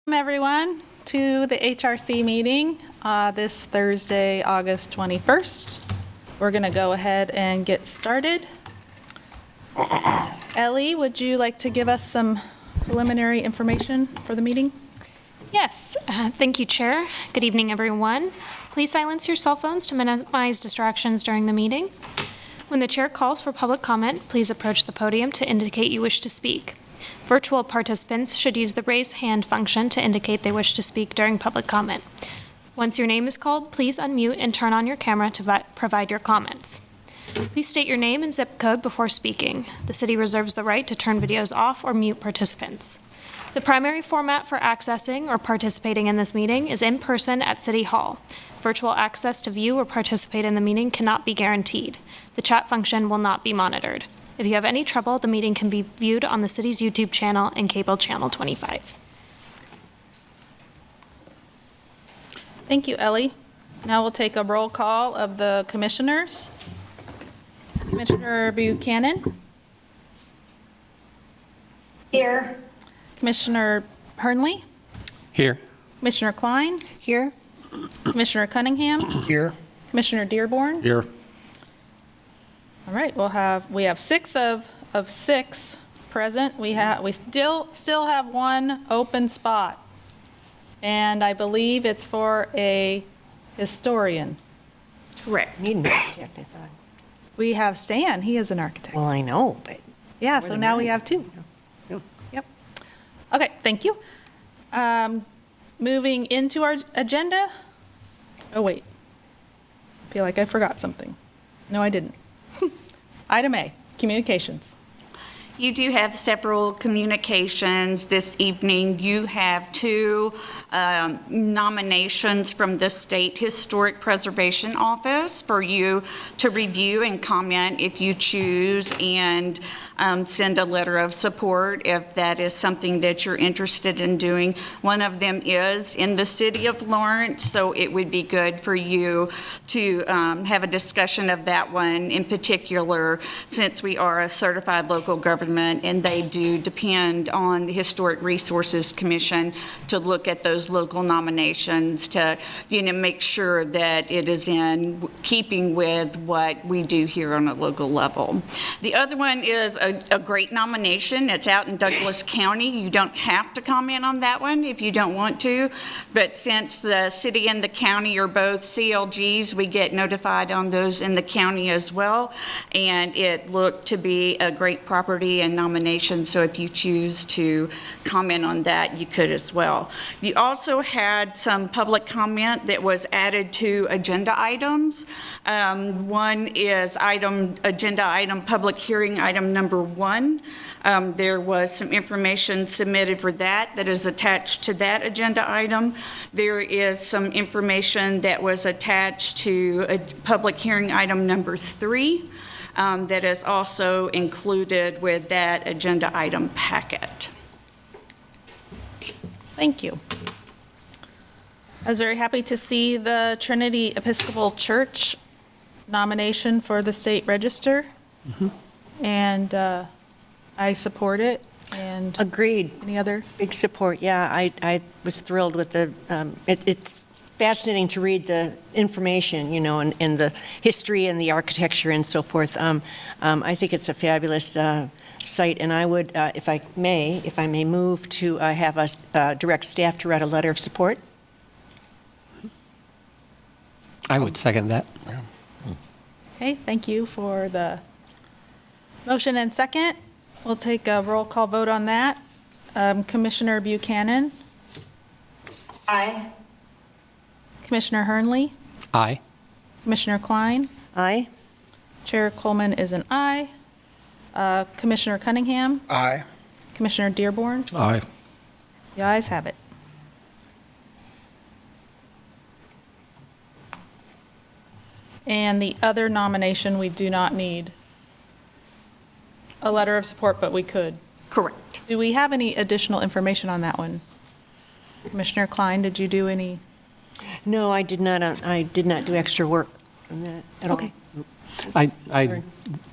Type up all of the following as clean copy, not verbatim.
Welcome everyone to the HRC meeting this Thursday, August 21st. We're going to go ahead and get started. Ellie, would you like to give us some preliminary information for the meeting? Yes, thank you, Chair. Good evening, everyone. Please silence your cell phones to minimize distractions during the meeting. When the Chair calls for public comment, please approach the podium to indicate you wish to speak. Virtual participants should use the raise hand function to indicate they wish to speak during public comment. Once your name is called, please unmute and turn on your camera to provide your comments. Please state your name and zip code before speaking. The city reserves the right to turn videos off or mute participants. The primary format for accessing or participating in this meeting is in person at City Hall. Virtual access to view or participate in the meeting cannot be guaranteed. The chat function will not be monitored. If you have any trouble, the meeting can be viewed on the city's YouTube channel and Cable Channel 25. Thank you, Ellie. Now we'll take a roll call of the commissioners. Commissioner Buchanan? Here. Commissioner Hernley? Here. Commissioner Klein? Here. Commissioner Cunningham? Here. Commissioner Dearborn? Here. All right, we have six of six present. We still have one open spot, and I believe it's for a historian. Correct. Need an architect, I thought. We have Stan. He is an architect. Well, I know, but. Yeah, so now we have two. Yep. Okay, thank you. Moving into our agenda. Oh, wait. I feel like I forgot something. No, I didn't. Item A, communications. You do have several communications this evening. You have two nominations from the State Historic Preservation Office for you to review and comment if you choose, and send a letter of support if that is something that you're interested in doing. One of them is in the city of Lawrence, so it would be good for you to have a discussion of that one in particular, since we are a certified local government and they do depend on the Historic Resources Commission to look at those local nominations to, make sure that it is in keeping with what we do here on a local level. The other one is a great nomination. It's out in Douglas County. You don't have to comment on that one if you don't want to, but since the city and the county are both CLGs, we get notified on those in the county as well, and it looked to be a great property and nomination, so if you choose to comment on that, you could as well. You also had some public comment that was added to agenda items. One is agenda item public hearing item number 1. There was some information submitted for that is attached to that agenda item. There is some information that was attached to a public hearing item number 3. That is also included with that agenda item packet. Thank you. I was very happy to see the Trinity Episcopal Church nomination for the state register. Mm-hmm. And I support it. And agreed. Any other? Big support. Yeah, I was thrilled with the, it's fascinating to read the information, and the history and the architecture and so forth. I think it's a fabulous site, and I would, if I may move to have us direct staff to write a letter of support. I would second that. Okay, thank you for the motion and second. We'll take a roll call vote on that. Commissioner Buchanan? Aye. Commissioner Hernley? Aye. Commissioner Klein? Aye. Chair Coleman is an aye. Commissioner Cunningham? Aye. Commissioner Dearborn? Aye. The ayes have it. And the other nomination, we do not need a letter of support, but we could. Correct. Do we have any additional information on that one? Commissioner Klein, did you do any? No, I did not. I did not do extra work on that at all. Okay. I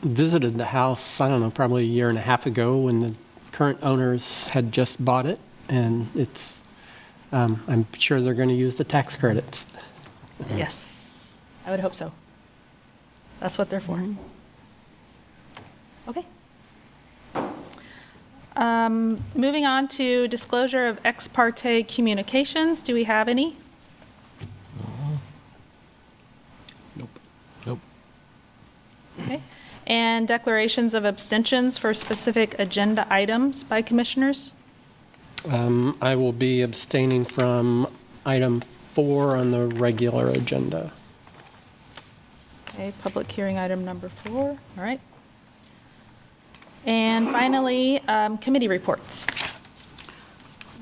visited the house, I don't know, probably a year and a half ago when the current owners had just bought it, and it's I'm sure they're going to use the tax credits. Yes, I would hope so. That's what they're for. Okay. Moving on to disclosure of ex parte communications. Do we have any? Nope. Okay. And declarations of abstentions for specific agenda items by commissioners? I will be abstaining from item 4 on the regular agenda. Okay, public hearing item number 4, all right. And finally, committee reports.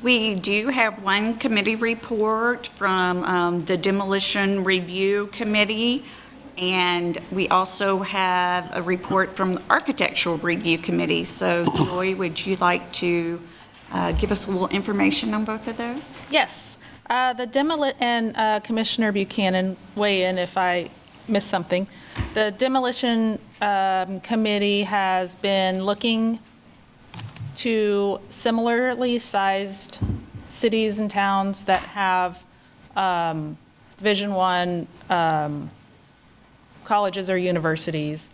We do have one committee report from the Demolition Review Committee, and we also have a report from the Architectural Review Committee. So Joy, would you like to give us a little information on both of those? Yes, and Commissioner Buchanan, weigh in if I missed something. The Demolition Committee has been looking to similarly sized cities and towns that have Division I colleges or universities,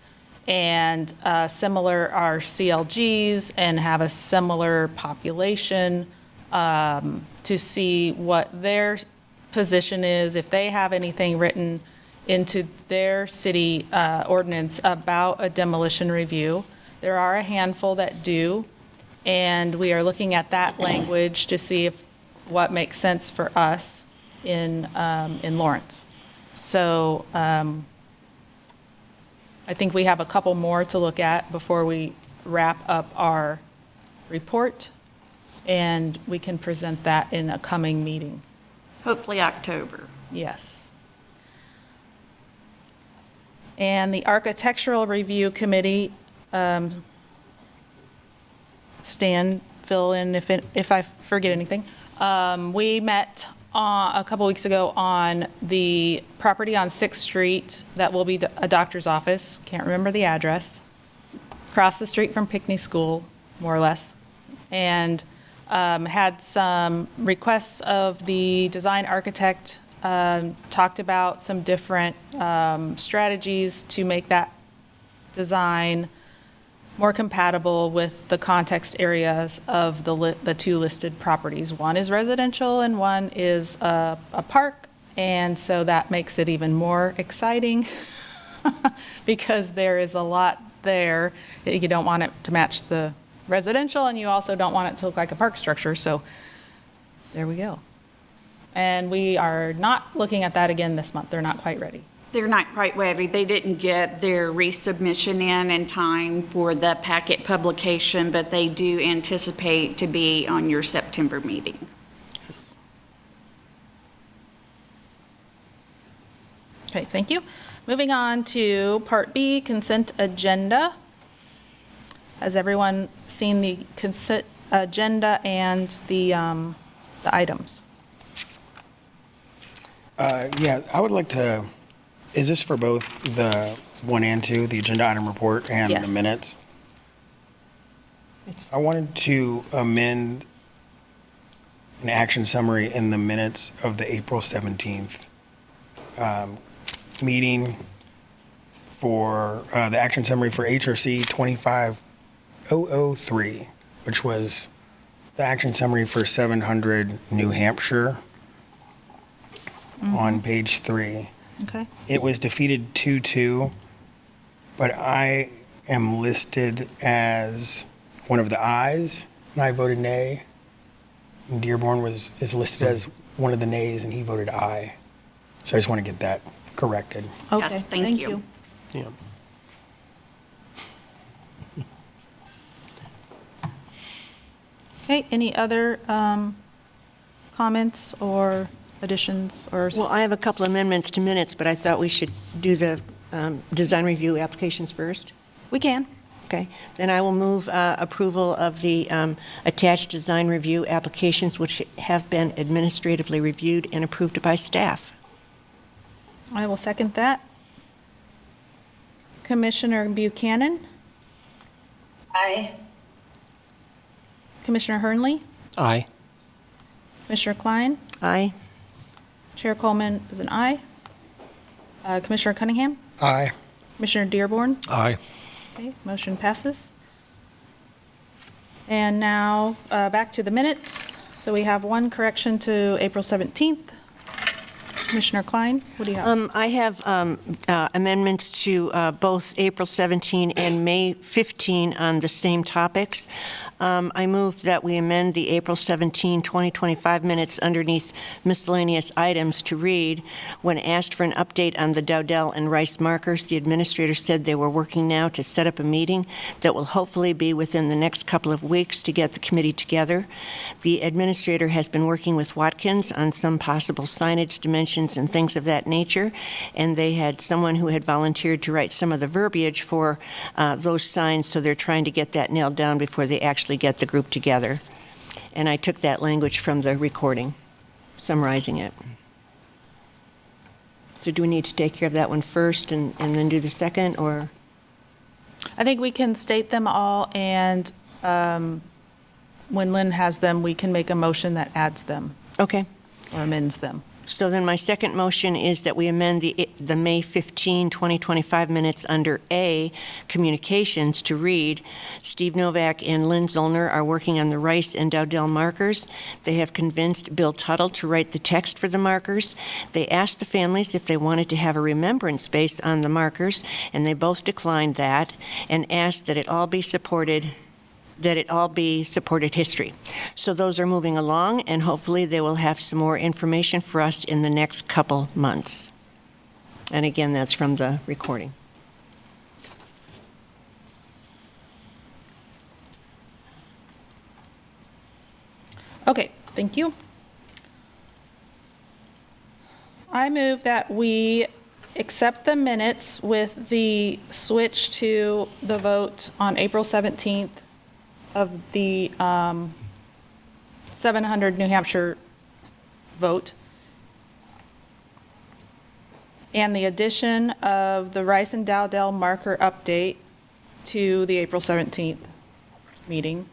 and similar are CLGs and have a similar population, to see what their position is, if they have anything written into their city ordinance about a demolition review. There are a handful that do, and we are looking at that language to see if what makes sense for us in Lawrence. So I think we have a couple more to look at before we wrap up our report, and we can present that in a coming meeting. Hopefully October. Yes. And the Architectural Review Committee, Stan, fill in if I forget anything. We met a couple weeks ago on the property on 6th Street that will be a doctor's office. Can't remember the address. Across the street from Pinckney School, more or less. And had some requests of the design architect, talked about some different strategies to make that design more compatible with the context areas of the two listed properties. One is residential and one is a park, and so that makes it even more exciting because there is a lot there. You don't want it to match the residential, and you also don't want it to look like a park structure, so there we go. And we are not looking at that again this month. They're not quite ready. They're not quite ready. They didn't get their resubmission in time for the packet publication, but they do anticipate to be on your September meeting. Okay, thank you. Moving on to Part B, consent agenda. Has everyone seen the consent agenda and the items? Yeah, I would like to, is this for both the 1 and 2, the agenda item report and Yes. the minutes? I wanted to amend an action summary in the minutes of the April 17th meeting for the action summary for HRC 25003, which was the action summary for 700 New Hampshire on page 3. Okay. It was defeated 2-2, but I am listed as one of the ayes, and I voted nay. And Dearborn is listed as one of the nays, and he voted aye. So I just want to get that corrected. Okay, Yes, thank you. Yeah. Okay, any other comments or additions or? Well, I have a couple amendments to minutes, but I thought we should do the design review applications first. We can. Okay, then I will move approval of the attached design review applications, which have been administratively reviewed and approved by staff. I will second that. Commissioner Buchanan? Aye. Commissioner Hernley? Aye. Commissioner Klein? Aye. Chair Coleman is an aye. Commissioner Cunningham? Aye. Commissioner Dearborn? Aye. Okay, motion passes. And now, back to the minutes. So we have one correction to April 17th. Commissioner Klein, what do you have? I have amendments to both April 17 and May 15 on the same topics. I move that we amend the April 17, 2025 minutes underneath miscellaneous items to read, when asked for an update on the Dowdell and Rice markers, the administrator said they were working now to set up a meeting that will hopefully be within the next couple of weeks to get the committee together. The administrator has been working with Watkins on some possible signage dimensions and things of that nature, and they had someone who had volunteered to write some of the verbiage for those signs, so they're trying to get that nailed down before they actually get the group together. And I took that language from the recording, summarizing it. So do we need to take care of that one first and then do the second, or? I think we can state them all, and when Lynn has them, we can make a motion that adds them Okay. or amends them. So then my second motion is that we amend the May 15, 2025 minutes under A, communications, to read, Steve Novak and Lynn Zollner are working on the Rice and Dowdell markers. They have convinced Bill Tuttle to write the text for the markers. They asked the families if they wanted to have a remembrance space on the markers, and they both declined that and asked that it all be supported history. So those are moving along, and hopefully they will have some more information for us in the next couple months. And again, that's from the recording. Okay, thank you. I move that we accept the minutes with the switch to the vote on April 17th of the 700 New Hampshire vote, and the addition of the Rice and Dowdell marker update to the April 17th meeting.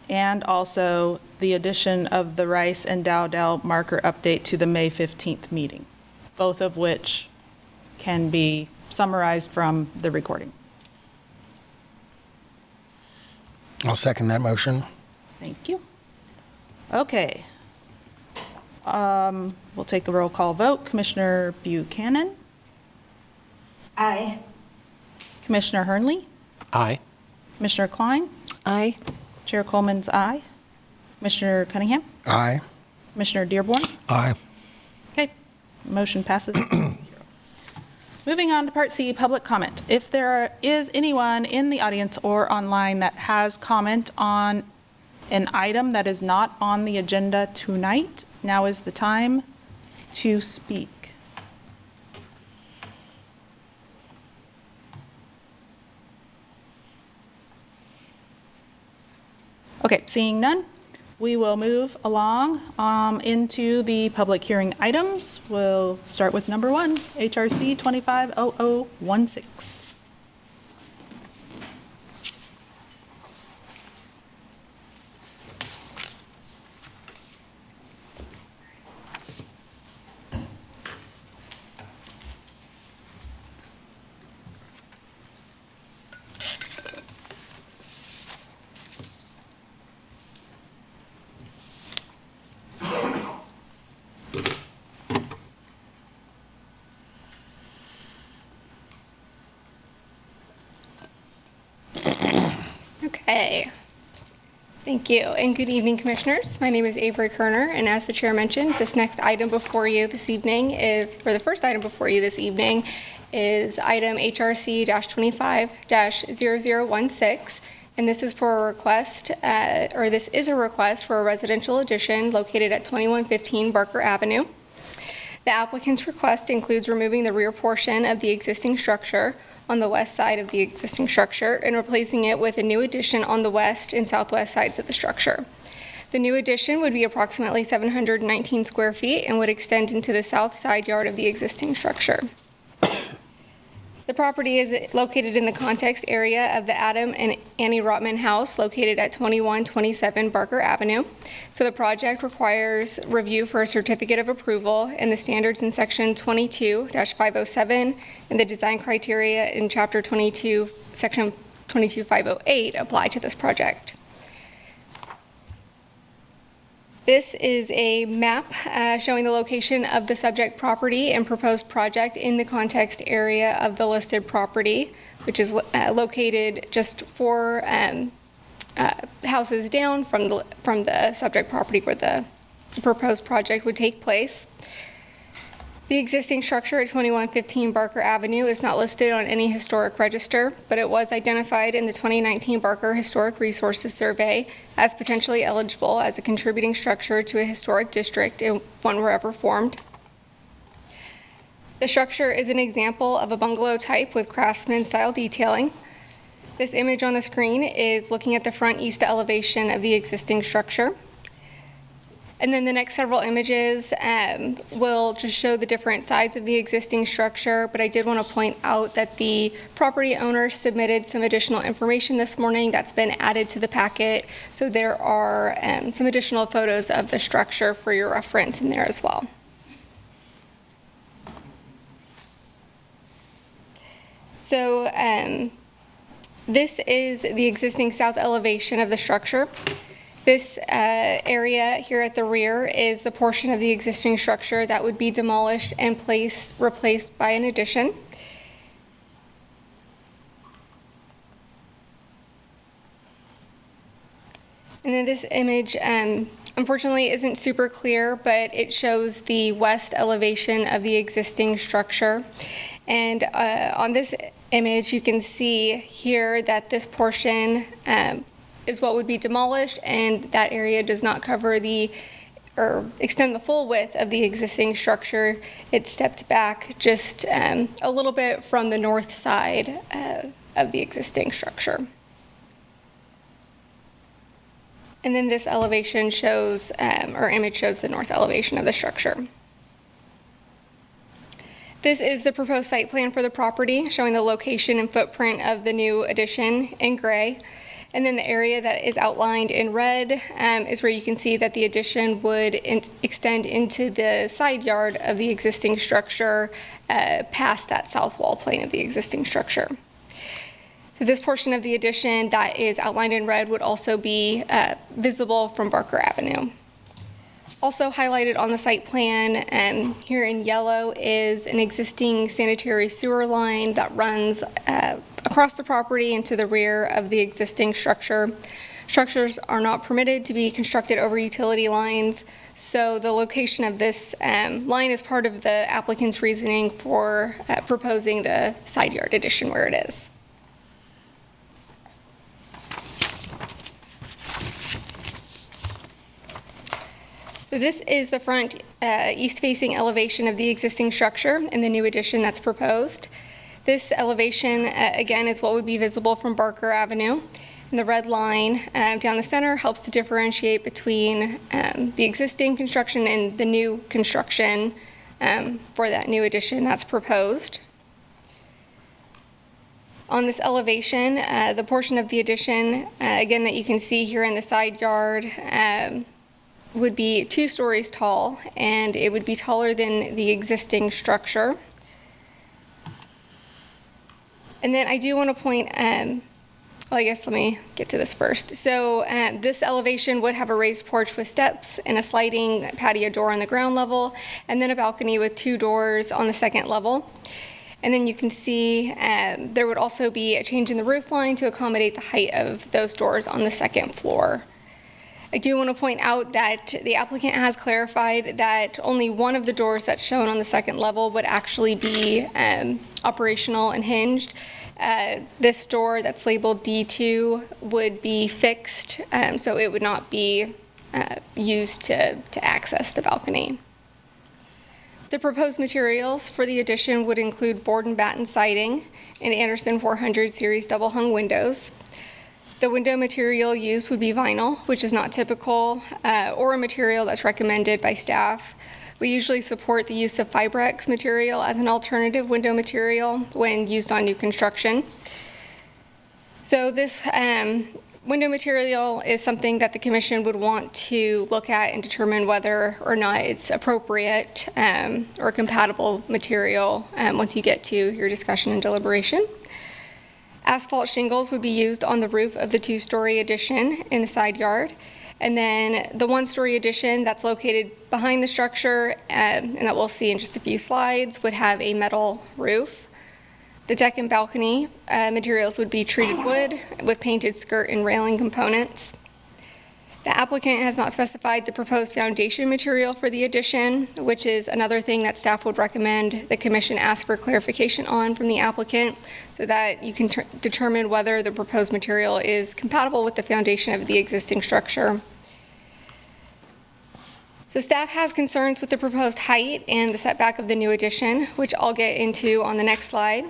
And also the addition of the Rice and Dowdell marker update to the May 15th meeting, both of which can be summarized from the recording. I'll second that motion. Thank you. Okay. We'll take a roll call vote. Commissioner Buchanan, Aye. Commissioner Hernley, Aye. Commissioner Klein, Aye. Chair Coleman's aye, Commissioner Cunningham, Aye. Commissioner Dearborn. Aye. Okay, motion passes. Moving on to Part C, public comment. If there is anyone in the audience or online that has comment on an item that is not on the agenda tonight, now is the time to speak. Okay, seeing none, we will move along into the public hearing items. We'll start with number 1, HRC 250016. Okay. Thank you, and good evening, Commissioners. My name is Avery Kerner, and as the Chair mentioned, this next item before you this evening is, or the first item before you this evening is item HRC-25-0016, and this is for a request, this is a request for a residential addition located at 2115 Barker Avenue. The applicant's request includes removing the rear portion of the existing structure on the west side of the existing structure and replacing it with a new addition on the west and southwest sides of the structure. The new addition would be approximately 719 square feet and would extend into the south side yard of the existing structure. The property is located in the context area of the Adam and Annie Rotman house located at 2127 Barker Avenue. So the project requires review for a certificate of approval, and the standards in section 22-507 and the design criteria in chapter 22, section 22508 apply to this project. This is a map showing the location of the subject property and proposed project in the context area of the listed property, which is located just 4 houses down from the subject property where the proposed project would take place. The existing structure at 2115 Barker Avenue is not listed on any historic register, but it was identified in the 2019 Barker Historic Resources Survey as potentially eligible as a contributing structure to a historic district if one were ever formed. The structure is an example of a bungalow type with craftsman-style detailing. This image on the screen is looking at the front east elevation of the existing structure. And then the next several images will just show the different sides of the existing structure, but I did want to point out that the property owner submitted some additional information this morning that's been added to the packet, so there are some additional photos of the structure for your reference in there as well. So this is the existing south elevation of the structure. This area here at the rear is the portion of the existing structure that would be demolished and replaced by an addition. And then this image, unfortunately, isn't super clear, but it shows the west elevation of the existing structure. And on this image, you can see here that this portion is what would be demolished, and that area does not cover or extend the full width of the existing structure. It stepped back just a little bit from the north side of the existing structure. And then this elevation shows, or image shows the north elevation of the structure. This is the proposed site plan for the property, showing the location and footprint of the new addition in gray. And then the area that is outlined in red is where you can see that the addition would extend into the side yard of the existing structure past that south wall plane of the existing structure. So this portion of the addition that is outlined in red would also be visible from Barker Avenue. Also highlighted on the site plan here in yellow is an existing sanitary sewer line that runs across the property into the rear of the existing structure. Structures are not permitted to be constructed over utility lines, so the location of this line is part of the applicant's reasoning for proposing the side yard addition where it is. So this is the front east-facing elevation of the existing structure and the new addition that's proposed. This elevation, again, is what would be visible from Barker Avenue. And the red line down the center helps to differentiate between the existing construction and the new construction for that new addition that's proposed. On this elevation, the portion of the addition, again, that you can see here in the side yard, would be 2 stories tall, and it would be taller than the existing structure. And then I do want to point, well, I guess let me get to this first. So this elevation would have a raised porch with steps and a sliding patio door on the ground level, and then a balcony with 2 doors on the second level. And then you can see there would also be a change in the roof line to accommodate the height of those doors on the second floor. I do want to point out that the applicant has clarified that only one of the doors that's shown on the second level would actually be operational and hinged. This door that's labeled D2 would be fixed, so it would not be used to access the balcony. The proposed materials for the addition would include board and batten siding and Anderson 400 series double hung windows. The window material used would be vinyl, which is not typical, or a material that's recommended by staff We usually support the use of Fibrex material as an alternative window material when used on new construction. So this window material is something that the commission would want to look at and determine whether or not it's appropriate or compatible material once you get to your discussion and deliberation. Asphalt shingles would be used on the roof of the two-story addition in the side yard. And then the one-story addition that's located behind the structure, and that we'll see in just a few slides, would have a metal roof. The deck and balcony materials would be treated wood with painted skirt and railing components. The applicant has not specified the proposed foundation material for the addition, which is another thing that staff would recommend the commission ask for clarification on from the applicant so that you can determine whether the proposed material is compatible with the foundation of the existing structure. So staff has concerns with the proposed height and the setback of the new addition, which I'll get into on the next slide.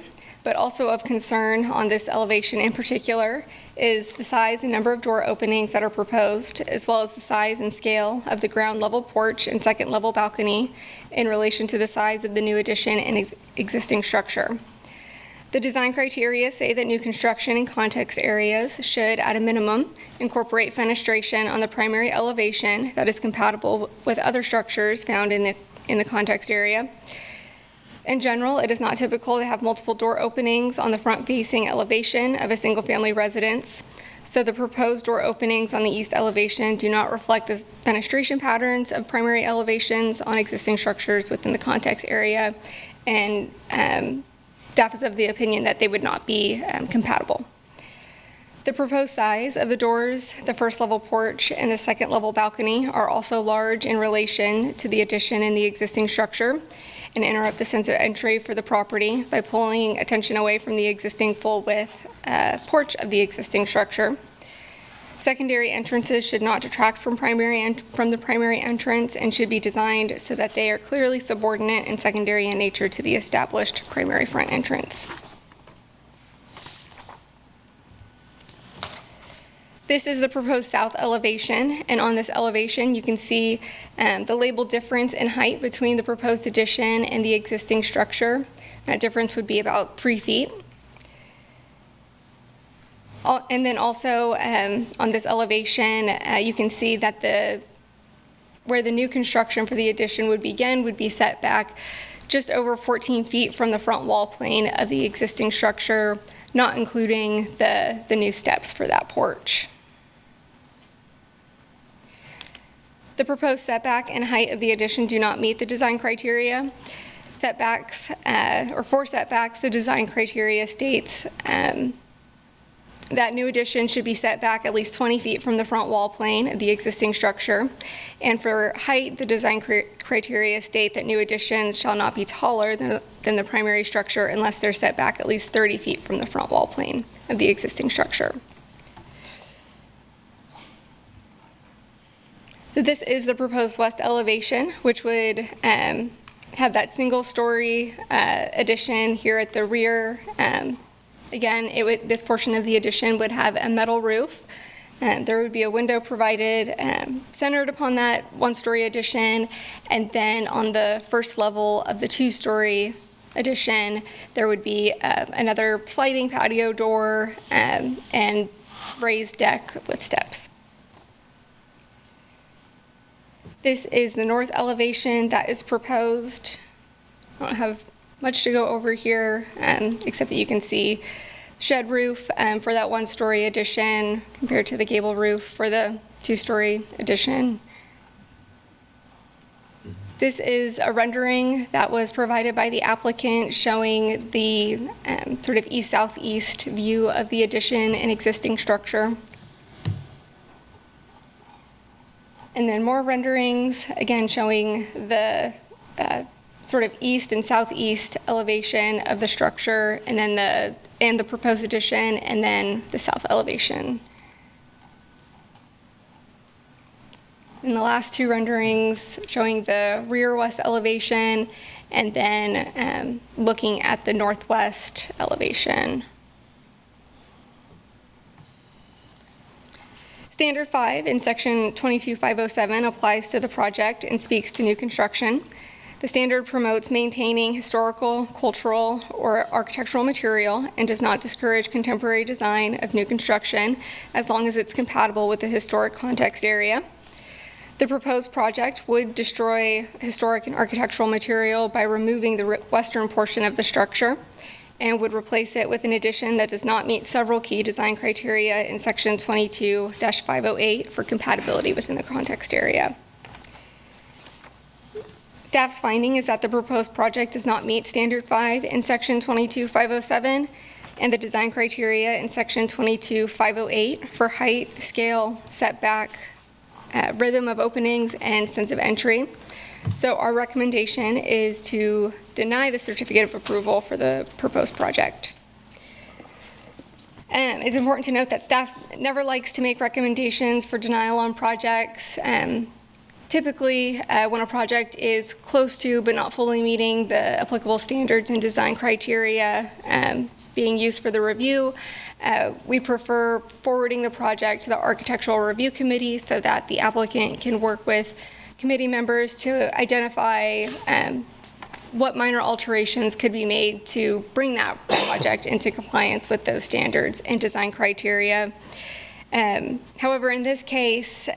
But also of concern on this elevation in particular is the size and number of door openings that are proposed, as well as the size and scale of the ground level porch and second level balcony in relation to the size of the new addition and existing structure. The design criteria say that new construction and context areas should, at a minimum, incorporate fenestration on the primary elevation that is compatible with other structures found in the context area. In general, it is not typical to have multiple door openings on the front-facing elevation of a single-family residence, so the proposed door openings on the east elevation do not reflect the fenestration patterns of primary elevations on existing structures within the context area, and staff is of the opinion that they would not be compatible. The proposed size of the doors, the first-level porch, and the second-level balcony are also large in relation to the addition in the existing structure, and interrupt the sense of entry for the property by pulling attention away from the existing full-width porch of the existing structure. Secondary entrances should not detract from the primary entrance and should be designed so that they are clearly subordinate and secondary in nature to the established primary front entrance. This is the proposed south elevation, and on this elevation you can see the label difference in height between the proposed addition and the existing structure. That difference would be about 3 feet. And then also on this elevation you can see that where the new construction for the addition would begin would be set back just over 14 feet from the front wall plane of the existing structure, not including the new steps for that porch. The proposed setback and height of the addition do not meet the design criteria. For setbacks, the design criteria states that new addition should be set back at least 20 feet from the front wall plane of the existing structure. And for height, the design criteria state that new additions shall not be taller than the primary structure unless they're set back at least 30 feet from the front wall plane of the existing structure. So this is the proposed west elevation, which would have that single-story addition here at the rear. Again, this portion of the addition would have a metal roof. There would be a window provided centered upon that one-story addition, and then on the first level of the two-story addition, there would be another sliding patio door and raised deck with steps. This is the north elevation that is proposed. I don't have much to go over here, except that you can see shed roof for that one-story addition compared to the gable roof for the two-story addition. This is a rendering that was provided by the applicant showing the sort of east-southeast view of the addition and existing structure. And then more renderings, again showing the sort of east and southeast elevation of the structure, and then the proposed addition, and then the south elevation. And the last two renderings showing the rear west elevation, and then looking at the northwest elevation. Standard 5 in Section 22507 applies to the project and speaks to new construction. The standard promotes maintaining historical, cultural, or architectural material and does not discourage contemporary design of new construction as long as it's compatible with the historic context area. The proposed project would destroy historic and architectural material by removing the western portion of the structure and would replace it with an addition that does not meet several key design criteria in Section 22-508 for compatibility within the context area. Staff's finding is that the proposed project does not meet Standard 5 in Section 22507 and the design criteria in Section 22508 for height, scale, setback, rhythm of openings, and sense of entry. So our recommendation is to deny the certificate of approval for the proposed project. It's important to note that staff never likes to make recommendations for denial on projects. Typically, when a project is close to but not fully meeting the applicable standards and design criteria being used for the review, we prefer forwarding the project to the Architectural Review Committee so that the applicant can work with committee members to identify what minor alterations could be made to bring that project into compliance with those standards and design criteria. However, in this case,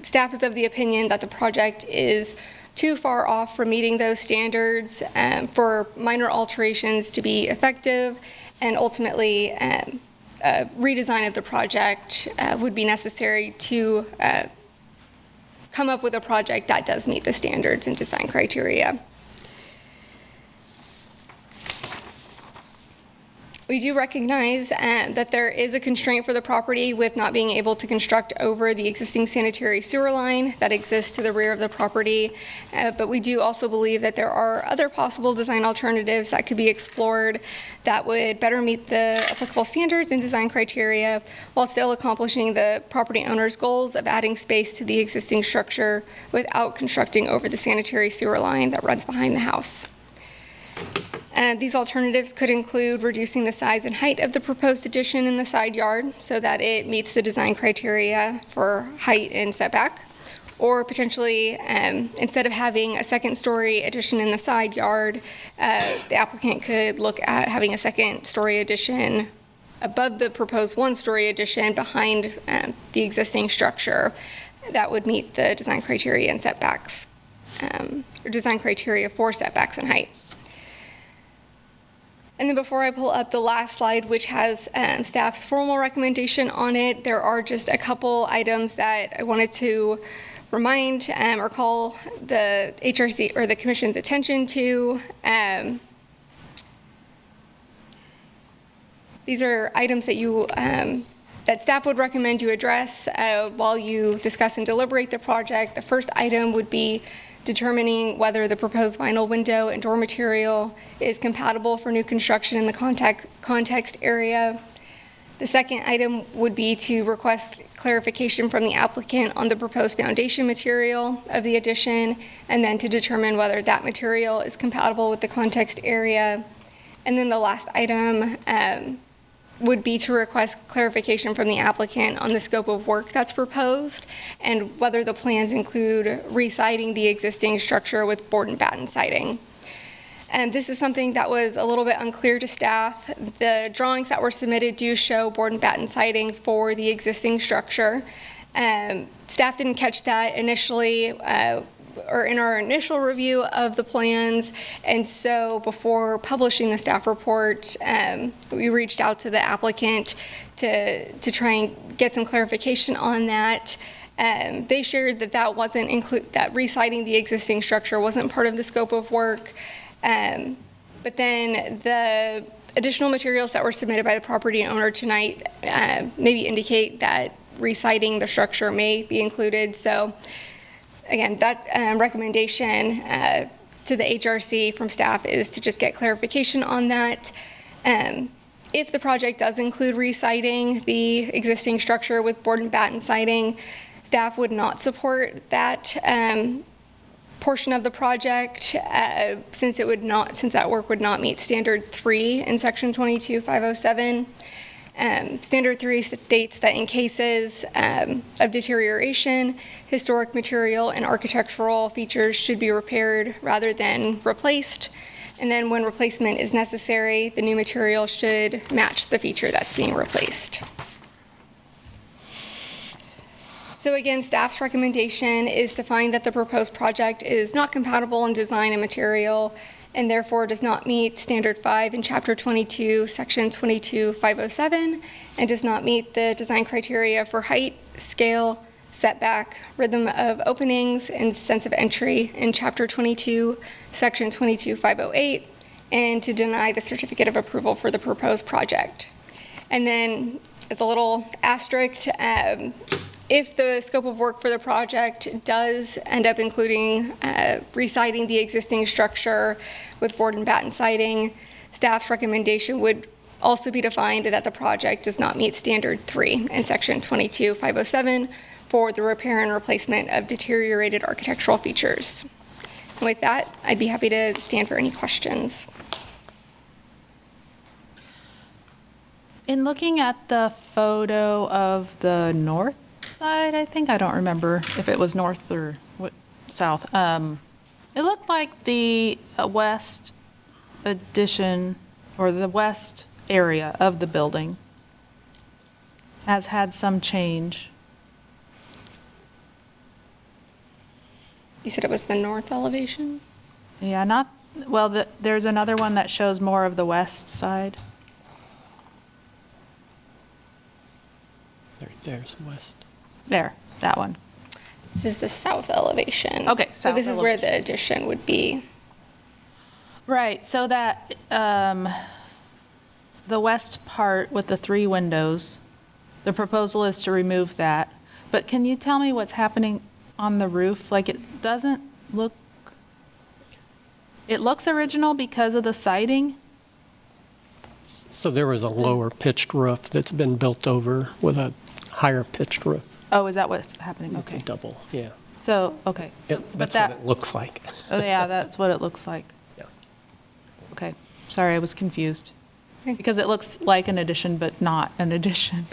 staff is of the opinion that the project is too far off from meeting those standards for minor alterations to be effective, and ultimately a redesign of the project would be necessary to come up with a project that does meet the standards and design criteria. We do recognize that there is a constraint for the property with not being able to construct over the existing sanitary sewer line that exists to the rear of the property, but we do also believe that there are other possible design alternatives that could be explored that would better meet the applicable standards and design criteria while still accomplishing the property owner's goals of adding space to the existing structure without constructing over the sanitary sewer line that runs behind the house. These alternatives could include reducing the size and height of the proposed addition in the side yard so that it meets the design criteria for height and setback, or potentially, instead of having a second-story addition in the side yard, the applicant could look at having a second-story addition above the proposed one-story addition behind the existing structure that would meet the design criteria and setbacks, or design criteria for setbacks and height. And then before I pull up the last slide, which has staff's formal recommendation on it, there are just a couple items that I wanted to remind or call the HRC or the Commission's attention to. These are items that you that staff would recommend you address while you discuss and deliberate the project. The first item would be determining whether the proposed vinyl window and door material is compatible for new construction in the context area. The second item would be to request clarification from the applicant on the proposed foundation material of the addition, and then to determine whether that material is compatible with the context area. And then the last item would be to request clarification from the applicant on the scope of work that's proposed and whether the plans include re-siding the existing structure with board and batten siding. And this is something that was a little bit unclear to staff. The drawings that were submitted do show board and batten siding for the existing structure. Staff didn't catch that initially or in our initial review of the plans, and so before publishing the staff report, we reached out to the applicant to try and get some clarification on that. They shared that that re-siding the existing structure wasn't part of the scope of work, but then the additional materials that were submitted by the property owner tonight maybe indicate that re-siding the structure may be included. So again, that recommendation to the HRC from staff is to just get clarification on that. If the project does include re-siding the existing structure with board and batten siding, staff would not support that portion of the project since that work would not meet standard 3 in section 22507. Standard 3 states that in cases of deterioration, historic material and architectural features should be repaired rather than replaced. And then when replacement is necessary, the new material should match the feature that's being replaced. So again, staff's recommendation is to find that the proposed project is not compatible in design and material, and therefore does not meet Standard 5 in Chapter 22, Section 22507, and does not meet the design criteria for height, scale, setback, rhythm of openings, and sense of entry in Chapter 22, Section 22508, and to deny the certificate of approval for the proposed project. And then, as a little asterisk, if the scope of work for the project does end up including re-siding the existing structure with board and batten siding, staff's recommendation would also be to find that the project does not meet Standard 3 in Section 22507 for the repair and replacement of deteriorated architectural features. And with that, I'd be happy to stand for any questions. In looking at the photo of the north side, I think, I don't remember if it was north or south. It looked like the west addition or the west area of the building has had some change. You said it was the north elevation? Yeah, not, well, there's another one that shows more of the west side. There's west. There, that one. This is the south elevation. Okay, So south this is where elevation. the addition would be. Right, so that, the west part with the 3 windows, the proposal is to remove that. But can you tell me what's happening on the roof? Like, it doesn't look, it looks original because of the siding? So there was a lower pitched roof that's been built over with a higher pitched roof. Oh, is that what's happening? It's a Okay. double, yeah. So, okay. So, but That's what that, it looks like. oh yeah, that's what it looks like. Yeah. Okay, sorry, I was confused. Okay. Because it looks like an addition, but not an addition.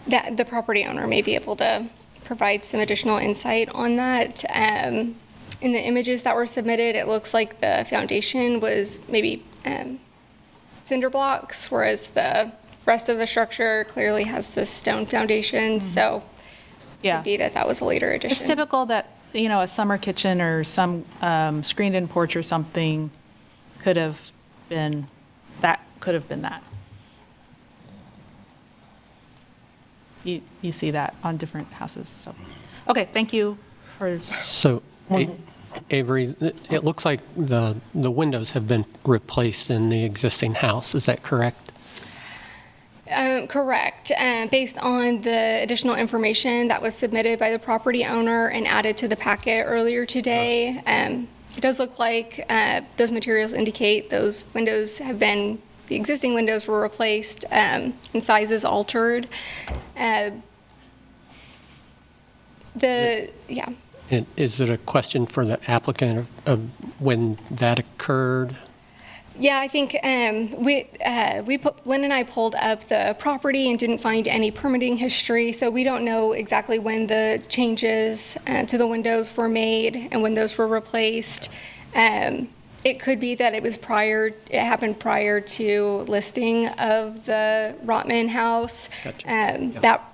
That the property owner may be able to provide some additional insight on that. In the images that were submitted, it looks like the foundation was maybe cinder blocks, whereas the rest of the structure clearly has this stone foundation. So it Yeah. could be that that was a later addition. It's typical that, you know, a summer kitchen or some screened-in porch or something could have been that. You see that on different houses, so. Okay, thank you for, So, Avery, it looks like the windows have been replaced in the existing house. Is that correct? Correct. Based on the additional information that was submitted by the property owner and added to the packet earlier today, it does look like those materials indicate those windows have been, the existing windows were replaced and sizes altered. Yeah. Is it a question for the applicant of when that occurred? Yeah, I think Lynn and I pulled up the property and didn't find any permitting history, so we don't know exactly when the changes to the windows were made and when those were replaced. It could be that it happened prior to listing of the Rotman house. Gotcha. That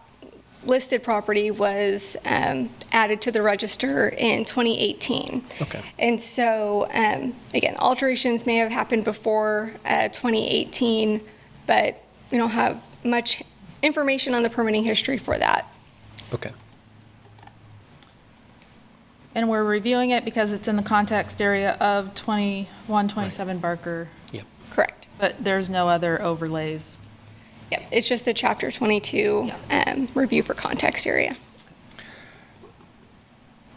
listed property was added to the register in 2018. Okay. And so, again, alterations may have happened before 2018, but we don't have much information on the permitting history for that. Okay. and we're reviewing it because it's in the context area of 2127 Barker, Yep. Correct. but there's no other overlays. Yep, it's just the Chapter 22 review for context area.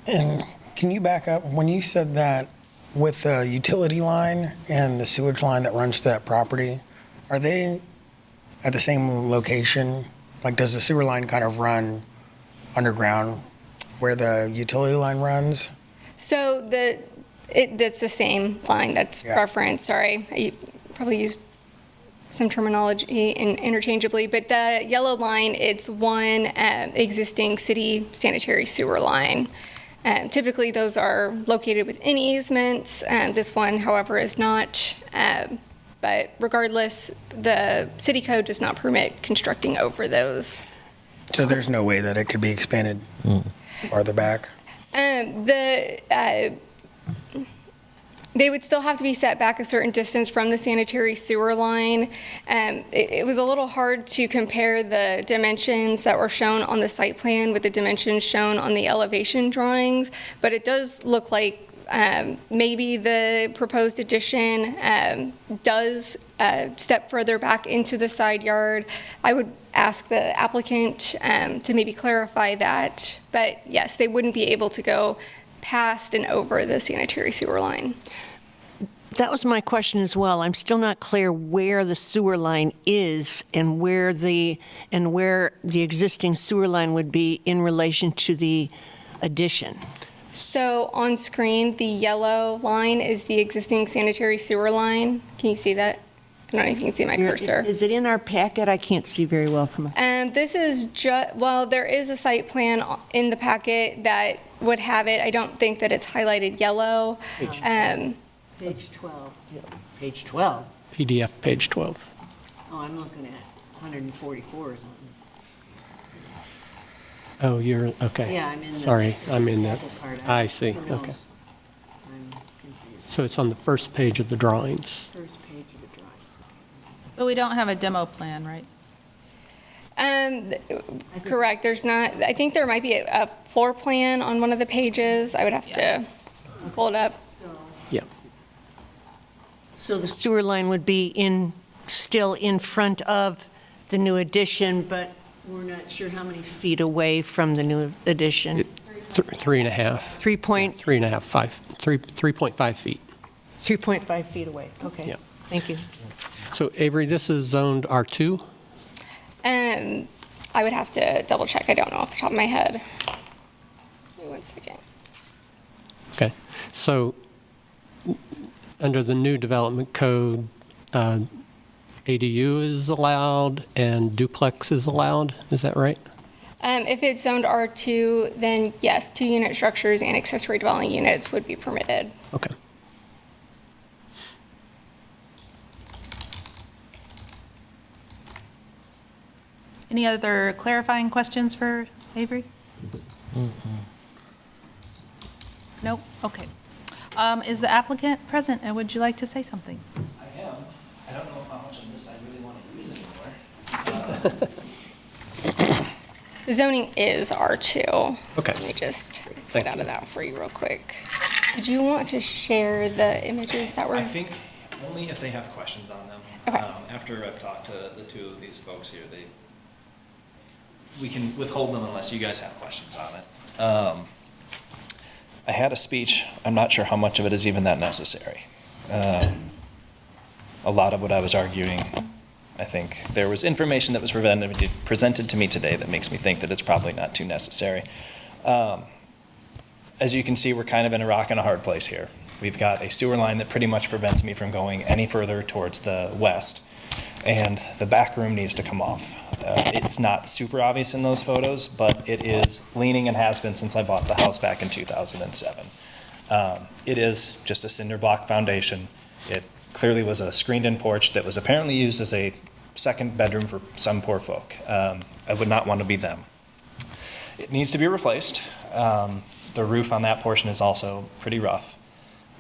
And can you back up? When you said that with the utility line and the sewage line that runs to that property, are they at the same location? Like, does the sewer line kind of run underground where the utility line runs? So that's the same line that's Yeah. referenced. Sorry, I probably used some terminology interchangeably, but the yellow line, it's one existing city sanitary sewer line. Typically, those are located within easements. This one, however, is not. But regardless, the city code does not permit constructing over those. So there's no way that it could be expanded farther back? They would still have to be set back a certain distance from the sanitary sewer line. It was a little hard to compare the dimensions that were shown on the site plan with the dimensions shown on the elevation drawings, but it does look like maybe the proposed addition does step further back into the side yard. I would ask the applicant to maybe clarify that, but yes, they wouldn't be able to go past and over the sanitary sewer line. That was my question as well. I'm still not clear where the sewer line is and where the existing sewer line would be in relation to the addition. So on screen, the yellow line is the existing sanitary sewer line. Can you see that? I don't know if you can see my cursor. Is it in our packet? I can't see very well from it. This is well, there is a site plan in the packet that would have it. I don't think that it's highlighted yellow. Page 12. Page 12. PDF page 12. Oh, I'm looking at 144 or something. Oh, you're, okay. Yeah, I'm in the. Sorry, I'm in that. packet part. I see, Who knows? okay. I'm confused. So it's on the first page of the drawings. First page of the drawings. But we don't have a demo plan, right? Correct. There's not. I think there might be a floor plan on one of the pages. I would have to pull it up. Yeah. So the sewer line would be still in front of the new addition, but we're not sure how many feet away from the new addition. 3.5. 3.5 feet. 3.5 feet away. Okay. Yeah. Thank you. So Avery, this is zoned R2? I would have to double check. I don't know off the top of my head. Give me 1 second. Okay. So under the new development code, ADU is allowed and duplex is allowed, is that right? If it's zoned R2, then yes, 2-unit structures and accessory dwelling units would be permitted. Okay. Any other clarifying questions for Avery? Nope, okay. Is the applicant present, and would you like to say something? I am. I don't know how much of this I really want to use anymore. The zoning is R2. Okay. Let me just Thank exit out of that for you real quick. Did you want to share the images that were? I think only if they have questions on them. Okay. After I've talked to the two of these folks here, we can withhold them unless you guys have questions on it. I had a speech. I'm not sure how much of it is even that necessary. A lot of what I was arguing, I think there was information that was presented to me today that makes me think that it's probably not too necessary. As you can see, we're kind of in a rock and a hard place here. We've got a sewer line that pretty much prevents me from going any further towards the west, and the back room needs to come off. It's not super obvious in those photos, but it is leaning and has been since I bought the house back in 2007. It is just a cinder block foundation. It clearly was a screened-in porch that was apparently used as a second bedroom for some poor folk. I would not want to be them. It needs to be replaced. The roof on that portion is also pretty rough.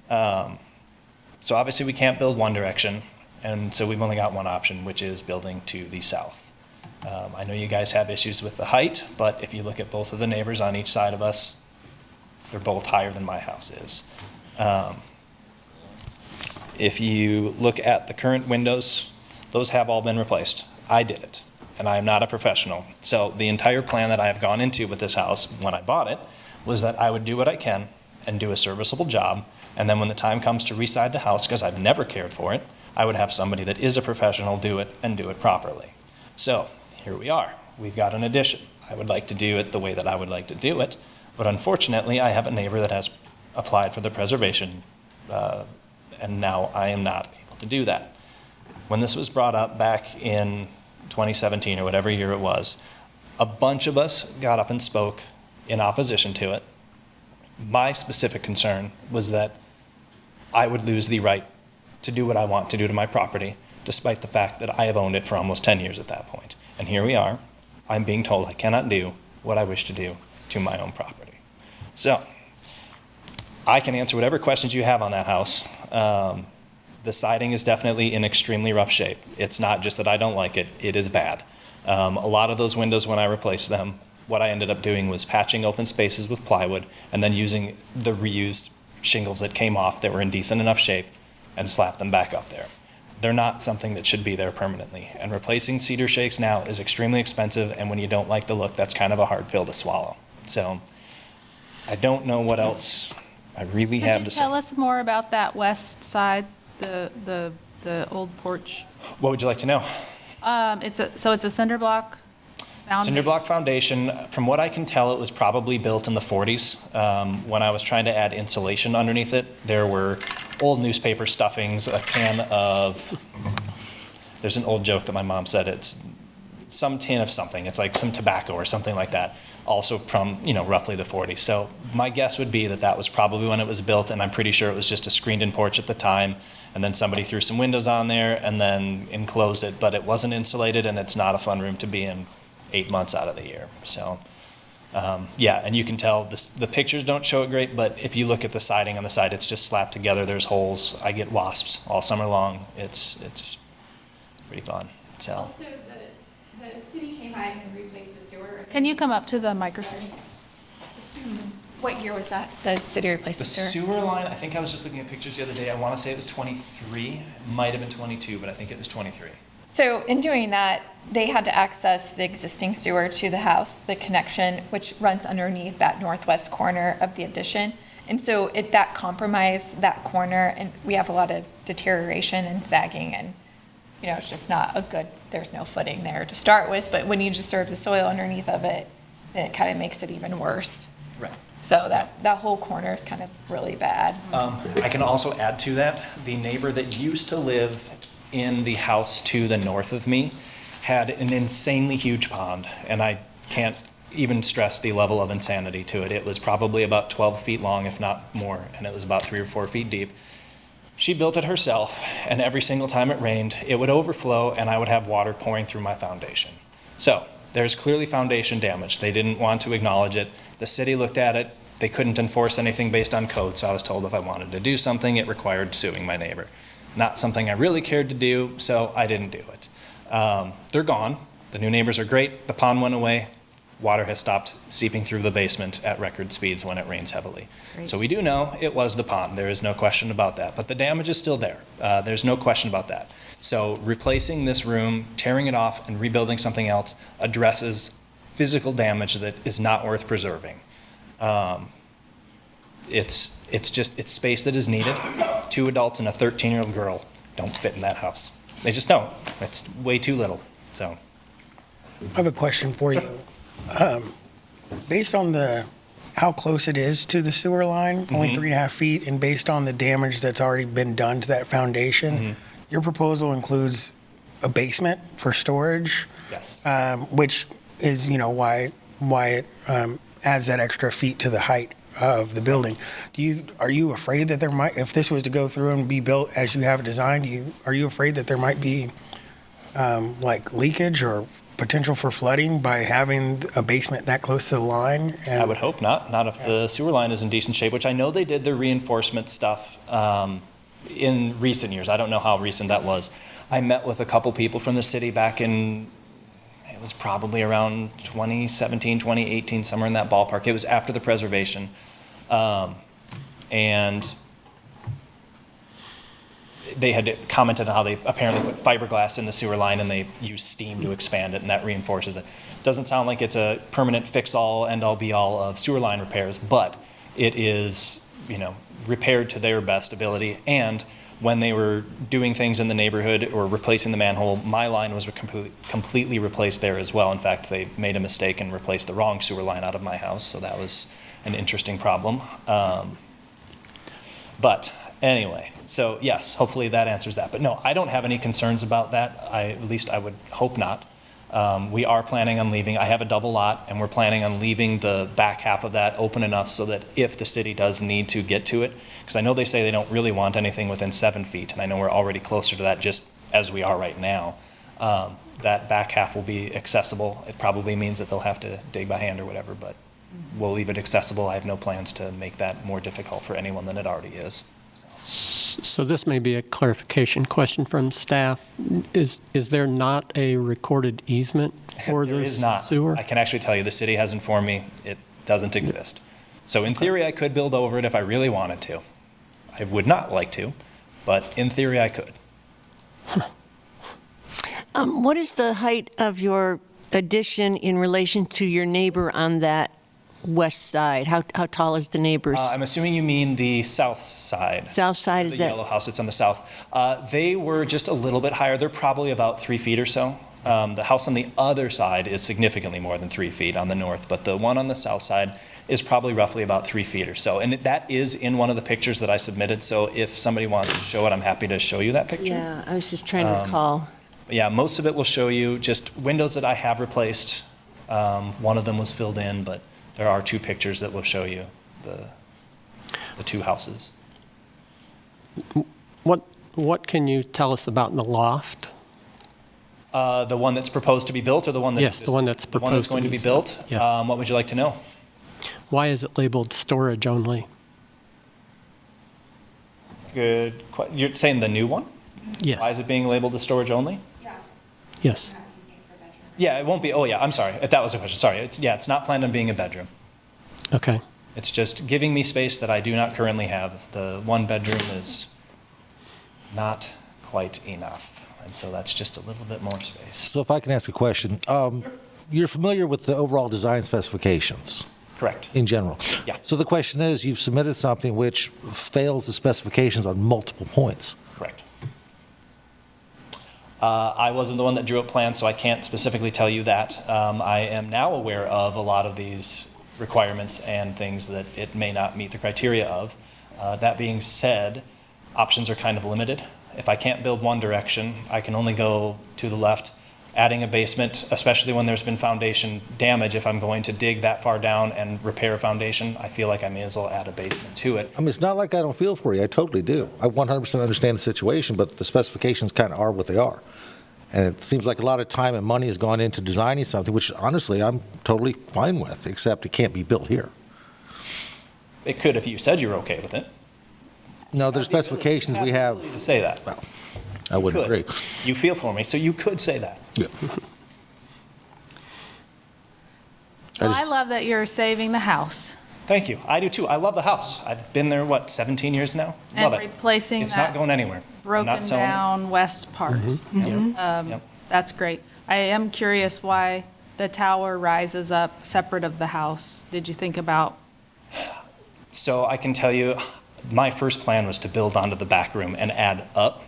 So obviously we can't build one direction, and so we've only got one option, which is building to the south. I know you guys have issues with the height, but if you look at both of the neighbors on each side of us, they're both higher than my house is. If you look at the current windows, those have all been replaced. I did it, and I am not a professional. So the entire plan that I have gone into with this house when I bought it was that I would do what I can and do a serviceable job, and then when the time comes to reside the house, because I've never cared for it, I would have somebody that is a professional do it and do it properly. So here we are. We've got an addition. I would like to do it the way that I would like to do it, but unfortunately, I have a neighbor that has applied for the preservation, and now I am not able to do that. When this was brought up back in 2017 or whatever year it was, a bunch of us got up and spoke in opposition to it. My specific concern was that I would lose the right to do what I want to do to my property, despite the fact that I have owned it for almost 10 years at that point. And here we are, I'm being told I cannot do what I wish to do to my own property. So, I can answer whatever questions you have on that house. The siding is definitely in extremely rough shape. It's not just that I don't like it, it is bad. A lot of those windows, when I replaced them, what I ended up doing was patching open spaces with plywood and then using the reused shingles that came off that were in decent enough shape and slap them back up there. They're not something that should be there permanently. And replacing cedar shakes now is extremely expensive, and when you don't like the look, that's kind of a hard pill to swallow. So I don't know what else I really have to Could you say. tell us more about that west side, the old porch? What would you like to know? So it's a cinder block foundation? Cinder block foundation. From what I can tell, it was probably built in the 40s. When I was trying to add insulation underneath it, there were old newspaper stuffings, a can of, there's an old joke that my mom said, it's some tin of something. It's like some tobacco or something like that, also from, roughly the 40s. So my guess would be that that was probably when it was built, and I'm pretty sure it was just a screened-in porch at the time, and then somebody threw some windows on there and then enclosed it, but it wasn't insulated, and it's not a fun room to be in 8 months out of the year. So, yeah, and you can tell the pictures don't show it great, but if you look at the siding on the side, it's just slapped together. There's holes. I get wasps all summer long. It's pretty fun. So. Also, the city came by and replaced the sewer. Can you come up to the microphone? What year was that? The city replaced The the sewer? sewer line, I think I was just looking at pictures the other day. I want to say it was 23. It might have been 22, but I think it was 23. So in doing that, they had to access the existing sewer to the house, the connection, which runs underneath that northwest corner of the addition. And so that compromised that corner, and we have a lot of deterioration and sagging, and it's just not a good, there's no footing there to start with, but when you disturb the soil underneath of it, then it kind of makes it even worse. Right. So that whole corner is kind of really bad. I can also add to that, the neighbor that used to live in the house to the north of me had an insanely huge pond, and I can't even stress the level of insanity to it. It was probably about 12 feet long, if not more, and it was about 3 or 4 feet deep. She built it herself, and every single time it rained, it would overflow, and I would have water pouring through my foundation. So there's clearly foundation damage. They didn't want to acknowledge it. The city looked at it. They couldn't enforce anything based on code, so I was told if I wanted to do something, it required suing my neighbor. Not something I really cared to do, so I didn't do it. They're gone. The new neighbors are great. The pond went away. Water has stopped seeping through the basement at record speeds when it rains heavily. Great. So we do know it was the pond. There is no question about that. But the damage is still there. There's no question about that. So replacing this room, tearing it off, and rebuilding something else addresses physical damage that is not worth preserving. It's space that is needed. 2 adults and a 13-year-old girl don't fit in that house. They just don't. It's way too little. So. I have a question for you. Based on how close it is to the sewer line, only 3.5 feet, and based on the damage that's already been done to that foundation, your proposal includes a basement for storage. Yes. Which is, why it adds that extra feet to the height of the building. Are you afraid that there might, if this was to go through and be built as you have it designed, are you afraid that there might be like leakage or potential for flooding by having a basement that close to the line? I would hope not. Not if the sewer line is in decent shape, which I know they did the reinforcement stuff in recent years. I don't know how recent that was. I met with a couple people from the city back in, it was probably around 2017, 2018, somewhere in that ballpark. It was after the preservation. And they had commented on how they apparently put fiberglass in the sewer line and they use steam to expand it, and that reinforces it. Doesn't sound like it's a permanent fix-all, end-all, be-all of sewer line repairs, but it is, repaired to their best ability. And when they were doing things in the neighborhood or replacing the manhole, my line was completely replaced there as well. In fact, they made a mistake and replaced the wrong sewer line out of my house, so that was an interesting problem. But Anyway, so yes, hopefully that answers that. But no, I don't have any concerns about that. At least I would hope not. We are planning on leaving. I have a double lot, and we're planning on leaving the back half of that open enough so that if the city does need to get to it, because I know they say they don't really want anything within 7 feet, and I know we're already closer to that just as we are right now. That back half will be accessible. It probably means that they'll have to dig by hand or whatever, but we'll leave it accessible. I have no plans to make that more difficult for anyone than it already is. So this may be a clarification question from staff. Is there not a recorded easement for the There is not. sewer? I can actually tell you, the city has informed me it doesn't exist. So in theory, I could build over it if I really wanted to. I would not like to, but in theory, I could. What is the height of your addition in relation to your neighbor on that west side? How tall is the neighbor's? I'm assuming you mean the south side. South side, The is that? yellow house that's on the south. They were just a little bit higher. They're probably about 3 feet or so. The house on the other side is significantly more than 3 feet on the north, but the one on the south side is probably roughly about 3 feet or so. And that is in one of the pictures that I submitted, so if somebody wants to show it, I'm happy to show you that picture. Yeah, I was just trying to recall. Yeah, most of it will show you just windows that I have replaced. One of them was filled in, but there are 2 pictures that will show you the 2 houses. What can you tell us about the loft? The one that's proposed to be built, or the one that Yes, the one that's The one that's proposed going to to be be built? built, yes. What would you like to know? Why is it labeled storage only? Good. You're saying the new one? Yes. Why is it being labeled as storage only? Yes. Yeah, it won't be. Oh, yeah, I'm sorry. If that was a question, sorry. It's not planned on being a bedroom. Okay. It's just giving me space that I do not currently have. The 1 bedroom is not quite enough, and so that's just a little bit more space. So if I can ask a question, you're familiar with the overall design specifications Correct. in general? Yeah. So the question is, you've submitted something which fails the specifications on multiple points. Correct. I wasn't the one that drew up plans, so I can't specifically tell you that. I am now aware of a lot of these requirements and things that it may not meet the criteria of. That being said, options are kind of limited. If I can't build one direction, I can only go to the left. Adding a basement, especially when there's been foundation damage, if I'm going to dig that far down and repair a foundation, I feel like I may as well add a basement to it. I mean, it's not like I don't feel for you. I totally do. I 100% understand the situation, but the specifications kind of are what they are. And it seems like a lot of time and money has gone into designing something, which honestly I'm totally fine with, except it can't be built here. It could if you said you were okay with it. No, there's specifications we have. To say that. Well, I wouldn't Could. agree. You feel for me, so you could say that. Yeah. Well, I love that you're saving the house Thank you. I do too. I love the house. I've been there, 17 years now? and Love it. replacing It's not that going anywhere. I'm broken not selling it. down west part. Yep. That's great. I am curious why the tower rises up separate of the house. Did you think about? So I can tell you, my first plan was to build onto the back room and add up.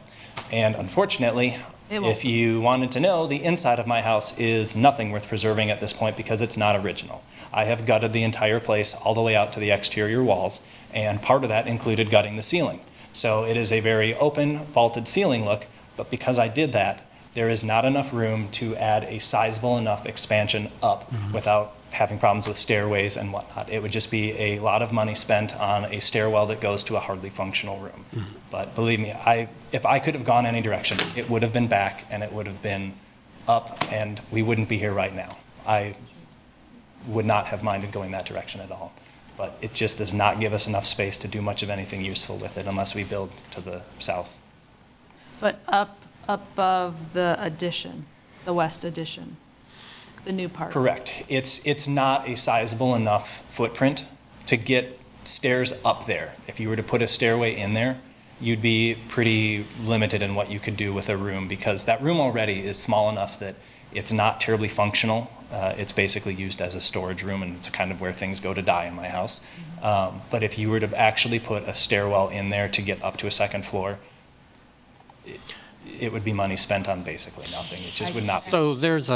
And unfortunately, It won't. if you wanted to know, the inside of my house is nothing worth preserving at this point because it's not original. I have gutted the entire place all the way out to the exterior walls, and part of that included gutting the ceiling. So it is a very open, vaulted ceiling look, but because I did that, there is not enough room to add a sizable enough expansion up without having problems with stairways and whatnot. It would just be a lot of money spent on a stairwell that goes to a hardly functional room. But believe me, if I could have gone any direction, it would have been back and it would have been up, and we wouldn't be here right now. I would not have minded going that direction at all. But it just does not give us enough space to do much of anything useful with it unless we build to the south. But up above the addition, the west addition, the new part. Correct. It's not a sizable enough footprint to get stairs up there. If you were to put a stairway in there, you'd be pretty limited in what you could do with a room, because that room already is small enough that it's not terribly functional. It's basically used as a storage room, and it's kind of where things go to die in my house. But if you were to actually put a stairwell in there to get up to a second floor, it would be money spent on basically nothing. It just would not. So there's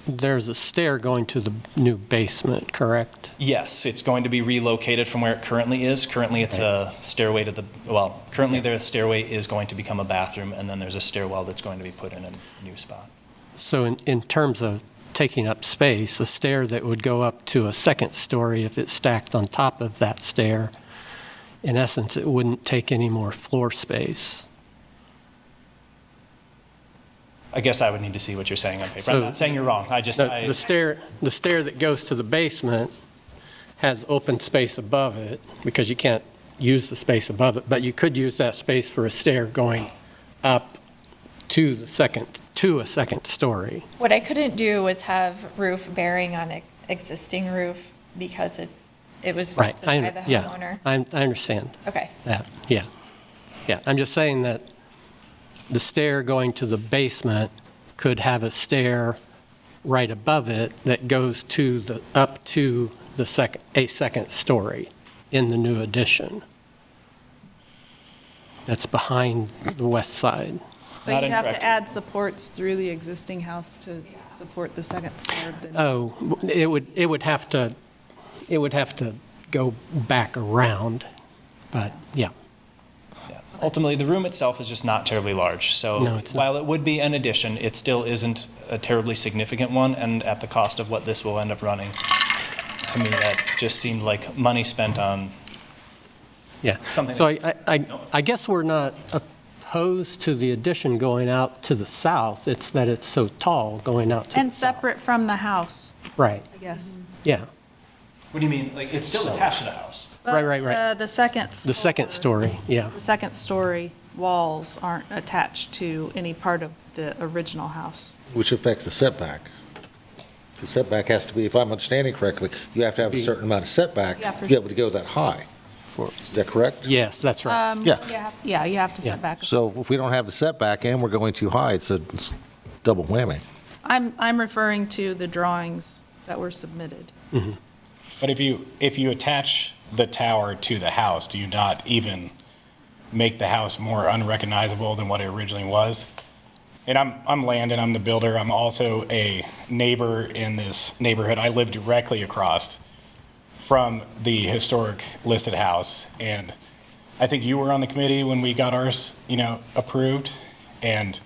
there's a stair going to the new basement, correct? Yes, it's going to be relocated from where it currently is. Currently, it's a stairway to the, well, currently the stairway is going to become a bathroom, and then there's a stairwell that's going to be put in a new spot. So in terms of taking up space, a stair that would go up to a second story, if it's stacked on top of that stair, in essence, it wouldn't take any more floor space. I guess I would need to see what you're saying on paper. So I'm not saying you're wrong. I just, The stair that goes to the basement has open space above it, because you can't use the space above it, but you could use that space for a stair going up to a second story. What I couldn't do was have roof bearing on existing roof because it was Right. rented by the homeowner. I understand Okay. that. Yeah. Yeah. I'm just saying that the stair going to the basement could have a stair right above it that goes up to a second story in the new addition. That's behind the west side. But Not you'd have to incorrect. add supports through the existing house to support the second floor. Oh, it would have to go back around, but yeah. yeah. Ultimately, the room itself is just not terribly large. So No, it's not. while it would be an addition, it still isn't a terribly significant one. And at the cost of what this will end up running, to me, that just seemed like money spent on Yeah. Something So I guess we're not opposed to the addition going out to the south. It's that it's so tall going out to And the south. separate from the house, Right, I guess. yeah. What do you mean? Like, it's still attached to the house. But, Right. The second. The second floor- story, yeah. The second story walls aren't attached to any part of the original house. Which affects the setback. The setback has to be, if I'm understanding correctly, you have to have a certain amount of setback Yeah, to for be able to go that high. Is that correct? Yes, that's right. Yeah. Yeah, you have to Yeah. set back. So if we don't have the setback and we're going too high, it's a double whammy. I'm referring to the drawings that were submitted. But if you attach the tower to the house, do you not even make the house more unrecognizable than what it originally was? And I'm Landon, I'm the builder. I'm also a neighbor in this neighborhood. I live directly across from the historic listed house. And I think you were on the committee when we got ours, approved. And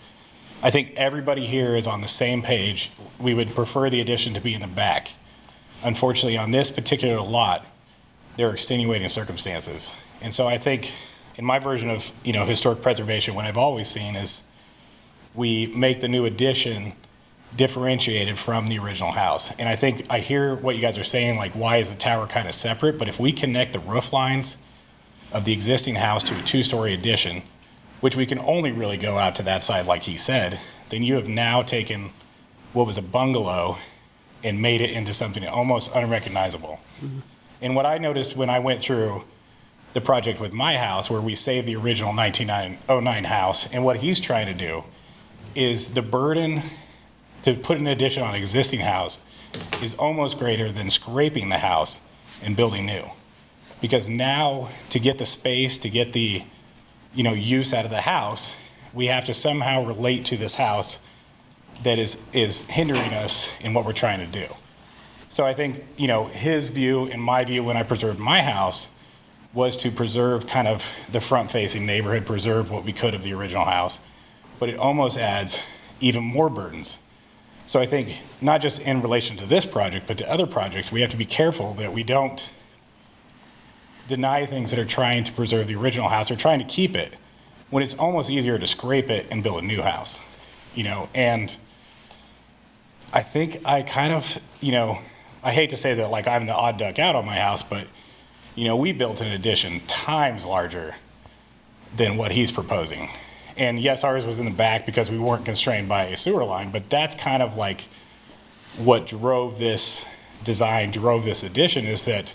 I think everybody here is on the same page. We would prefer the addition to be in the back. Unfortunately, on this particular lot, there are extenuating circumstances. And so I think in my version of, historic preservation, what I've always seen is we make the new addition differentiated from the original house. And I think I hear what you guys are saying, like, why is the tower kind of separate? But if we connect the roof lines of the existing house to a two-story addition, which we can only really go out to that side, like he said, then you have now taken what was a bungalow and made it into something almost unrecognizable. And what I noticed when I went through the project with my house, where we saved the original 1909 house, and what he's trying to do is the burden to put an addition on an existing house is almost greater than scraping the house and building new. Because now, to get the space, to get the use out of the house, we have to somehow relate to this house that is hindering us in what we're trying to do. So I think, his view and my view when I preserved my house was to preserve kind of the front-facing neighborhood, preserve what we could of the original house, but it almost adds even more burdens. So I think not just in relation to this project, but to other projects, we have to be careful that we don't deny things that are trying to preserve the original house or trying to keep it when it's almost easier to scrape it and build a new house, and I think I kind of, I hate to say that like I'm the odd duck out on my house, but, we built an addition times larger than what he's proposing. And yes, ours was in the back because we weren't constrained by a sewer line, but that's kind of like what drove this design, drove this addition, is that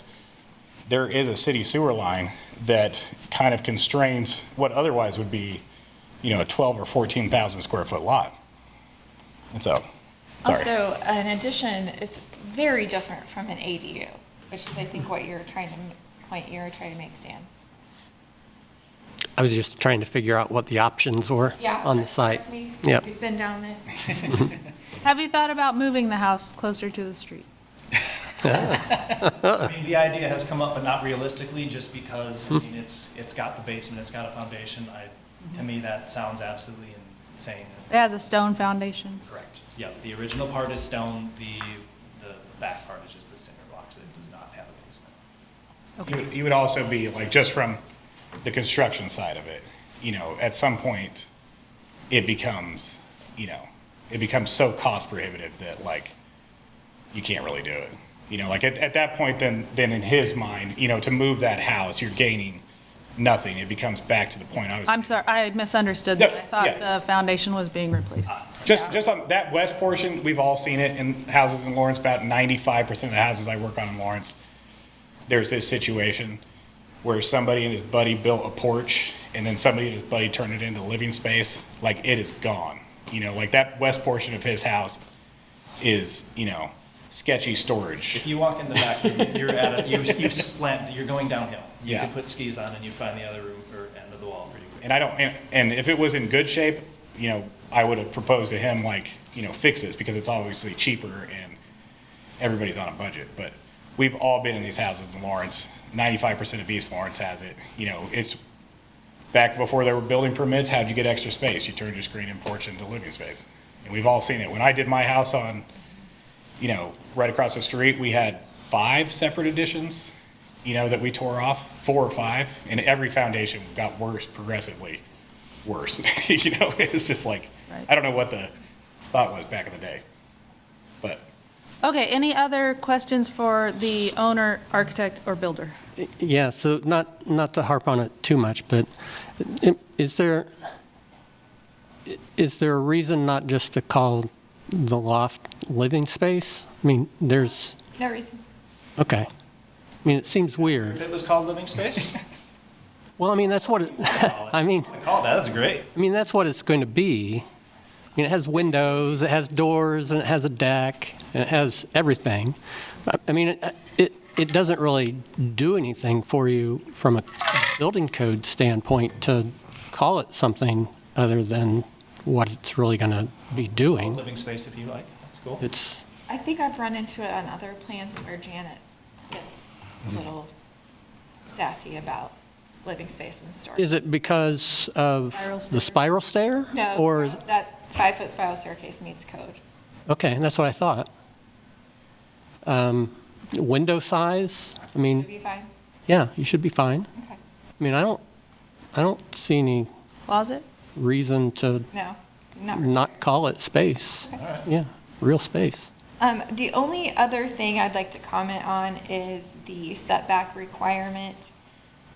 there is a city sewer line that kind of constrains what otherwise would be, a 12 or 14,000 square foot lot. And so, sorry. Also, an addition is very different from an ADU, which is, I think, what you're trying to make, Stan. I was just trying to figure out what the options were Yeah, on the site. trust me, Yep. we've been down it. Have you thought about moving the house closer to the street? I mean, the idea has come up, but not realistically, just because, I mean, it's got the basement, it's got a foundation. To me, that sounds absolutely insane. It has a stone foundation. Correct. Yeah, the original part is stone, the back part is just the cinder blocks. It does not have a basement. You would also be, like, just from the construction side of it, you know, at some point, it becomes, you know, it becomes so cost prohibitive that, like, you can't really do it. You know, like, at that point, then in his mind, you know, to move that house, you're gaining nothing. It becomes back to the point I was. I'm sorry, I misunderstood No, that. I thought yeah. the foundation was being replaced. Just on that west portion, we've all seen it in houses in Lawrence. About 95% of the houses I work on in Lawrence, there's this situation where somebody and his buddy built a porch, and then somebody and his buddy turned it into living space. Like, it is gone. You know, like, that west portion of his house is, you know, sketchy storage. If you walk in the back room, you're at you slant, you're going downhill. You Yeah. could put skis on and you find the other room or end of the wall pretty quick. And I don't, and if it was in good shape, you know, I would have proposed to him, like, you know, fix this, because it's obviously cheaper and everybody's on a budget. But we've all been in these houses in Lawrence. 95% of East Lawrence has it. You know, it's back before there were building permits. How'd you get extra space? You turned your screen and porch into living space. And we've all seen it. When I did my house on, you know, right across the street, we had 5 separate additions, you know, that we tore off, 4 or 5, and every foundation got worse, progressively worse. You know, it's just like, Right. I don't know what the thought was back in the day, but. Okay, any other questions for the owner, architect, or builder? Yeah, so not to harp on it too much, but is there a reason not just to call the loft living space? I mean, there's, No reason. okay. I mean, it seems If weird. it was called living space, Well, I mean, that's what it, I mean, I call it that, that's great. that's what it's going to be. I mean, it has windows, it has doors, and it has a deck, and it has everything. I mean, it doesn't really do anything for you from a building code standpoint to call it something other than what it's really going to be doing. Living space if you like, that's cool. It's, I think I've run into it on other plans where Janet gets a little sassy about living space and storage. is it because of Spiral the stair? spiral stair? No, Or, that 5-foot spiral staircase meets code. okay, that's what I thought. Window size, I mean, Should be fine. yeah, you should be fine. Okay. I mean, I don't see any Closet? reason to No, not. not call it space. Yeah, real space. The only other thing I'd like to comment on is the setback requirement.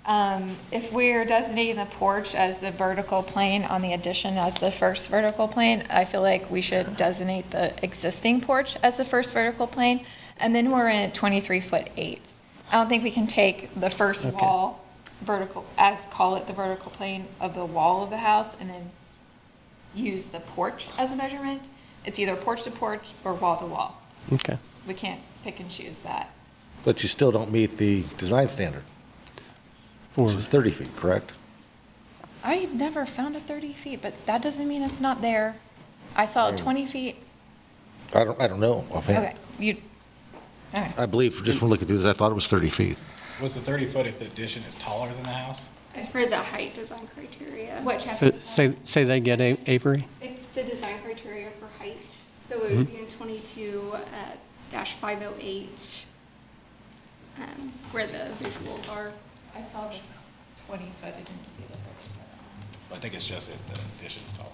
If we're designating the porch as the vertical plane on the addition as the first vertical plane, I feel like we should designate the existing porch as the first vertical plane, and then we're in 23'8". I don't think we can take the first Okay. wall vertical, call it the vertical plane of the wall of the house, and then use the porch as a measurement. It's either porch to porch or wall to wall. Okay. We can't pick and choose that. But you still don't meet the design standard, For, which is 30 feet, correct? I never found a 30 feet, but that doesn't mean it's not there. I saw a 20 feet. I don't know offhand. Okay, okay. I believe, just from looking through this, I thought it was 30 feet. Was the 30-foot if the addition is taller than the house? It's for the height design criteria. What so chapter? say they get Avery? It's the design criteria for height. So it would be in 22-508, where the visuals are. I saw the 20 foot, I didn't see the 30 foot. I think it's just if the addition is taller.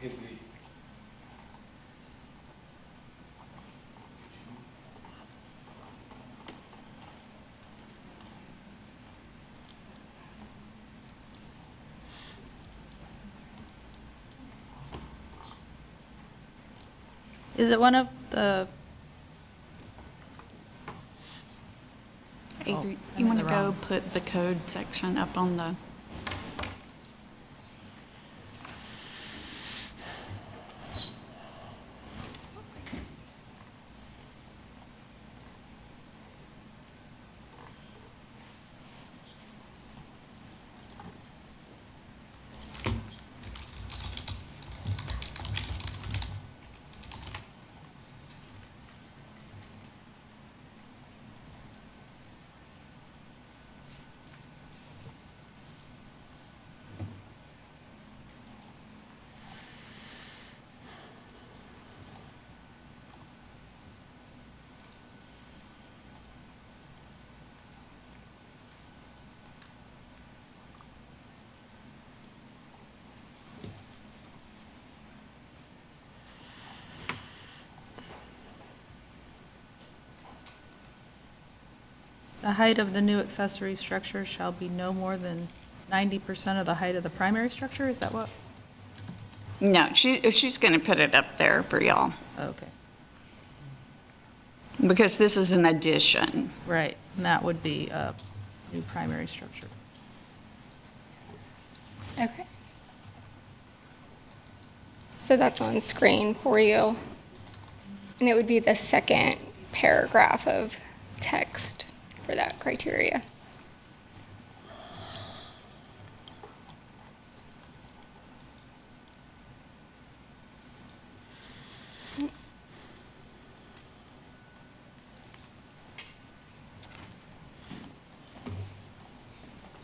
Is the Is it one of the, Avery, I'm you in want to the go wrong. put the code section up on the, The height of the new accessory structure shall be no more than 90% of the height of the primary structure? Is that what? No, she's going to put it up there for y'all, Okay, because this is an addition. right. And that would be a new primary structure. Okay. So that's on screen for you. And it would be the second paragraph of text for that criteria.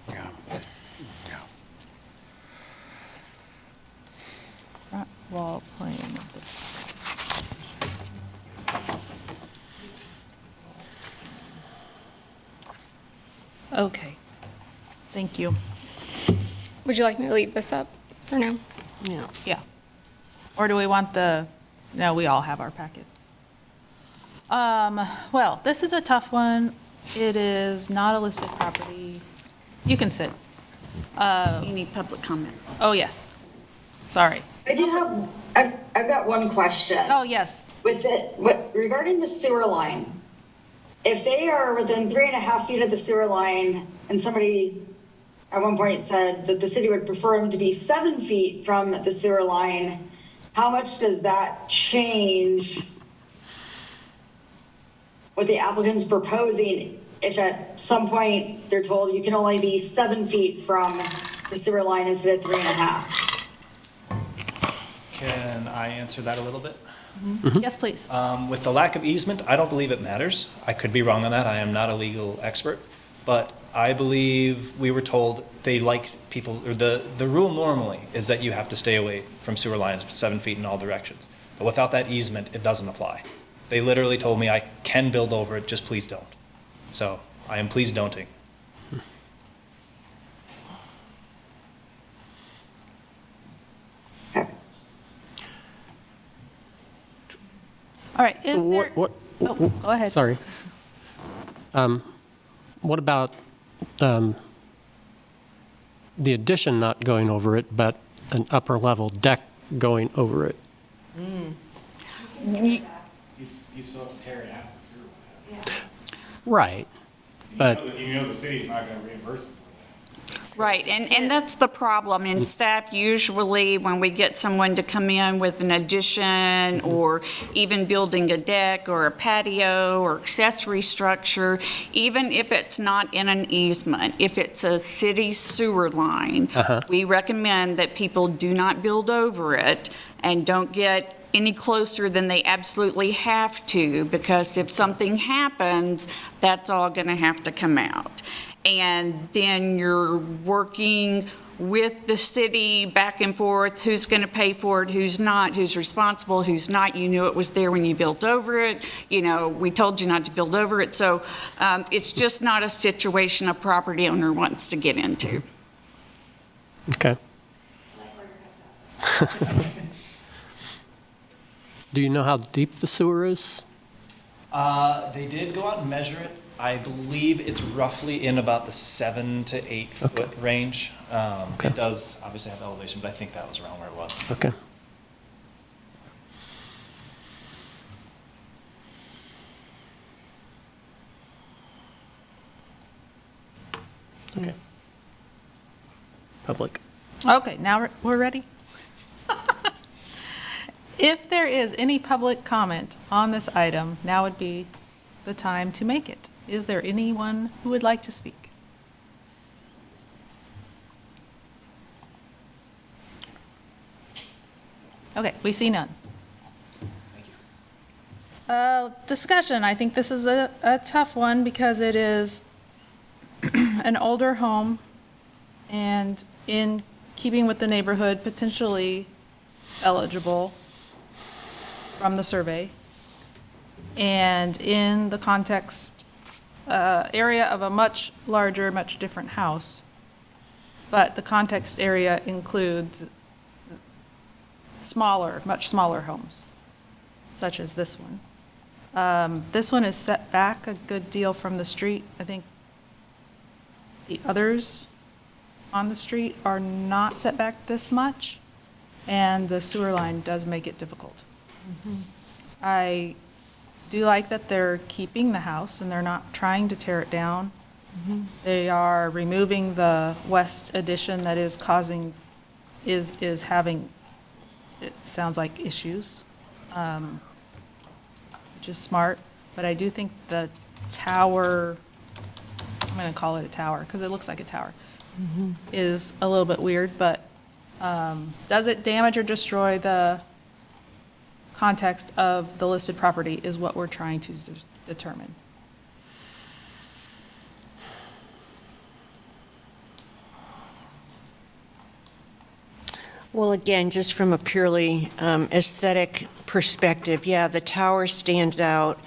Yeah. Yeah. Front wall plane of the Okay, thank you. Would you like me to leave this up for now? Yeah. Yeah. Or do we want no, we all have our packets. Well, this is a tough one. It is not a listed property. You can sit. You need public comment. Oh, yes. Sorry. I do have, I've got one question. Oh, yes. Regarding the sewer line, if they are within 3.5 feet of the sewer line, and somebody at one point said that the city would prefer them to be 7 feet from the sewer line, how much does that change what the applicant's proposing if at some point they're told you can only be 7 feet from the sewer line instead of 3.5? Can I answer that a little bit? Yes, please. With the lack of easement, I don't believe it matters. I could be wrong on that. I am not a legal expert. But I believe we were told they like people, or the rule normally is that you have to stay away from sewer lines 7 feet in all directions. But without that easement, it doesn't apply. They literally told me I can build over it, just please don't. So I am please don'ting. All right, is So there? what- Oh, go ahead. Sorry. What about the addition not going over it, but an upper level deck going over it? You still have to tear it out of the sewer line. Right, but You know the city's not going to reimburse them for that. Right, and that's the problem. And staff usually, when we get someone to come in with an addition or even building a deck or a patio or accessory structure, even if it's not in an easement, if it's a city sewer line, we recommend that people do not build over it and don't get any closer than they absolutely have to, because if something happens, that's all going to have to come out. And then you're working with the city back and forth, who's going to pay for it, who's not, who's responsible, who's not. You knew it was there when you built over it. You know, we told you not to build over it. So it's just not a situation a property owner wants to get into. okay. Do you know how deep the sewer is? They did go out and measure it. I believe it's roughly in about the 7 to 8 foot range. Okay. It does obviously have elevation, but I think that was around where it was. Okay. Okay. Public. Okay, now we're ready? If there is any public comment on this item, now would be the time to make it. Is there anyone who would like to speak? Okay, we see none. Discussion, I think this is a tough one because it is an older home and in keeping with the neighborhood, potentially eligible from the survey, and in the context area of a much larger, much different house. But the context area includes smaller, much smaller homes, such as this one. This one is set back a good deal from the street. I think The others on the street are not set back this much, and the sewer line does make it difficult. I do like that they're keeping the house and they're not trying to tear it down. They are removing the west addition that is causing, is having, it sounds like, issues, which is smart. But I do think the tower, I'm going to call it a tower because it looks like a tower, is a little bit weird. But does it damage or destroy the context of the listed property is what we're trying to determine. Well, again, just from a purely aesthetic perspective, yeah, the tower stands out,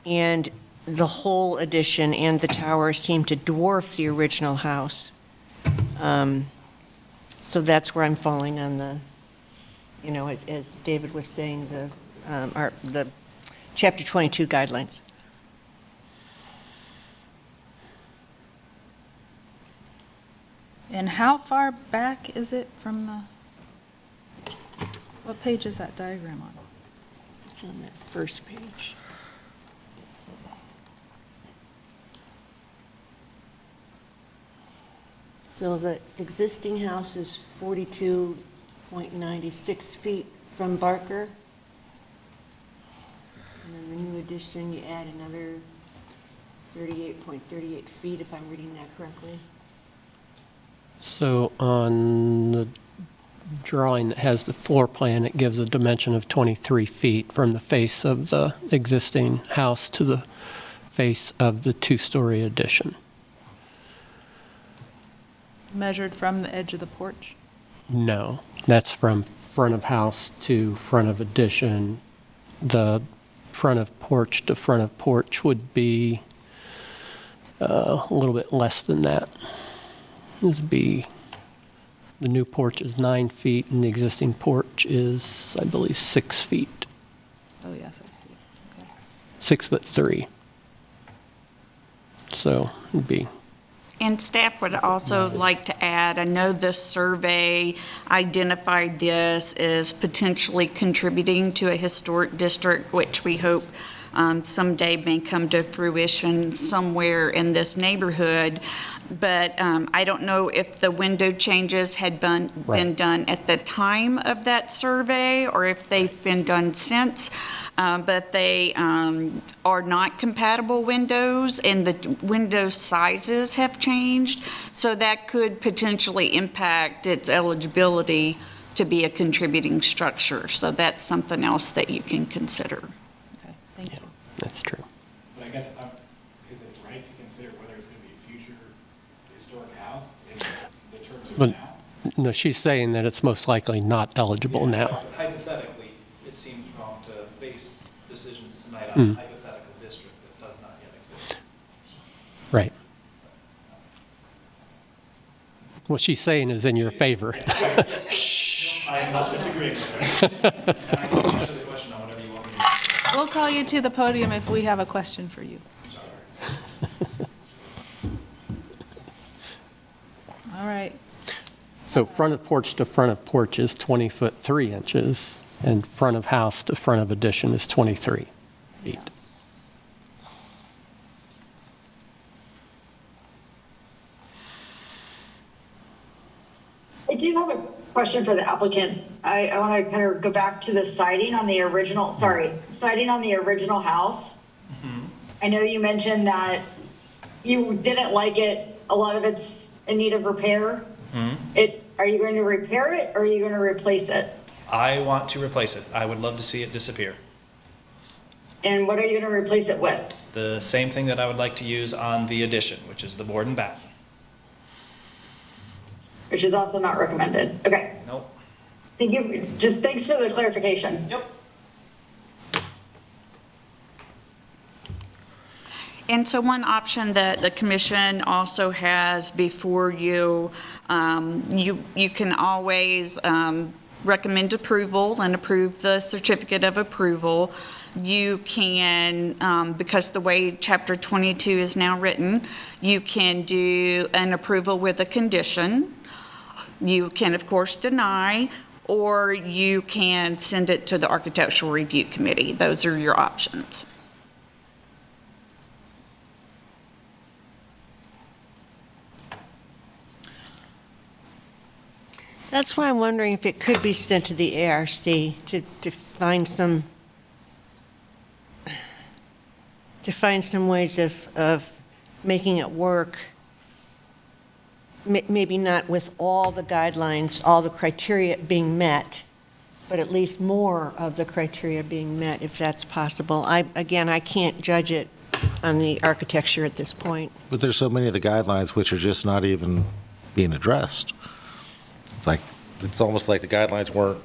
and the whole addition and the tower seem to dwarf the original house. So that's where I'm falling on the, as David was saying, the Chapter 22 guidelines. And how far back is it from the, what page is that diagram on? It's on that first page. So the existing house is 42.96 feet from Barker. And then the new addition, you add another 38.38 feet, if I'm reading that correctly. So on the drawing that has the floor plan, it gives a dimension of 23 feet from the face of the existing house to the face of the two-story addition. Measured from the edge of the porch? No, that's from front of house to front of addition. The front of porch to front of porch would be a little bit less than that. This would be, the new porch is 9 feet and the existing porch is, I believe, 6 feet. Oh, yes, I see. Okay. 6'3". So it'd be. And staff would also like to add, I know the survey identified this as potentially contributing to a historic district, which we hope someday may come to fruition somewhere in this neighborhood. But I don't know if the window changes had been done at the time of that survey or if they've been done since. But they are not compatible windows, and the window sizes have changed, so that could potentially impact its eligibility to be a contributing structure. So that's something else that you can consider. Okay, thank you. That's true. But I guess, is it right to consider whether it's going to be a future historic house in the terms of But, now? no, she's saying that it's most likely not eligible now. Hypothetically, it seems wrong to base decisions tonight on a hypothetical district that does not yet exist. Right. What she's saying is in your favor. I am not disagreeing with her. And I can answer the question on whatever you want me to. We'll call you to the podium if we have a question for you. All right. So front of porch to front of porch is 20 foot 3 inches, and front of house to front of addition is 23 feet. I do have a question for the applicant. I want to kind of go back to the siding on the original, siding on the original house. I know you mentioned that you didn't like it. A lot of it's in need of repair. Are you going to repair it or are you going to replace it? I want to replace it. I would love to see it disappear. And what are you going to replace it with? The same thing that I would like to use on the addition, which is the board and batten. Which is also not recommended. Okay. Nope. Thank you. Just thanks for the clarification. Yep. And so one option that the commission also has before you, you can always recommend approval and approve the certificate of approval. You can, because the way Chapter 22 is now written, you can do an approval with a condition. You can, of course, deny, or you can send it to the Architectural Review Committee. Those are your options. That's why I'm wondering if it could be sent to the ARC to find some ways of making it work. Maybe not with all the guidelines, all the criteria being met, but at least more of the criteria being met, if that's possible. Again, I can't judge it on the architecture at this point. But there's so many of the guidelines which are just not even being addressed. It's almost like the guidelines weren't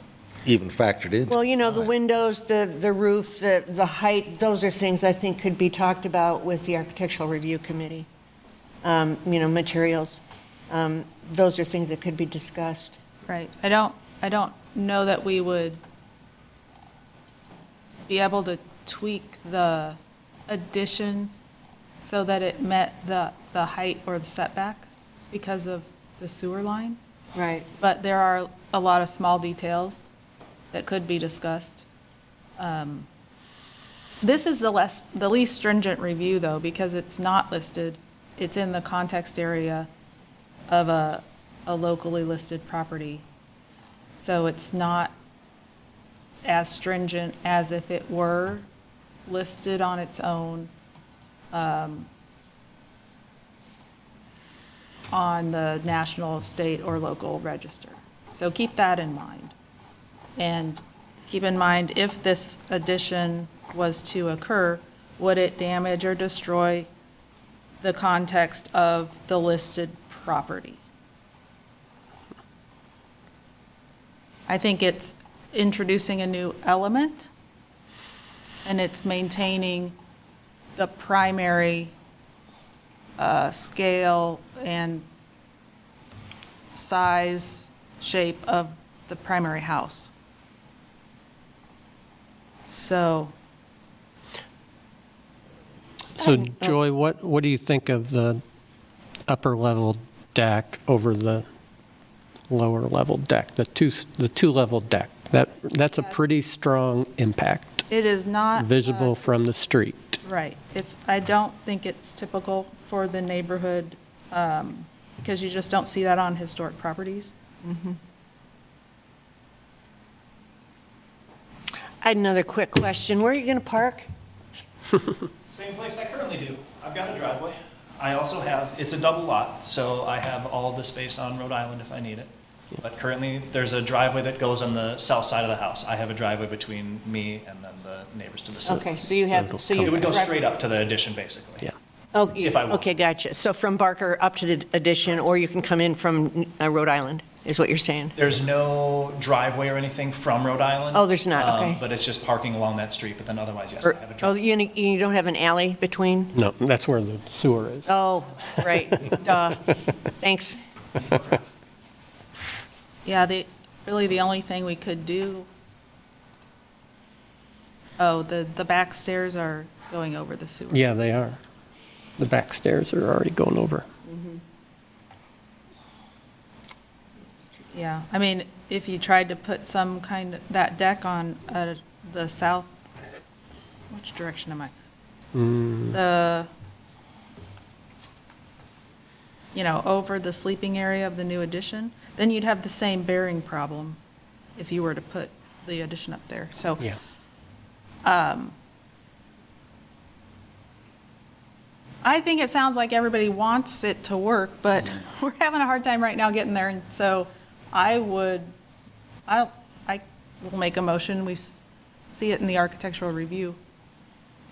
even factored in. Well, the windows, the roof, the height, those are things I think could be talked about with the Architectural Review Committee. Materials. Those are things that could be discussed. Right. I don't know that we would be able to tweak the addition so that it met the height or the setback because of the sewer line. Right. But there are a lot of small details that could be discussed. This is the least stringent review, though, because it's not listed. It's in the context area of a locally listed property. So it's not as stringent as if it were listed on its own on the national, state, or local register. So keep that in mind. And keep in mind, if this addition was to occur, would it damage or destroy the context of the listed property? I think it's introducing a new element, and it's maintaining the primary scale and size, shape of the primary house. So Joy, what do you think of the upper level deck over the lower level deck, the two level deck? That's a pretty strong impact. it is not Visible from the street. right. I don't think it's typical for the neighborhood because you just don't see that on historic properties. I had another quick question. Where are you going to park? Same place I currently do. I've got a driveway. I also have, it's a double lot, so I have all the space on Rhode Island if I need it. But currently, there's a driveway that goes on the south side of the house. I have a driveway between me and then the neighbors to the south. Okay, so you have, It would go straight up to the addition, basically. Yeah. Oh, if I want. okay, gotcha. So from Barker up to the addition, or you can come in from Rhode Island, is what you're saying? There's no driveway or anything from Rhode Island. Oh, there's not, okay. But it's just parking along that street, but then otherwise, yes, Or- I have a Oh, driveway. you don't have an alley between? No, that's where the sewer is. Oh, right. Duh. Thanks. Yeah, really the only thing we could do, the back stairs are going over the sewer. Yeah, they are. The back stairs are already going over. Yeah, I mean, if you tried to put some kind of, that deck on the south, which direction am I? Over the sleeping area of the new addition, then you'd have the same bearing problem if you were to put the addition up there. So Yeah. I think it sounds like everybody wants it to work, but we're having a hard time right now getting there. And so I will make a motion, we see it in the Architectural Review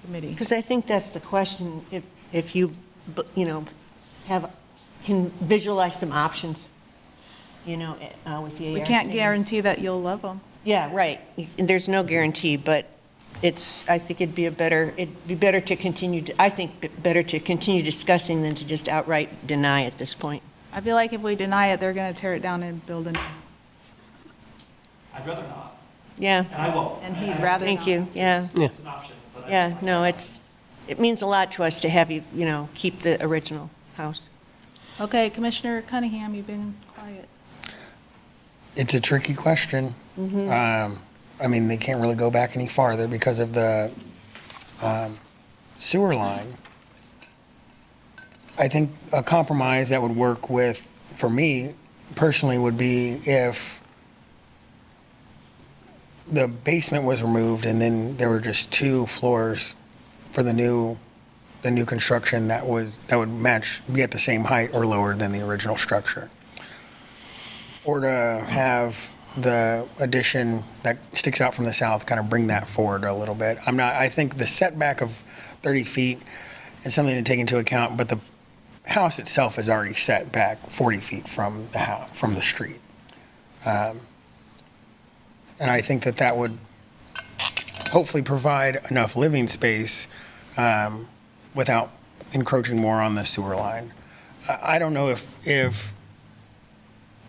Committee. Because I think that's the question, if you can visualize some options, with the ARC. We can't guarantee that you'll love them. Yeah, right. There's no guarantee, but I think it'd be better to continue, better to continue discussing than to just outright deny at this point. I feel like if we deny it, they're going to tear it down and build a new house. I'd rather not. Yeah, And I won't. And he'd rather thank not. you, yeah. It's an option, but Yeah, no, it means a lot to us to have you, keep the original house. Okay, Commissioner Cunningham, you've been quiet. It's a tricky question. I mean, they can't really go back any farther because of the sewer line. I think a compromise that would work for me personally, would be if the basement was removed and then there were just 2 floors for the new construction that would be at the same height or lower than the original structure. Or to have the addition that sticks out from the south kind of bring that forward a little bit. I think the setback of 30 feet is something to take into account, but the house itself is already set back 40 feet from the house, from the street. And I think that would hopefully provide enough living space without encroaching more on the sewer line. I don't know if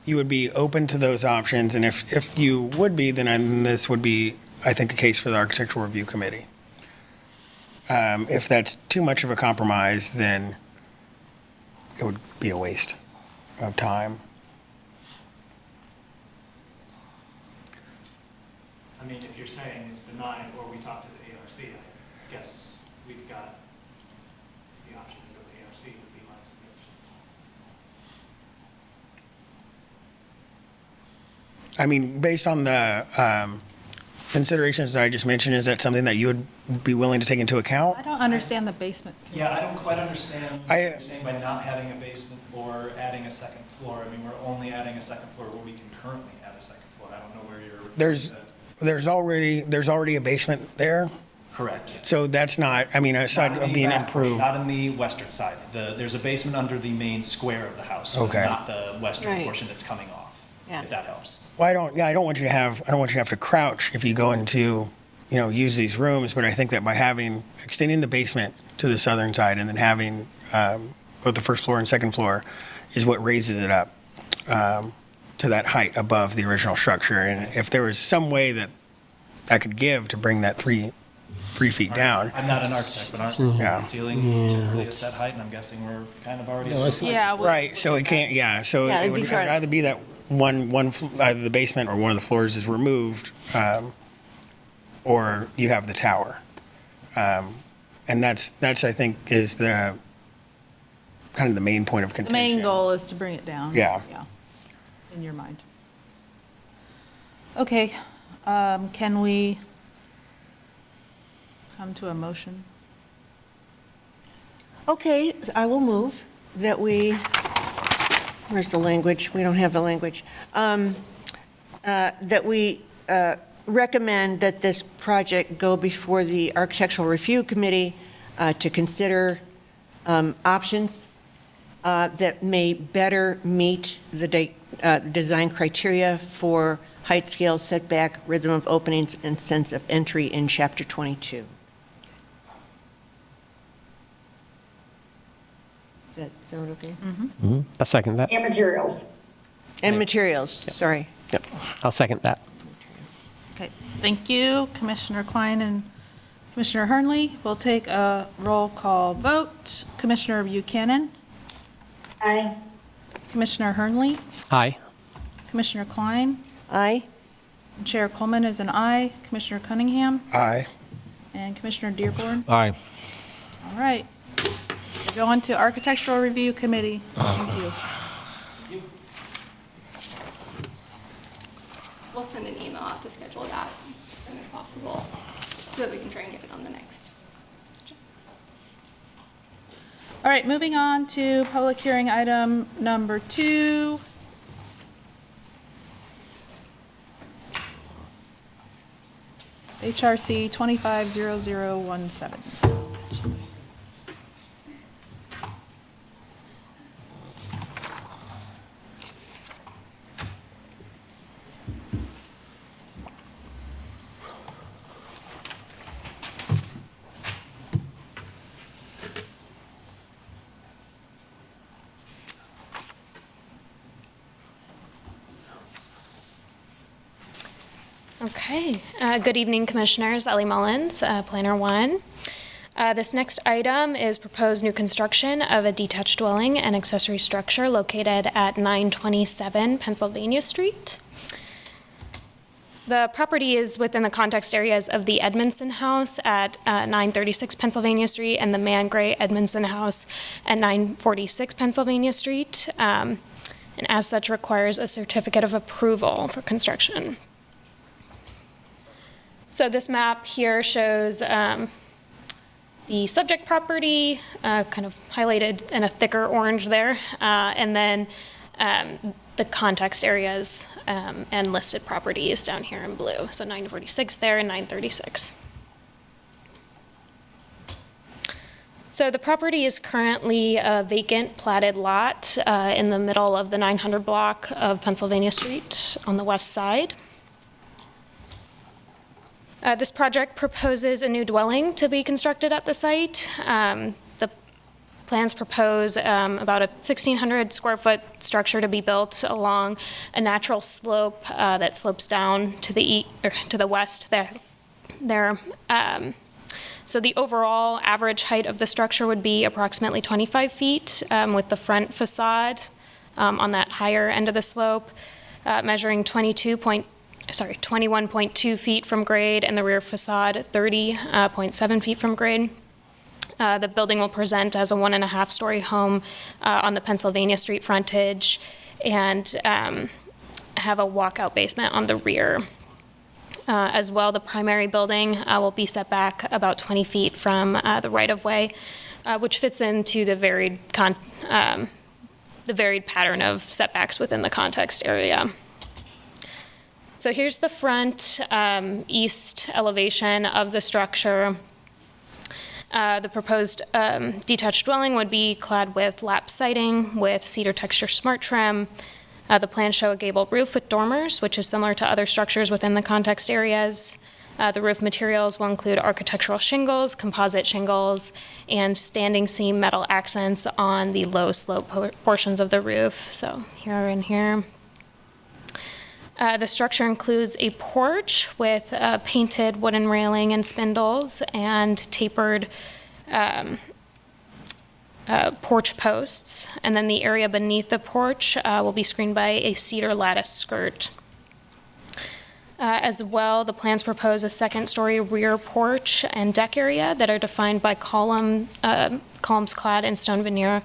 you would be open to those options, and if you would be, then this would be, I think, a case for the Architectural Review Committee. If that's too much of a compromise, then it would be a waste of time. I mean, if you're saying it's denied or we talk to the ARC, I guess we've got the option to go to the ARC would be my suggestion. I mean, based on the considerations that I just mentioned, is that something that you would be willing to take into account? I don't understand the basement. Yeah, I don't quite understand what I- you're saying by not having a basement or adding a second floor. I mean, we're only adding a second floor where we can currently add a second floor. I don't know where you're. There's already a basement there, Correct. so that's not, I mean, aside Not in of the being back portion, improved. Not in the western side. There's a basement under the main square of the house. So Okay. it's not the western Right. portion that's coming off, Yeah. if that helps. Well, I don't want you to have to crouch if you go into, use these rooms, but I think that by extending the basement to the southern side and then having both the first floor and second floor is what raises it up to that height above the original structure. And if there was some way that I could give to bring that 3 feet down. I'm not an architect, but aren't Yeah. ceilings typically a set height? And I'm guessing we're kind of already. Yeah. Right, so it can't, so Yeah, it it'd be would fine. either be that either the basement or one of the floors is removed, or you have the tower. And that's I think, is the kind of the main point of The contention. main goal is to bring it down. Yeah. Yeah, in your mind. Okay, can we come to a motion? Okay, I will move that where's the language? We don't have the language. That we recommend that this project go before the Architectural Review Committee to consider options that may better meet the design criteria for height, scale, setback, rhythm of openings, and sense of entry in Chapter 22. Does that sound okay? I'll second that. And materials. And materials, sorry. Yep, I'll second that. Okay, thank you, Commissioner Klein and Commissioner Hernley. We'll take a roll call vote. Commissioner Buchanan, Aye. Commissioner Hernley, Aye. Commissioner Klein, Aye? Chair Coleman is an aye, Commissioner Cunningham, Aye. and Commissioner Dearborn. Aye. All right. We're going to Architectural Review Committee. Thank you. We'll send an email out to schedule that as soon as possible so that we can try and get it on the next. All right, moving on to public hearing item number 2. HRC 250017. Okay. Good evening, Commissioners. Ellie Mullins, Planner 1. This next item is proposed new construction of a detached dwelling and accessory structure located at 927 Pennsylvania Street. The property is within the context areas of the Edmondson House at 936 Pennsylvania Street and the Man Gray Edmondson House at 946 Pennsylvania Street, and as such requires a certificate of approval for construction. So this map here shows the subject property, kind of highlighted in a thicker orange there, and then the context areas and listed properties down here in blue. So 946 there and 936. So the property is currently a vacant platted lot in the middle of the 900 block of Pennsylvania Street on the west side. This project proposes a new dwelling to be constructed at the site. The plans propose about a 1,600 square foot structure to be built along a natural slope that slopes down to the west there. So the overall average height of the structure would be approximately 25 feet, with the front facade on that higher end of the slope measuring 21.2 feet from grade, and the rear facade 30.7 feet from grade. The building will present as a 1.5-story home on the Pennsylvania Street frontage and have a walkout basement on the rear. As well, the primary building will be set back about 20 feet from the right-of-way, which fits into the varied pattern of setbacks within the context area. So here's the front east elevation of the structure. The proposed detached dwelling would be clad with lap siding with cedar texture smart trim. The plans show a gable roof with dormers, which is similar to other structures within the context areas. The roof materials will include architectural shingles, composite shingles, and standing seam metal accents on the low slope portions of the roof. So here and here. The structure includes a porch with painted wooden railing and spindles and tapered porch posts. And then the area beneath the porch will be screened by a cedar lattice skirt. As well, the plans propose a second-story rear porch and deck area that are defined by columns clad in stone veneer.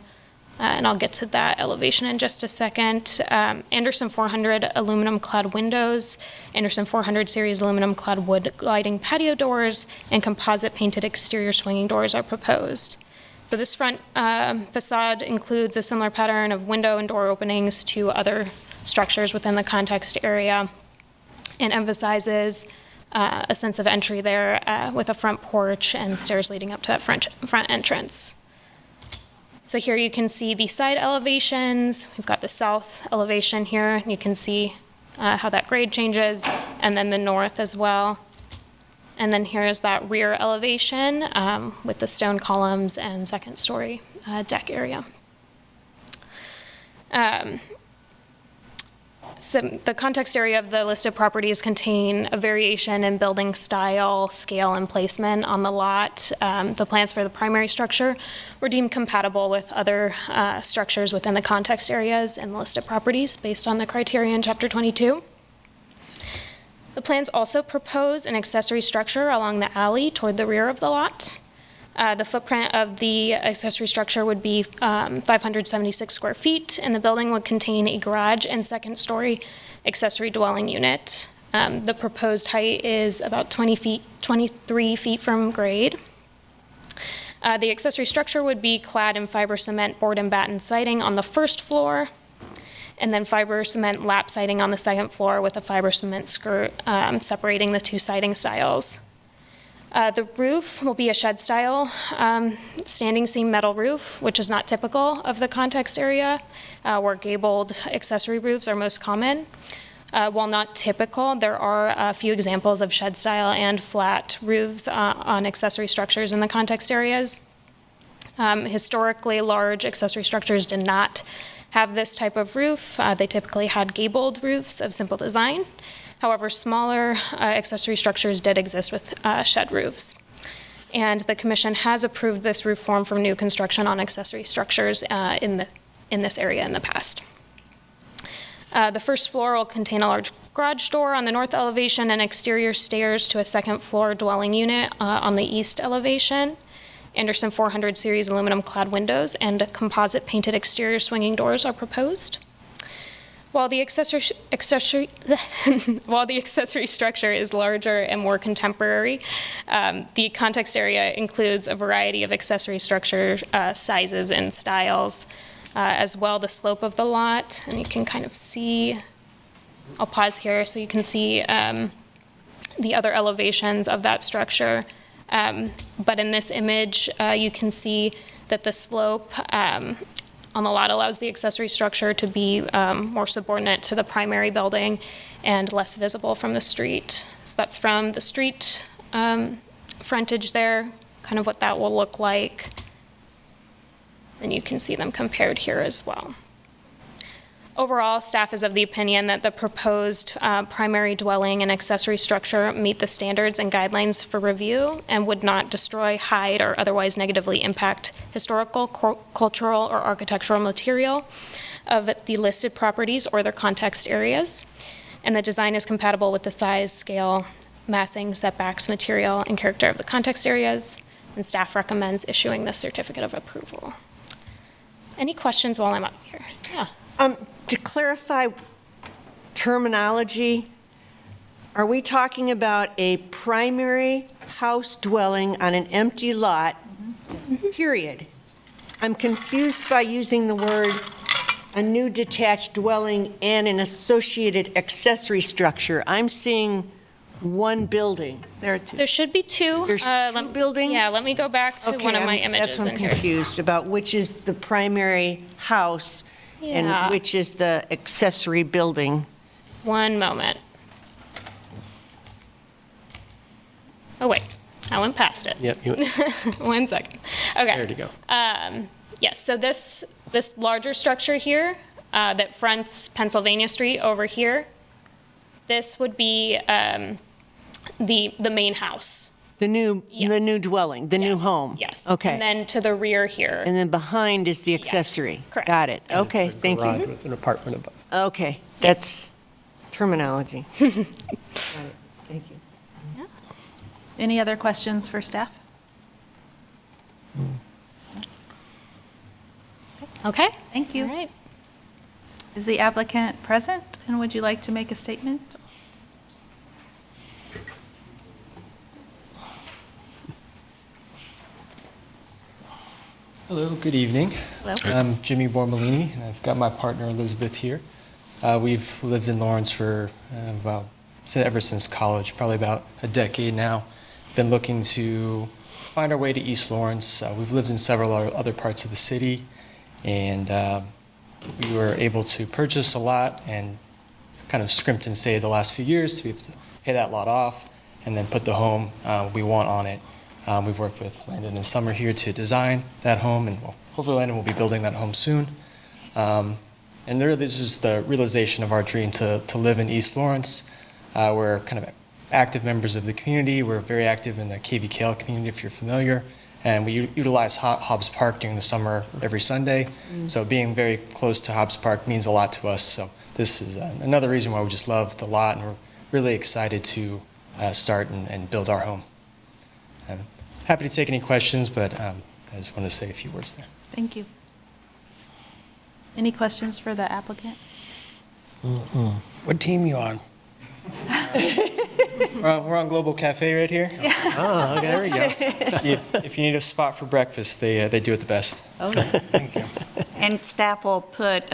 And I'll get to that elevation in just a second. Anderson 400 aluminum-clad windows, Anderson 400 series aluminum-clad wood gliding patio doors, and composite painted exterior swinging doors are proposed. So this front facade includes a similar pattern of window and door openings to other structures within the context area, and emphasizes a sense of entry there with a front porch and stairs leading up to that front entrance. So here you can see the side elevations. We've got the south elevation here. You can see how that grade changes, and then the north as well. And then here's that rear elevation with the stone columns and second-story deck area. So the context area of the listed properties contain a variation in building style, scale, and placement on the lot. The plans for the primary structure were deemed compatible with other structures within the context areas and the listed properties based on the criteria in Chapter 22. The plans also propose an accessory structure along the alley toward the rear of the lot. The footprint of the accessory structure would be 576 square feet, and the building would contain a garage and second-story accessory dwelling unit. The proposed height is about 23 feet from grade. The accessory structure would be clad in fiber cement board and batten siding on the first floor, and then fiber cement lap siding on the second floor with a fiber cement skirt separating the two siding styles. The roof will be a shed-style standing seam metal roof, which is not typical of the context area, where gabled accessory roofs are most common. While not typical, there are a few examples of shed-style and flat roofs on accessory structures in the context areas. Historically, large accessory structures did not have this type of roof. They typically had gabled roofs of simple design. However, smaller accessory structures did exist with shed roofs. And the commission has approved this roof form for new construction on accessory structures in this area in the past. The first floor will contain a large garage door on the north elevation and exterior stairs to a second floor dwelling unit on the east elevation. Anderson 400 series aluminum clad windows and composite painted exterior swinging doors are proposed. While the accessory structure is larger and more contemporary, the context area includes a variety of accessory structure sizes and styles, as well the slope of the lot, and you can kind of see, I'll pause here so you can see the other elevations of that structure. But in this image, you can see that the slope on the lot allows the accessory structure to be more subordinate to the primary building and less visible from the street. So that's from the street frontage there, kind of what that will look like. And you can see them compared here as well. Overall, staff is of the opinion that the proposed primary dwelling and accessory structure meet the standards and guidelines for review and would not destroy, hide, or otherwise negatively impact historical, cultural, or architectural material of the listed properties or their context areas. And the design is compatible with the size, scale, massing, setbacks, material, and character of the context areas. And staff recommends issuing this certificate of approval. Any questions while I'm up here? Yeah. To clarify terminology, are we talking about a primary house dwelling on an empty lot, period? I'm confused by using the word a new detached dwelling and an associated accessory structure. I'm seeing one building. There are two. There should be two. There's two buildings? Yeah, let me go back to one of my images That's what I'm in here. confused about, which is the primary house Yeah. and which is the accessory building. One moment. Oh, wait, I went past it. Yep, 1 second. Okay. there you go. Yes, so this larger structure here that fronts Pennsylvania Street over here, this would be the main house. The new dwelling, the new Yes, home? Yes. Okay. And then to the rear here. And then behind is the accessory? correct. Got it. Okay, It's a thank garage you. with an apartment above. Okay, that's terminology. Got it. Thank you. Any other questions for staff? Okay. Thank you. All right. Is the applicant present, and would you like to make a statement? Hello, good evening. Hello. I'm Jimmy Bormolini, and I've got my partner Elizabeth here. We've lived in Lawrence for ever since college, probably about a decade now. Been looking to find our way to East Lawrence. We've lived in several other parts of the city, and we were able to purchase a lot and kind of scrimped and saved the last few years to be able to pay that lot off and then put the home we want on it. We've worked with Landon and Summer here to design that home, and hopefully Landon will be building that home soon. And really, this is the realization of our dream to live in East Lawrence. We're kind of active members of the community. We're very active in the KVKL community, if you're familiar. And we utilize Hobbs Park during the summer every Sunday. So being very close to Hobbs Park means a lot to us. So this is another reason why we just love the lot, and we're really excited to start and build our home. I'm happy to take any questions, but I just want to say a few words there. Thank you. Any questions for the applicant? What team you on? We're on Global Cafe right here. Oh, okay, there we go. If you need a spot for breakfast, they do it the best. Thank you. And staff will put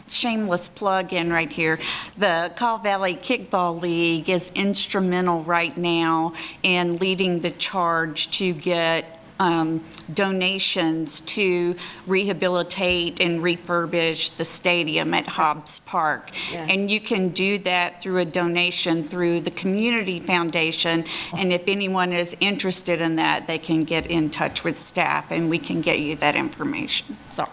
shameless plug in right here. The Call Valley Kickball League is instrumental right now in leading the charge to get donations to rehabilitate and refurbish the stadium at Hobbs Park. Yeah. And you can do that through a donation through the Community Foundation. And if anyone is interested in that, they can get in touch with staff and we can get you that information. Sorry.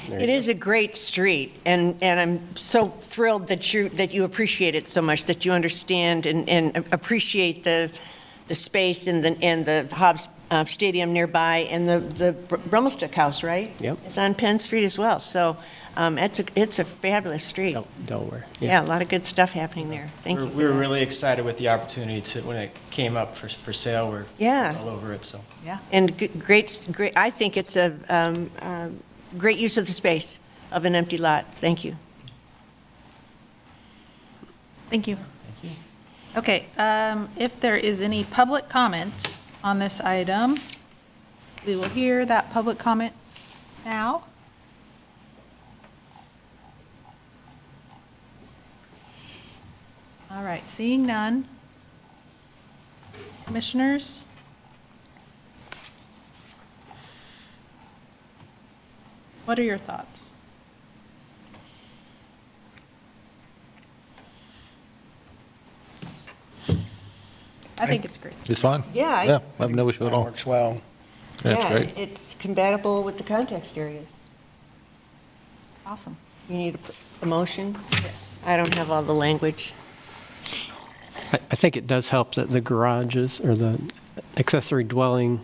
There It you is a great street, and I'm so thrilled that you appreciate it so much, that you understand and appreciate the space and the Hobbs Stadium nearby, and the Brummelstuk House, right? Yep. It's on Penn Street as well, so it's a fabulous street. Delaware. Yeah, a lot of good stuff happening there. Thank you. We were really excited with the opportunity to, when it came up for sale, we're Yeah. all over it, so. Yeah. And great, I think it's a great use of the space of an empty lot. Thank you. Thank you. Okay, if there is any public comment on this item, we will hear that public comment now. All right, seeing none. Commissioners? What are your thoughts? I think it's great. It's fine. Yeah, Yeah, I have no issue at That all. works well. Yeah, it's Yeah, great. it's compatible with the context areas. Awesome. You need a motion? Yes. I don't have all the language. I think it does help that the garages, or the accessory dwelling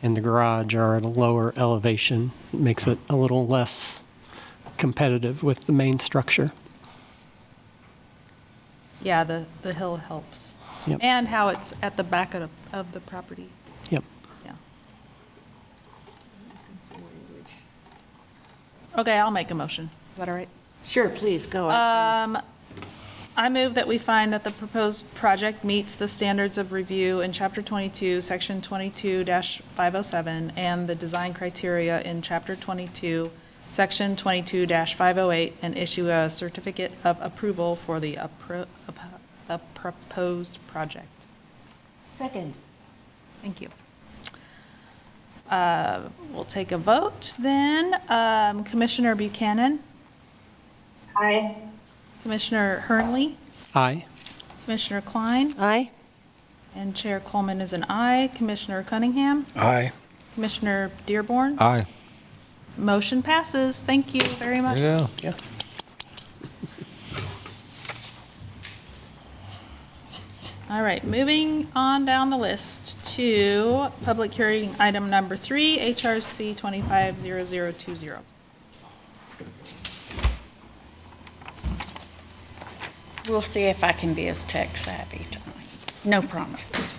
and the garage are at a lower elevation. It makes it a little less competitive with the main structure. Yeah, the hill helps. Yep. And how it's at the back of the property. Yep. Yeah. Okay, I'll make a motion. Is that all right? Sure, please, go. I move that we find that the proposed project meets the standards of review in Chapter 22, Section 22-507, and the design criteria in Chapter 22, Section 22-508, and issue a certificate of approval for the proposed project. Second. Thank you. We'll take a vote then. Commissioner Buchanan, Aye. Commissioner Hernley, Aye. Commissioner Klein, Aye? and Chair Coleman is an aye. Commissioner Cunningham, Aye. Commissioner Dearborn. Aye. Motion passes. Thank you very much. Yeah. Yeah. All right, moving on down the list to public hearing item number 3, HRC 250020. We'll see if I can be as tech savvy tonight. No promises.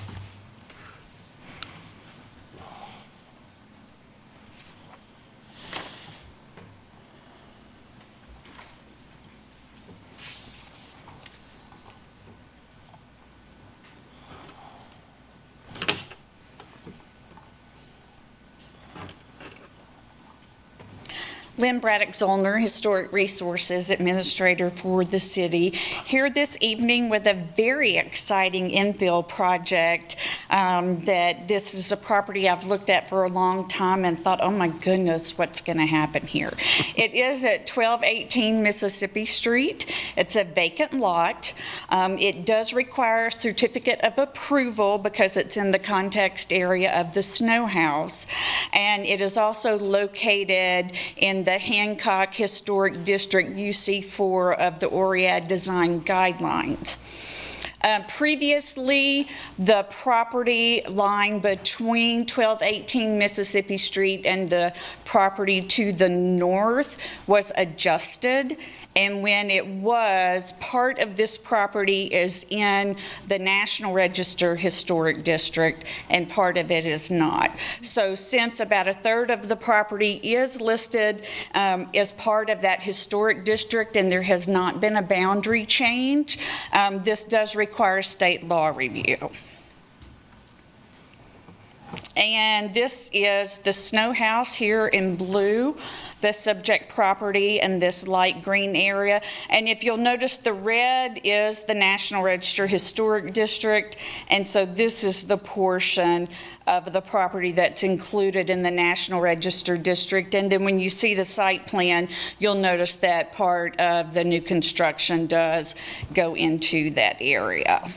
Lynn Braddock Zollner, Historic Resources Administrator for the city, here this evening with a very exciting infill project that this is a property I've looked at for a long time and thought, oh my goodness, what's going to happen here? It is at 1218 Mississippi Street. It's a vacant lot. It does require a certificate of approval because it's in the context area of the Snow House, and it is also located in the Hancock Historic District UC4 of the ORIAD Design Guidelines. Previously, the property line between 1218 Mississippi Street and the property to the north was adjusted, and when it was, part of this property is in the National Register Historic District, and part of it is not. So since about a third of the property is listed as part of that historic district, and there has not been a boundary change, this does require state law review. And this is the Snow House here in blue, the subject property, and this light green area. And if you'll notice, the red is the National Register Historic District, and so this is the portion of the property that's included in the National Register District. And then when you see the site plan, you'll notice that part of the new construction does go into that area.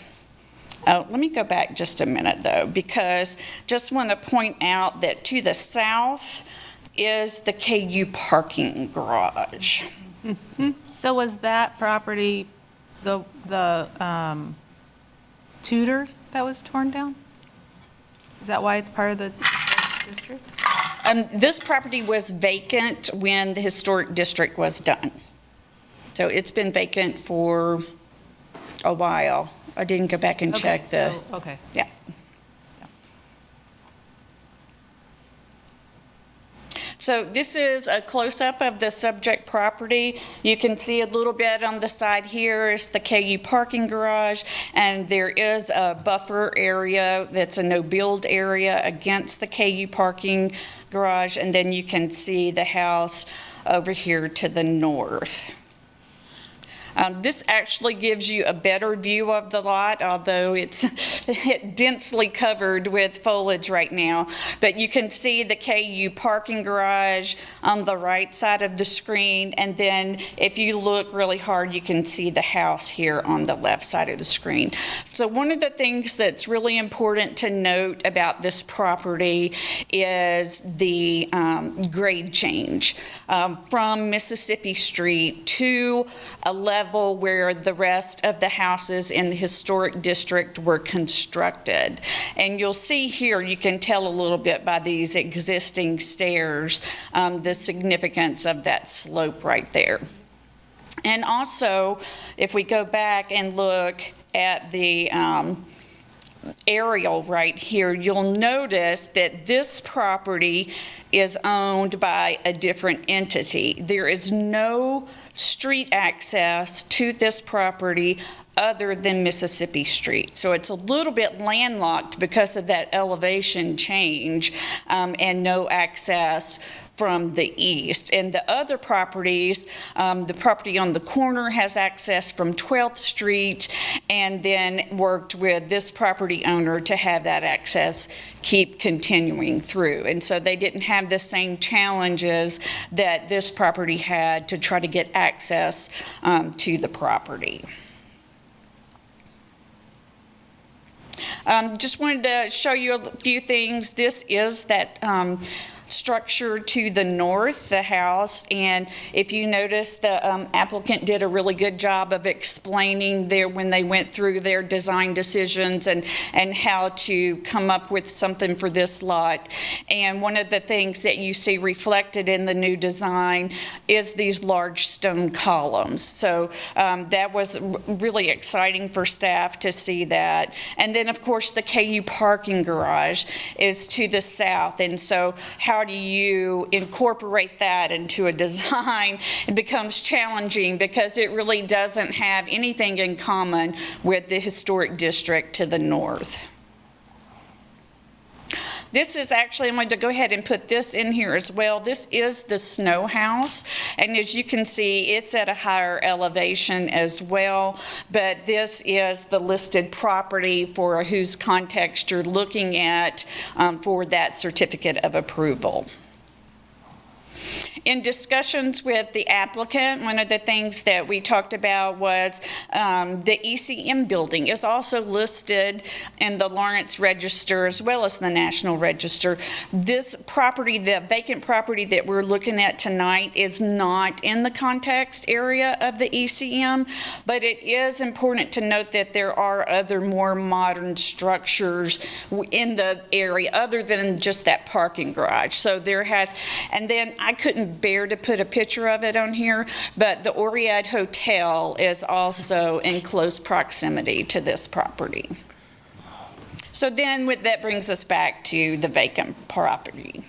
Let me go back just a minute, though, because just want to point out that to the south is the KU parking garage. So was that property the Tudor that was torn down? Is that why it's part of the district? This property was vacant when the historic district was done. So it's been vacant for a while. I didn't go back and check Okay. Yeah. So this is a close-up of the subject property. You can see a little bit on the side here is the KU parking garage, and there is a buffer area that's a no-build area against the KU parking garage, and then you can see the house over here to the north. This actually gives you a better view of the lot, although it's densely covered with foliage right now. But you can see the KU parking garage on the right side of the screen, and then if you look really hard, you can see the house here on the left side of the screen. So one of the things that's really important to note about this property is the grade change from Mississippi Street to a level where the rest of the houses in the historic district were constructed. And you'll see here, you can tell a little bit by these existing stairs, the significance of that slope right there. And also, if we go back and look at the aerial right here, you'll notice that this property is owned by a different entity. There is no street access to this property other than Mississippi Street. So it's a little bit landlocked because of that elevation change and no access from the east. And the other properties, the property on the corner has access from 12th Street, and then worked with this property owner to have that access keep continuing through. And so they didn't have the same challenges that this property had to try to get access to the property. Just wanted to show you a few things. This is that structure to the north, the house, and if you notice, the applicant did a really good job of explaining when they went through their design decisions and how to come up with something for this lot. And one of the things that you see reflected in the new design is these large stone columns. So that was really exciting for staff to see that. And then, of course, the KU parking garage is to the south, and so how do you incorporate that into a design? It becomes challenging because it really doesn't have anything in common with the historic district to the north. This is actually, I'm going to go ahead and put this in here as well. This is the snow house, and as you can see, it's at a higher elevation as well, but this is the listed property for whose context you're looking at for that certificate of approval. In discussions with the applicant, one of the things that we talked about was the ECM building is also listed in the Lawrence Register as well as the National Register. This property, the vacant property that we're looking at tonight, is not in the context area of the ECM, but it is important to note that there are other more modern structures in the area other than just that parking garage. So there has, and then I couldn't bear to put a picture of it on here, but the Oriad Hotel is also in close proximity to this property. So then that brings us back to the vacant property.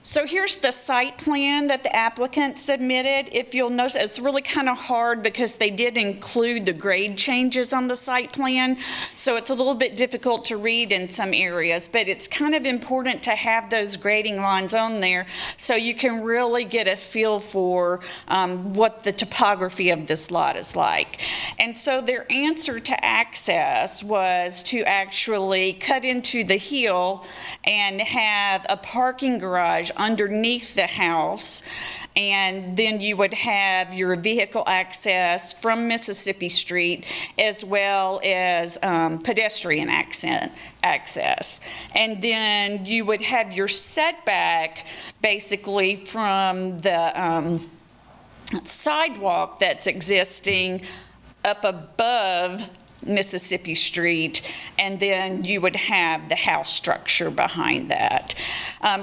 So here's the site plan that the applicant submitted. If you'll notice, it's really kind of hard because they did include the grade changes on the site plan. So it's a little bit difficult to read in some areas, but it's kind of important to have those grading lines on there so you can really get a feel for what the topography of this lot is like. And so their answer to access was to actually cut into the hill and have a parking garage underneath the house, and then you would have your vehicle access from Mississippi Street as well as pedestrian access. And then you would have your setback basically from the sidewalk that's existing up above Mississippi Street, and then you would have the house structure behind that.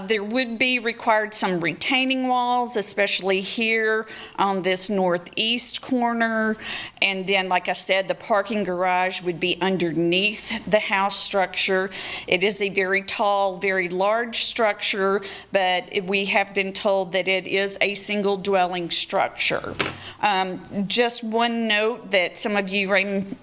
There would be required some retaining walls, especially here on this northeast corner. And then, like I said, the parking garage would be underneath the house structure. It is a very tall, very large structure, but we have been told that it is a single dwelling structure. Just one note that some of you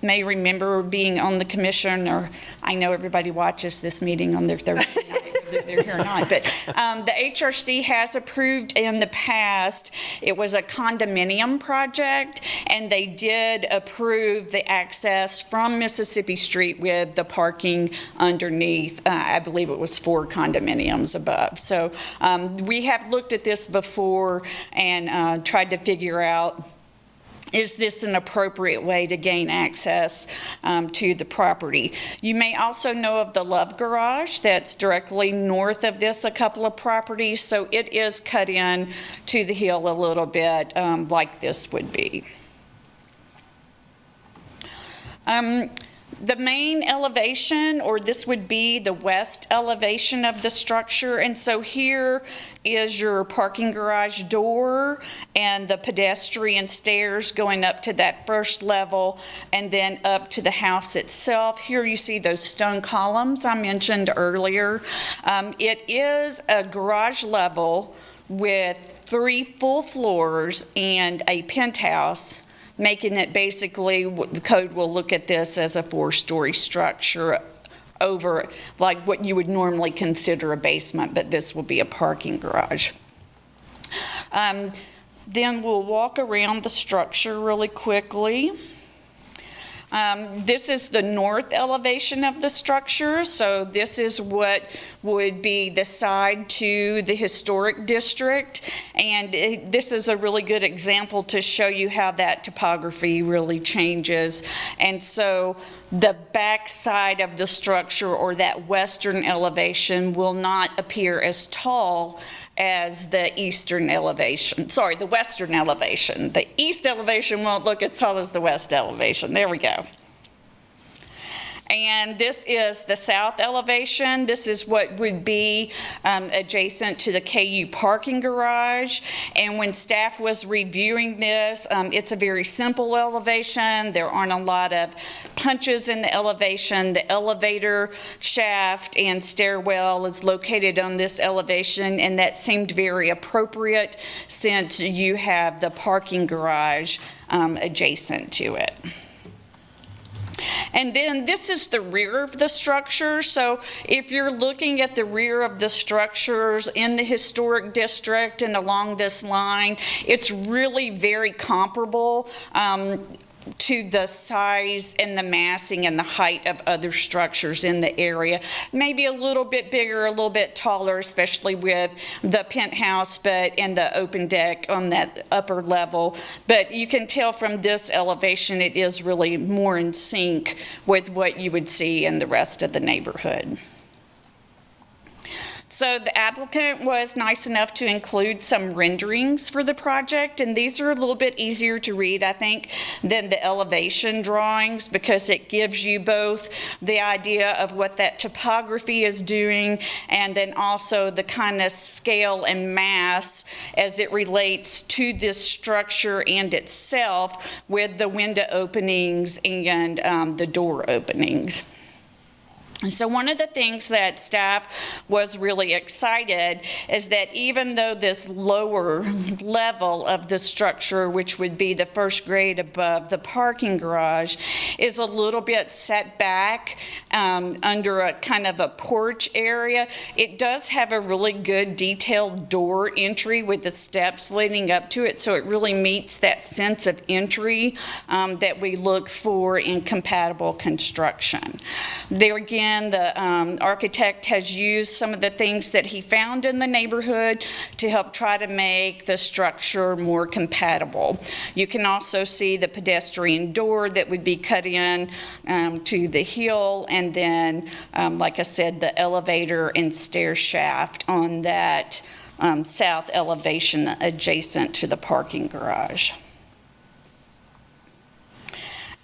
may remember being on the commission, or I know everybody watches this meeting on their Thursday night, whether they're here or not, but the HRC has approved in the past, it was a condominium project, and they did approve the access from Mississippi Street with the parking underneath. I believe it was 4 condominiums above. So we have looked at this before and tried to figure out, is this an appropriate way to gain access to the property? You may also know of the Love Garage that's directly north of this, a couple of properties, so it is cut in to the hill a little bit like this would be. The main elevation, or this would be the west elevation of the structure, and so here is your parking garage door and the pedestrian stairs going up to that first level and then up to the house itself. Here you see those stone columns I mentioned earlier. It is a garage level with 3 full floors and a penthouse, making it basically, the code will look at this as a 4-story structure over like what you would normally consider a basement, but this will be a parking garage. Then we'll walk around the structure really quickly. This is the north elevation of the structure, so this is what would be the side to the historic district, and this is a really good example to show you how that topography really changes. And so the back side of the structure, or that western elevation, will not appear as tall as the eastern elevation. Sorry, the western elevation. The east elevation won't look as tall as the west elevation. There we go. And this is the south elevation. This is what would be adjacent to the KU parking garage. And when staff was reviewing this, it's a very simple elevation. There aren't a lot of punches in the elevation. The elevator shaft and stairwell is located on this elevation, and that seemed very appropriate since you have the parking garage adjacent to it. And then this is the rear of the structure. So if you're looking at the rear of the structures in the historic district and along this line, it's really very comparable to the size and the massing and the height of other structures in the area. Maybe a little bit bigger, a little bit taller, especially with the penthouse, and the open deck on that upper level. But you can tell from this elevation, it is really more in sync with what you would see in the rest of the neighborhood. So the applicant was nice enough to include some renderings for the project, and these are a little bit easier to read, I think, than the elevation drawings, because it gives you both the idea of what that topography is doing and then also the kind of scale and mass as it relates to this structure and itself, with the window openings and the door openings. So one of the things that staff was really excited is that even though this lower level of the structure, which would be the first grade above the parking garage, is a little bit set back under a kind of a porch area, it does have a really good detailed door entry with the steps leading up to it, so it really meets that sense of entry that we look for in compatible construction. There again, again, the architect has used some of the things that he found in the neighborhood to help try to make the structure more compatible. You can also see the pedestrian door that would be cut in to the hill, and then, like I said, the elevator and stair shaft on that south elevation adjacent to the parking garage.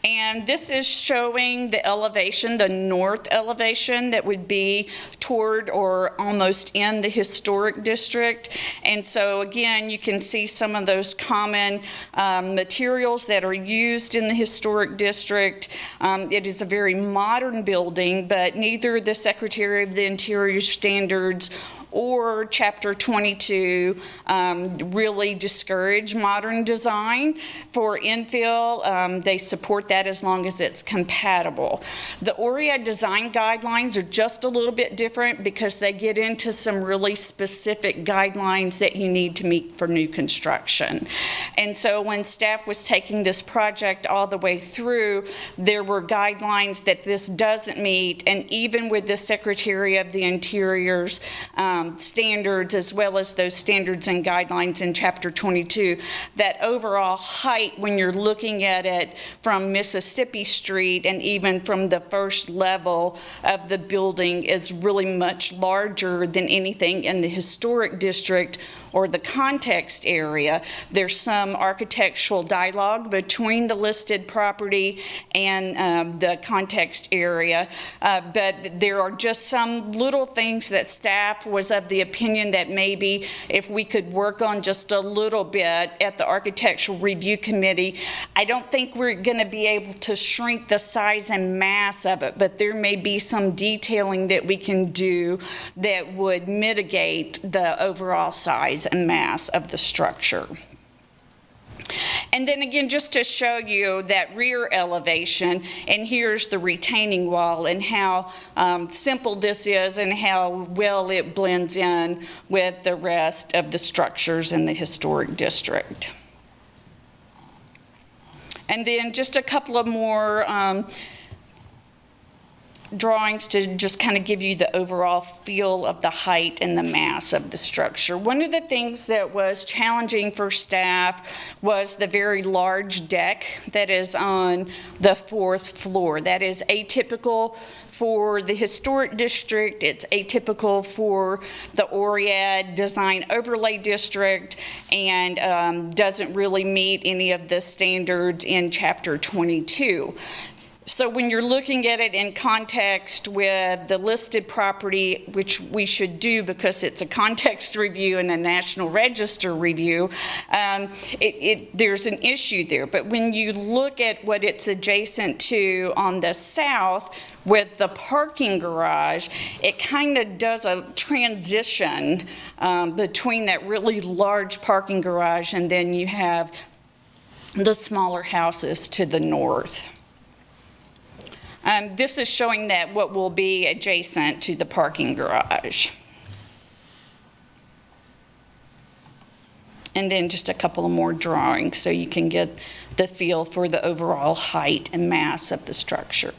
And this is showing the elevation, the north elevation that would be toward or almost in the historic district. And so again, you can see some of those common materials that are used in the historic district. It is a very modern building, but neither the Secretary of the Interior standards or Chapter 22 really discourage modern design for infill. They support that as long as it's compatible. The ORIA design guidelines are just a little bit different because they get into some really specific guidelines that you need to meet for new construction. And so when staff was taking this project all the way through, there were guidelines that this doesn't meet, and even with the Secretary of the Interior's standards, as well as those standards and guidelines in Chapter 22, that overall height when you're looking at it from Mississippi Street and even from the first level of the building is really much larger than anything in the historic district or the context area. There's some architectural dialogue between the listed property and the context area, but there are just some little things that staff was of the opinion that maybe if we could work on just a little bit at the Architectural Review Committee. I don't think we're going to be able to shrink the size and mass of it, but there may be some detailing that we can do that would mitigate the overall size and mass of the structure. And then again, just to show you that rear elevation, and here's the retaining wall and how simple this is and how well it blends in with the rest of the structures in the historic district. And then just a couple of more drawings to just kind of give you the overall feel of the height and the mass of the structure. One of the things that was challenging for staff was the very large deck that is on the 4th floor. That is atypical for the historic district. It's atypical for the ORIAD Design Overlay District, and doesn't really meet any of the standards in Chapter 22. So when you're looking at it in context with the listed property, which we should do because it's a context review and a National Register review, there's an issue there. But when you look at what it's adjacent to on the south with the parking garage, it kind of does a transition between that really large parking garage and then you have the smaller houses to the north. This is showing that what will be adjacent to the parking garage. And then just a couple of more drawings so you can get the feel for the overall height and mass of the structure.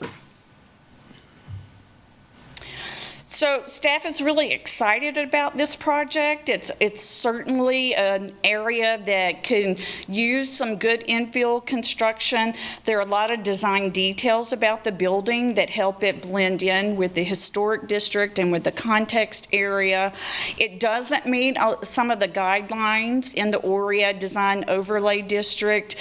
So staff is really excited about this project. It's certainly an area that can use some good infill construction. There are a lot of design details about the building that help it blend in with the historic district and with the context area. It doesn't meet some of the guidelines in the ORIA Design Overlay District.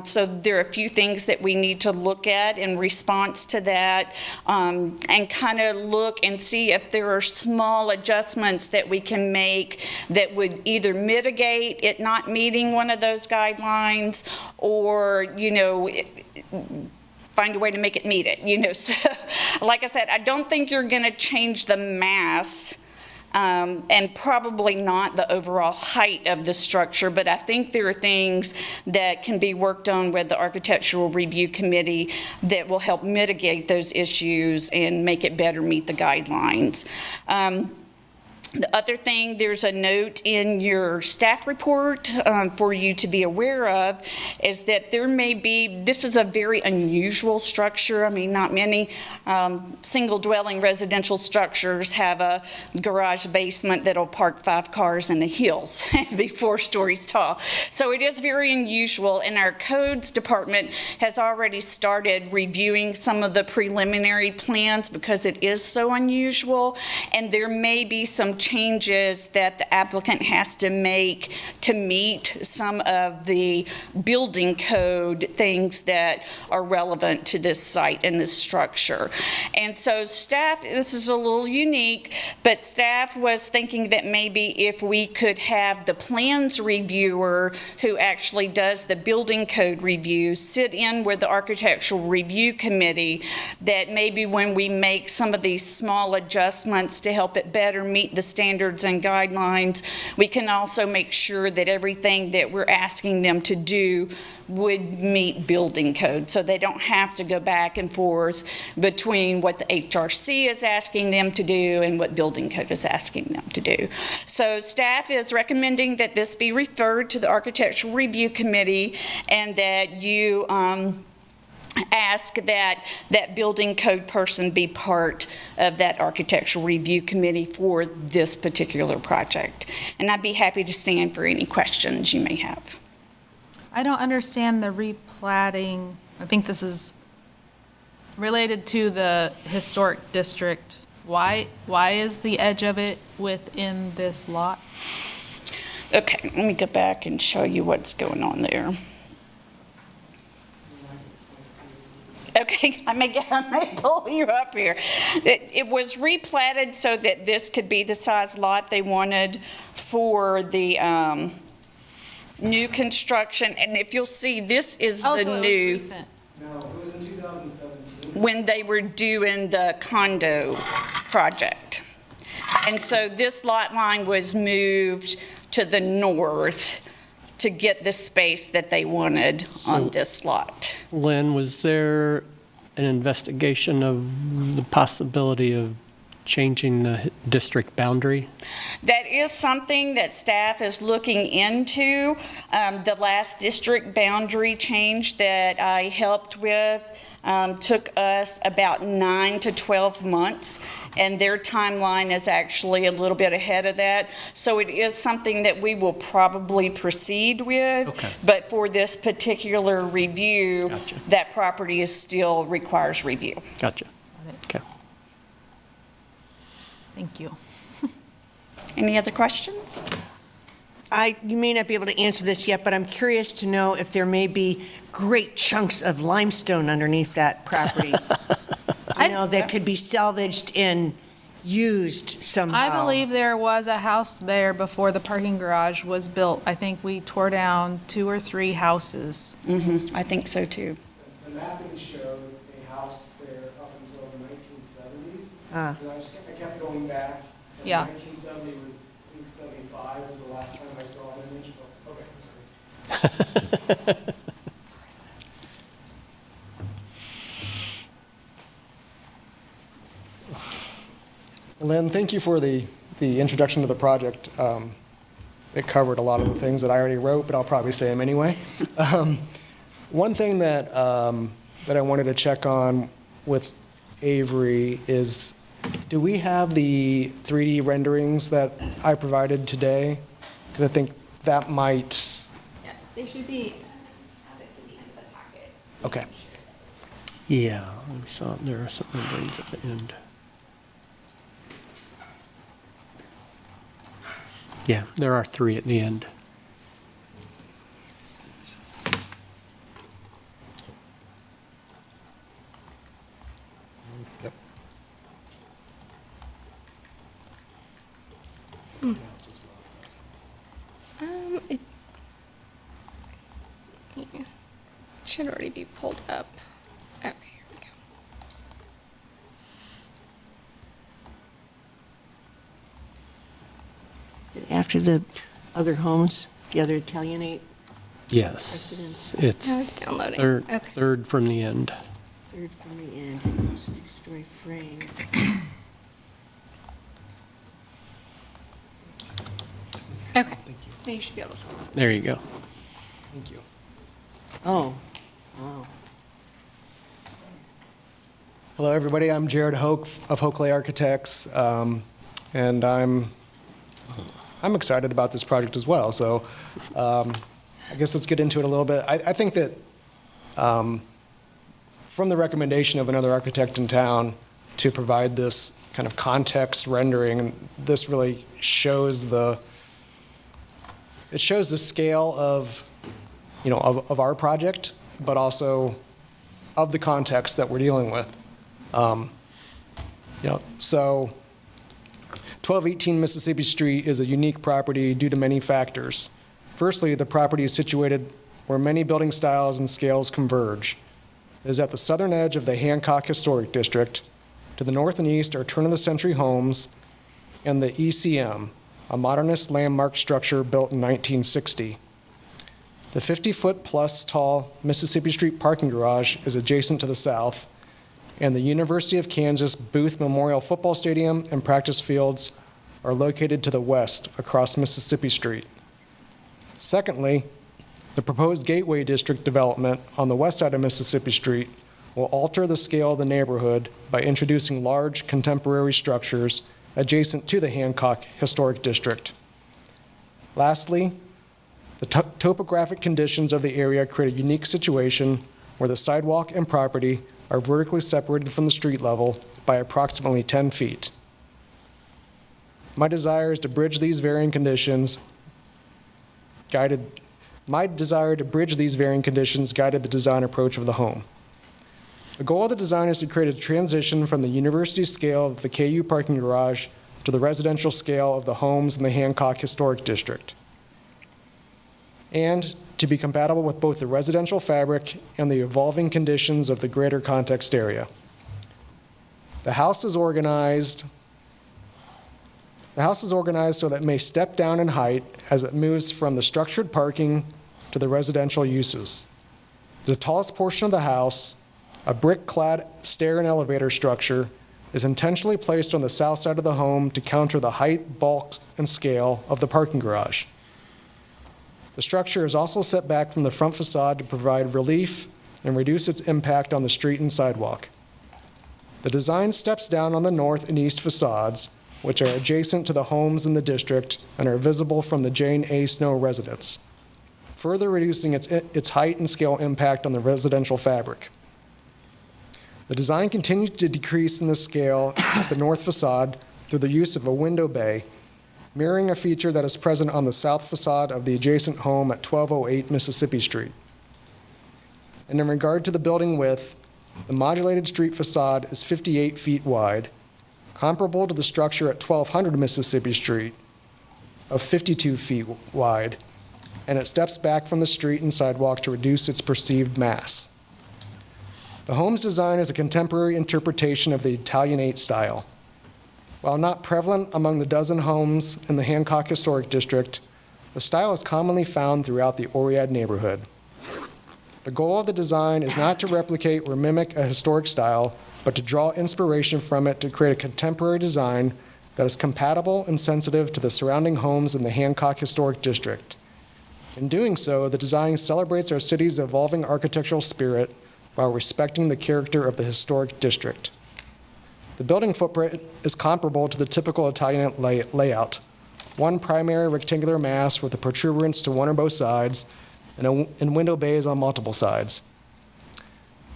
So there are a few things that we need to look at in response to that, and kind of look and see if there are small adjustments that we can make that would either mitigate it not meeting one of those guidelines or, you know, find a way to make it meet it, you know. So, like I said, I don't think you're going to change the mass and probably not the overall height of the structure, but I think there are things that can be worked on with the Architectural Review Committee that will help mitigate those issues and make it better meet the guidelines. The other thing, there's a note in your staff report for you to be aware of, is that there may be, this is a very unusual structure. I mean, not many single dwelling residential structures have a garage basement that'll park 5 cars in the hills and be 4 stories tall. So it is very unusual, and our codes department has already started reviewing some of the preliminary plans because it is so unusual, and there may be some changes that the applicant has to make to meet some of the building code things that are relevant to this site and this structure. And so staff, this is a little unique, but staff was thinking that maybe if we could have the plans reviewer who actually does the building code review sit in with the architectural review committee, that maybe when we make some of these small adjustments to help it better meet the standards and guidelines, we can also make sure that everything that we're asking them to do would meet building code, so they don't have to go back and forth between what the HRC is asking them to do and what building code is asking them to do. So staff is recommending that this be referred to the architectural review committee, and that you ask that that building code person be part of that architectural review committee for this particular project. And I'd be happy to stand for any questions you may have. I don't understand the replatting. I think this is related to the historic district. Why is the edge of it within this lot? Okay, let me go back and show you what's going on there. Okay, I may pull you up here. It was replatted so that this could be the size lot they wanted for the new construction. And if you'll see, this is the so new. It was recent. No, it was in 2017. When they were doing the condo project. And so this lot line was moved to the north to get the space that they wanted on this lot. Lynn, was there an investigation of the possibility of changing the district boundary? That is something that staff is looking into. The last district boundary change that I helped with took us about 9 to 12 months, and their timeline is actually a little bit ahead of that. So it is something that we will probably proceed with. Okay. But for this particular review, Gotcha. that property is still requires review. Gotcha. Okay. Thank you. Any other questions? You may not be able to answer this yet, but I'm curious to know if there may be great chunks of limestone underneath that property. I know that could be salvaged and used somehow. I believe there was a house there before the parking garage was built. I think we tore down 2 or 3 houses. I think so too. The mapping showed a house there up until the 1970s. Ah. And I kept going back. And Yeah. 1970 was, I think 75 was the last time I saw an image. But, okay, I'm sorry. Lynn, thank you for the introduction to the project. It covered a lot of the things that I already wrote, but I'll probably say them anyway. One thing that I wanted to check on with Avery is, do we have the 3D renderings that I provided today? Because I think that might. Yes, they should be added to the end of the packet. Okay. Yeah, I saw there are some renderings at the end. Yeah, there are 3 at the end. Yep. It yeah, should already be pulled up. Okay, here we go. Is it after the other homes, the other Italianate Yes, residents? it's Now it's downloading. third, Okay. third from the end. Third from the end, 2-story frame. Now you should be able to. There you go. Thank you. Oh, wow. Hello, everybody. I'm Jared Hoke of Hokeley Architects, and I'm excited about this project as well. So I guess let's get into it a little bit. I think that from the recommendation of another architect in town to provide this kind of context rendering, this really shows the scale of, of our project, but also of the context that we're dealing with. So 1218 Mississippi Street is a unique property due to many factors. Firstly, the property is situated where many building styles and scales converge. It is at the southern edge of the Hancock Historic District. To the north and east are turn-of-the-century homes and the ECM, a modernist landmark structure built in 1960. The 50-foot-plus tall Mississippi Street parking garage is adjacent to the south, and the University of Kansas Booth Memorial Football Stadium and practice fields are located to the west across Mississippi Street. Secondly, the proposed Gateway District development on the west side of Mississippi Street will alter the scale of the neighborhood by introducing large contemporary structures adjacent to the Hancock Historic District. Lastly, the topographic conditions of the area create a unique situation where the sidewalk and property are vertically separated from the street level by approximately 10 feet. My desire to bridge these varying conditions guided the design approach of the home. The goal of the design is to create a transition from the university scale of the KU parking garage to the residential scale of the homes in the Hancock Historic District, and to be compatible with both the residential fabric and the evolving conditions of the greater context area. The house is organized so that it may step down in height as it moves from the structured parking to the residential uses. The tallest portion of the house, a brick-clad stair and elevator structure, is intentionally placed on the south side of the home to counter the height, bulk, and scale of the parking garage. The structure is also set back from the front facade to provide relief and reduce its impact on the street and sidewalk. The design steps down on the north and east facades, which are adjacent to the homes in the district and are visible from the Jane A. Snow residence, further reducing its height and scale impact on the residential fabric. The design continues to decrease in the scale at the north facade through the use of a window bay, mirroring a feature that is present on the south facade of the adjacent home at 1208 Mississippi Street. And in regard to the building width, the modulated street facade is 58 feet wide, comparable to the structure at 1200 Mississippi Street of 52 feet wide, and it steps back from the street and sidewalk to reduce its perceived mass. The home's design is a contemporary interpretation of the Italianate style. While not prevalent among the dozen homes in the Hancock Historic District, the style is commonly found throughout the Oriad neighborhood. The goal of the design is not to replicate or mimic a historic style, but to draw inspiration from it to create a contemporary design that is compatible and sensitive to the surrounding homes in the Hancock Historic District. In doing so, the design celebrates our city's evolving architectural spirit while respecting the character of the historic district. The building footprint is comparable to the typical Italian layout: one primary rectangular mass with a protuberance to one or both sides, and window bays on multiple sides.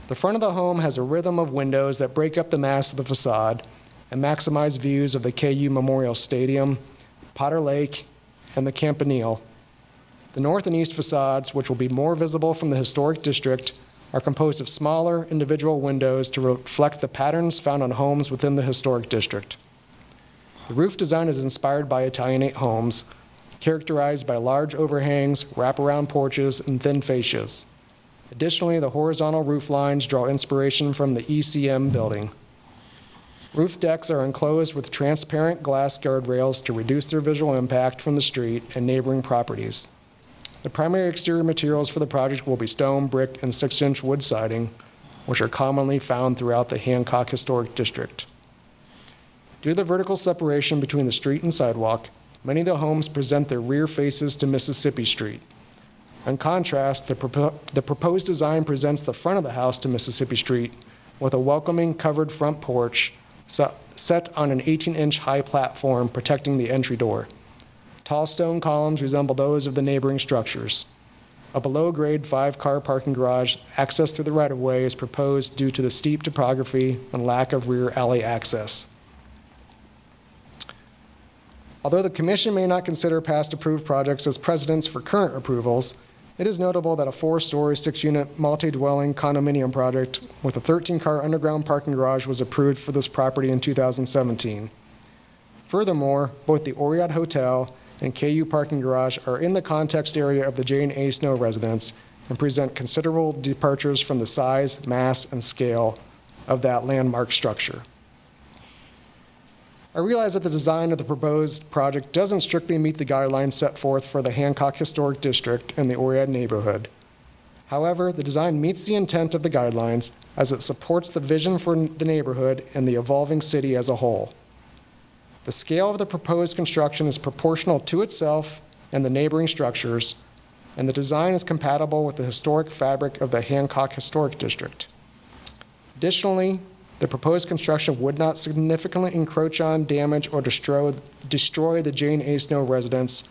The front of the home has a rhythm of windows that break up the mass of the facade and maximize views of the KU Memorial Stadium, Potter Lake, and the Campanile. The north and east facades, which will be more visible from the historic district, are composed of smaller individual windows to reflect the patterns found on homes within the historic district. The roof design is inspired by Italianate homes, characterized by large overhangs, wraparound porches, and thin fascias. Additionally, the horizontal roof lines draw inspiration from the ECM building. Roof decks are enclosed with transparent glass guardrails to reduce their visual impact from the street and neighboring properties. The primary exterior materials for the project will be stone, brick, and 6-inch wood siding, which are commonly found throughout the Hancock Historic District. Due to the vertical separation between the street and sidewalk, Many of the homes present their rear faces to Mississippi Street. In contrast, the proposed design presents the front of the house to Mississippi Street with a welcoming covered front porch set on an 18-inch high platform protecting the entry door. Tall stone columns resemble those of the neighboring structures. A below-grade 5-car parking garage access through the right-of-way is proposed due to the steep topography and lack of rear alley access. Although the commission may not consider past approved projects as precedents for current approvals, it is notable that a 4-story, 6-unit multi-dwelling condominium project with a 13-car underground parking garage was approved for this property in 2017. Furthermore, both the Oriat Hotel and KU parking garage are in the context area of the Jane A. Snow residence and present considerable departures from the size, mass, and scale of that landmark structure. I realize that the design of the proposed project doesn't strictly meet the guidelines set forth for the Hancock Historic District and the Oriad neighborhood. However, the design meets the intent of the guidelines as it supports the vision for the neighborhood and the evolving city as a whole. The scale of the proposed construction is proportional to itself and the neighboring structures, and the design is compatible with the historic fabric of the Hancock Historic District. Additionally, the proposed construction would not significantly encroach on, damage, or destroy the Jane A. Snow residence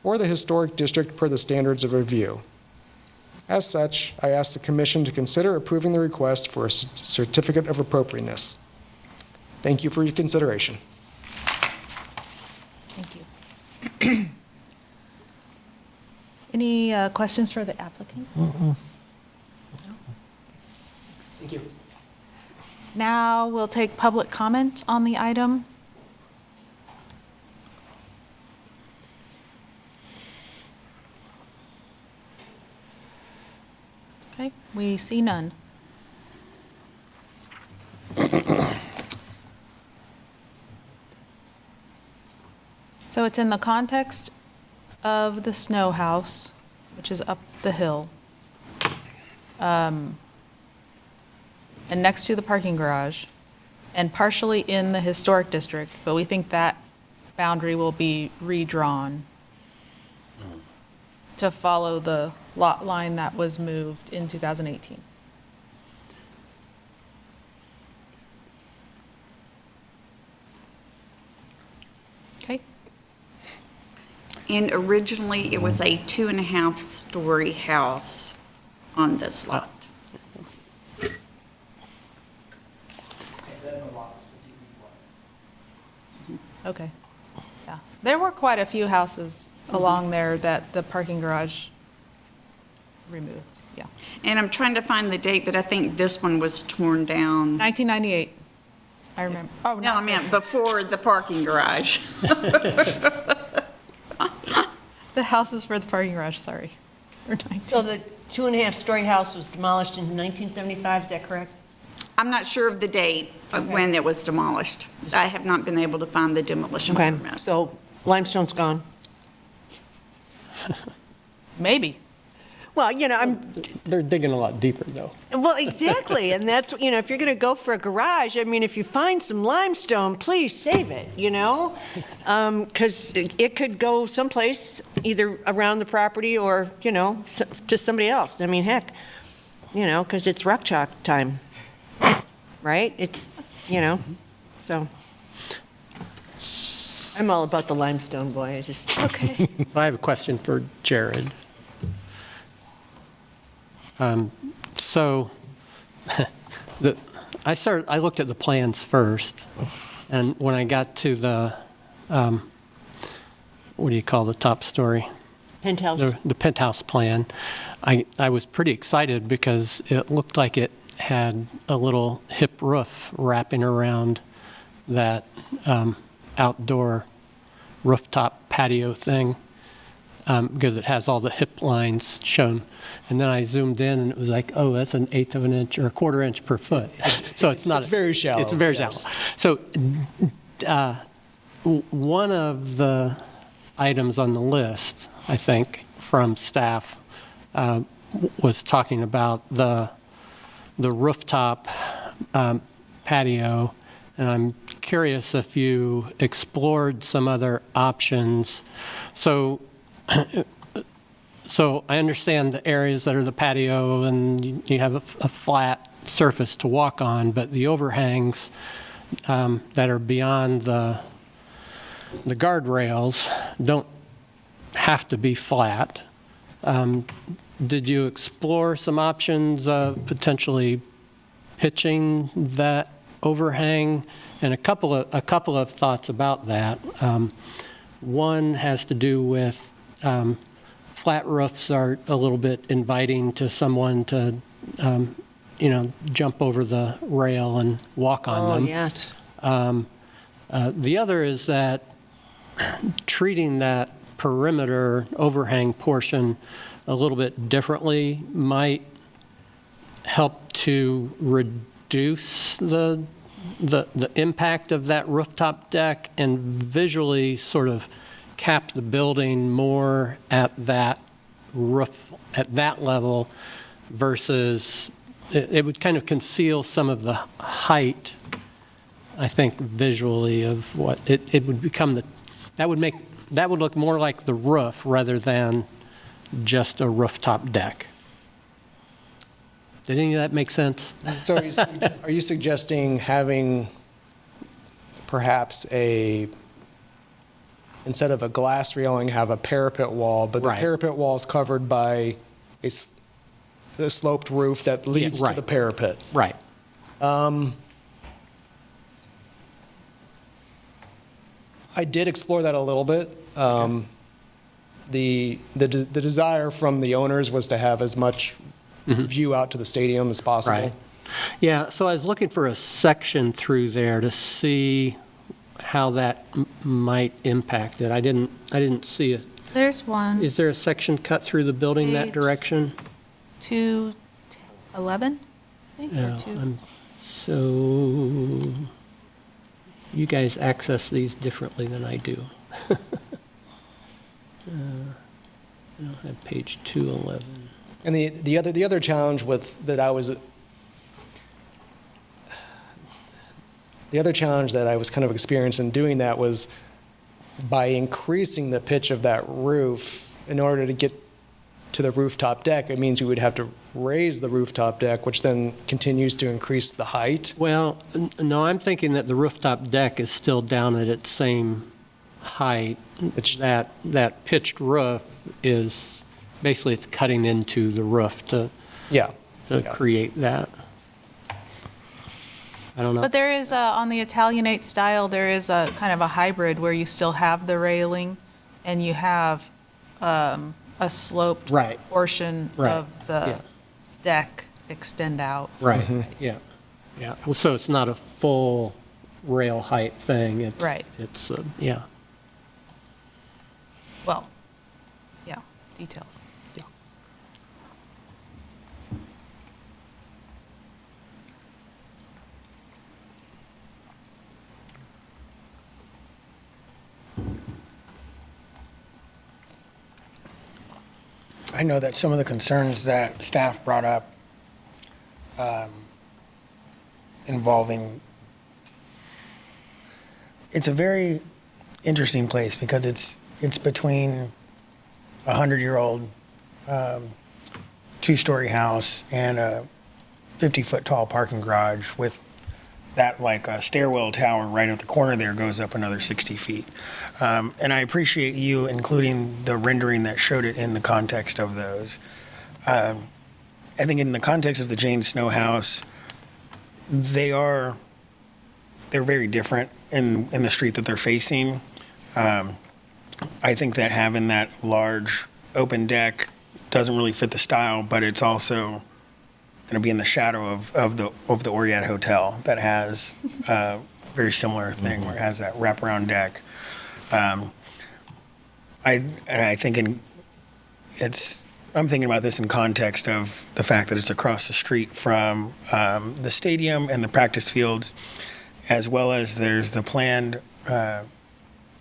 or the historic district per the standards of review. As such, I ask the Commission to consider approving the request for a certificate of appropriateness. Thank you for your consideration. Thank you. Any questions for the applicant? Thank you. Now we'll take public comment on the item. Okay, we see none. So it's in the context of the Snow House, which is up the hill, and next to the parking garage, and partially in the historic district, but we think that boundary will be redrawn to follow the lot line that was moved in 2018. Okay. And originally, it was a 2.5-story house on this lot. Okay, yeah. There were quite a few houses along there that the parking garage removed, yeah. And I'm trying to find the date, but I think this one was torn down. 1998, I remember. Oh, No, I meant before the parking garage. The houses for the parking garage, sorry. So the 2.5-story house was demolished in 1975, is that correct? I'm not sure of the date of when it was demolished. I have not been able to find the demolition Okay, permit. so limestone's gone. Maybe. Well, They're digging a lot deeper, though. Well, exactly, and that's, if you're going to go for a garage, I mean, if you find some limestone, please save it, because it could go someplace, either around the property or, to somebody else. I mean, heck, because it's rock chalk time, right? It's, so. I'm all about the limestone, boy, I just. Okay. I have a question for Jared. So I looked at the plans first, and when I got to the, what do you call the top story? Penthouse. The penthouse plan, I was pretty excited because it looked like it had a little hip roof wrapping around that outdoor rooftop patio thing. Because it has all the hip lines shown. And then I zoomed in and it was like, oh, that's an 1/8 of an inch or a 1/4 inch per foot. So it's not. It's very shallow. It's very yes. shallow. So one of the items on the list, I think, from staff was talking about the rooftop patio and I'm curious if you explored some other options. So I understand the areas that are the patio and you have a flat surface to walk on, but the overhangs that are beyond the guardrails don't have to be flat. Did you explore some options of potentially pitching that overhang? And a couple of thoughts about that. One has to do with flat roofs are a little bit inviting to someone to, jump over the rail and walk on them. Oh, yes. The other is that treating that perimeter overhang portion a little bit differently might help to reduce the impact of that rooftop deck and visually sort of cap the building more at that roof, at that level, versus it would kind of conceal some of the height, I think, visually of what it would become. That would look more like the roof rather than just a rooftop deck. Did any of that make sense? So are you suggesting having perhaps instead of a glass railing, have a parapet wall, but the Right. parapet wall is covered by the sloped roof that leads to the parapet? Right. I did explore that a little bit. The desire from the owners was to have as much view out to the stadium as possible. Right. Yeah, so I was looking for a section through there to see how that might impact it. I didn't see it. There's one. Is there a section cut through the building that Page direction? 211, I think, or Yeah, two. so you guys access these differently than I do. I have page 211. And the other challenge that I was kind of experiencing doing that was by increasing the pitch of that roof in order to get to the rooftop deck. It means you would have to raise the rooftop deck, which then continues to increase the height. Well, no, I'm thinking that the rooftop deck is still down at its same height. That pitched roof is, basically it's cutting into the roof to create that. I don't know. But there is, on the Italianate style, there is a kind of a hybrid where you still have the railing and you have a sloped portion of the deck extend out. Right, yeah. Well, so it's not a full rail height thing. It's, Right. It's, yeah. Well, yeah, details. I know that some of the concerns that staff brought up involving, it's a very interesting place because it's between a 100-year-old two-story house and a 50-foot tall parking garage with that like a stairwell tower right at the corner there goes up another 60 feet. And I appreciate you including the rendering that showed it in the context of those. I think in the context of the Jane Snow house, they're very different in the street that they're facing. I think that having that large open deck doesn't really fit the style, but it's also going to be in the shadow of the Oriat Hotel that has a very similar thing where it has that wraparound deck. I'm thinking about this in context of the fact that it's across the street from the stadium and the practice fields, as well as there's the planned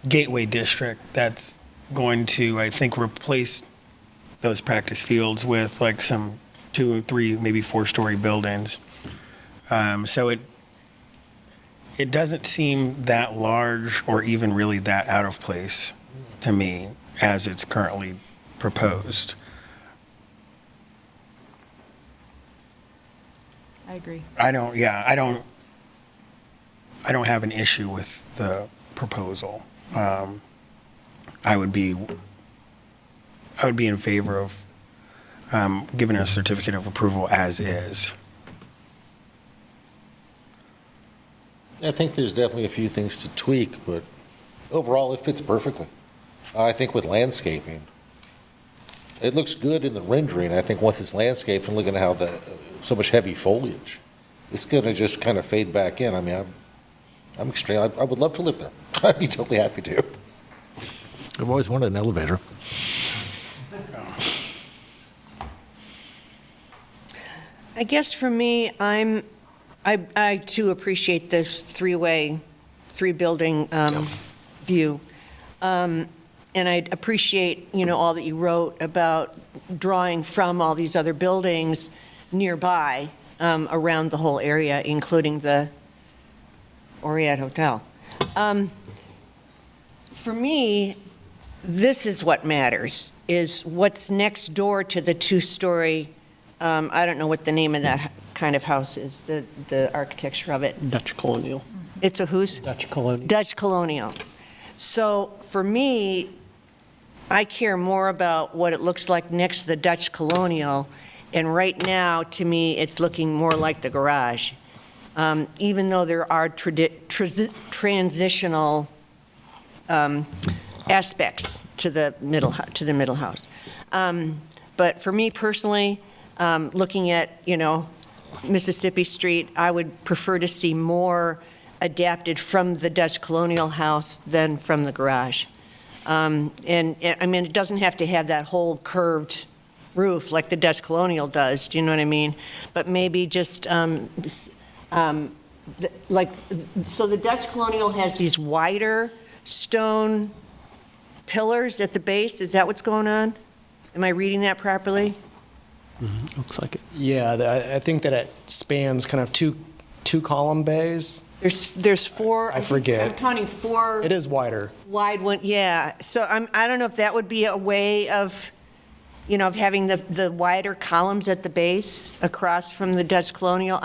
Gateway District that's going to, I think, replace those practice fields with like some 2 or 3, maybe 4-story buildings. So it doesn't seem that large or even really that out of place to me as it's currently proposed. I agree. I don't have an issue with the proposal. I would be in favor of giving a certificate of approval as is. I think there's definitely a few things to tweak, but overall, it fits perfectly. I think with landscaping, it looks good in the rendering. I think once it's landscaped and looking at how so much heavy foliage, it's going to just kind of fade back in. I mean, I'm extreme. I would love to live there. I'd be totally happy to. I've always wanted an elevator. I guess for me, I too appreciate this three-building view. And I appreciate, all that you wrote about drawing from all these other buildings nearby around the whole area, including the Oriat Hotel. For me, this is what matters, is what's next door to the two-story, I don't know what the name of that kind of house is, the architecture of it. Dutch colonial. It's a whose? Dutch colonial. Dutch colonial. So for me, I care more about what it looks like next to the Dutch colonial, and right now, to me, it's looking more like the garage. Even though there are transitional aspects to the middle house. But for me personally, looking at, Mississippi Street, I would prefer to see more adapted from the Dutch colonial house than from the garage. And I mean, it doesn't have to have that whole curved roof like the Dutch colonial does, do you know what I mean? But maybe just so the Dutch colonial has these wider stone pillars at the base. Is that what's going on? Am I reading that properly? Looks like it. Yeah, I think that it spans kind of two column bays. There's four. I forget. I'm counting four. It is wider. Wide one, yeah. So I don't know if that would be a way of, of having the wider columns at the base across from the Dutch colonial.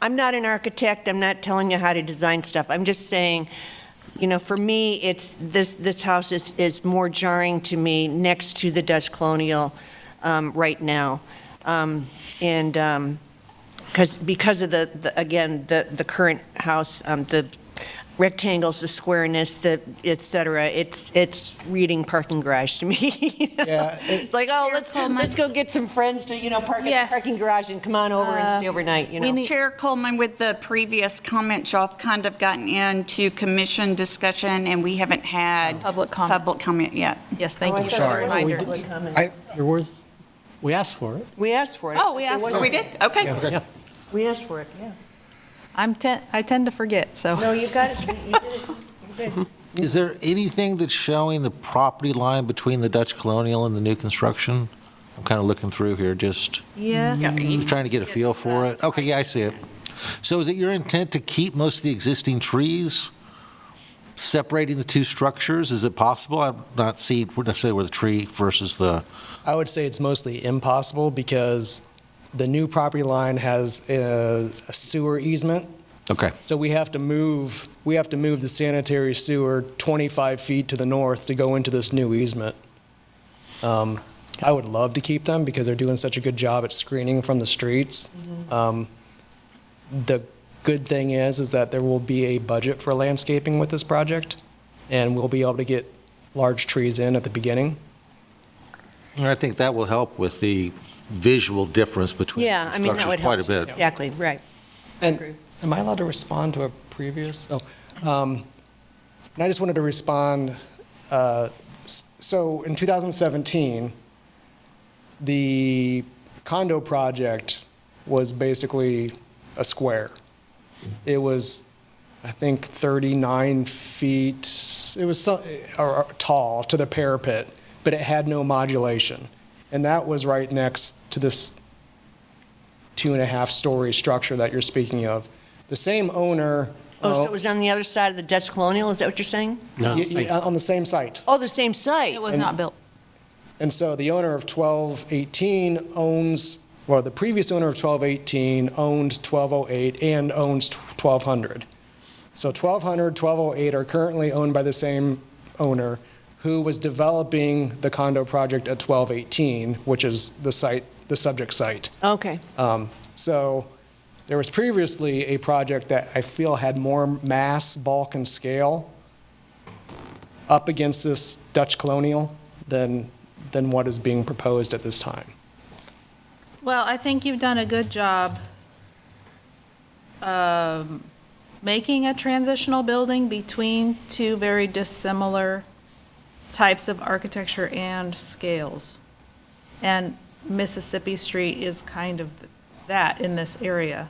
I'm not an architect. I'm not telling you how to design stuff. I'm just saying, for me, it's this house is more jarring to me next to the Dutch colonial right now. Because of the current house, the rectangles, the squareness, the et cetera, it's reading parking garage to me. Yeah, it's like, let's go get some friends to park at Yes. the parking garage and come on over and stay overnight. Chair Coleman, with the previous comments, y'all have kind of gotten into commission discussion, and we haven't had Public comment yet. Yes, thank you. Sorry. We asked for it. We asked for it. Oh, we asked for it. We did? Okay. Yeah. We asked for it, yeah. I tend to forget, so. No, you got it. You did it. You're good. Is there anything that's showing the property line between the Dutch colonial and the new construction? I'm kind of looking through here, just Yes. trying to get a feel for it. Okay, yeah, I see it. So is it your intent to keep most of the existing trees, separating the two structures? Is it possible? I'm not seeing necessarily where the tree versus the... I would say it's mostly impossible because the new property line has a sewer easement. Okay. So we have to move the sanitary sewer 25 feet to the north to go into this new easement. I would love to keep them because they're doing such a good job at screening from the streets. The good thing is that there will be a budget for landscaping with this project, and we'll be able to get large trees in at the beginning. I think that will help with the visual difference between Yeah, I mean, that would quite help. a bit. Exactly, right. And am I allowed to respond to a previous? And I just wanted to respond. So in 2017, the condo project was basically a square. It was, I think, 39 feet. It was tall to the parapet, but it had no modulation. And that was right next to this 2.5-story structure that you're speaking of. The same owner Oh, so it was on the other side of the Dutch Colonial, is that what you're saying? No, On the same site. Oh, the same site? It was not built. And so the owner of 1218 owns, well, the previous owner of 1218 owned 1208 and owns 1200. So 1200, 1208 are currently owned by the same owner who was developing the condo project at 1218, which is the site, the subject site. Okay. So there was previously a project that I feel had more mass, bulk, and scale up against this Dutch Colonial than what is being proposed at this time. Well, I think you've done a good job making a transitional building between two very dissimilar types of architecture and scales. And Mississippi Street is kind of that in this area.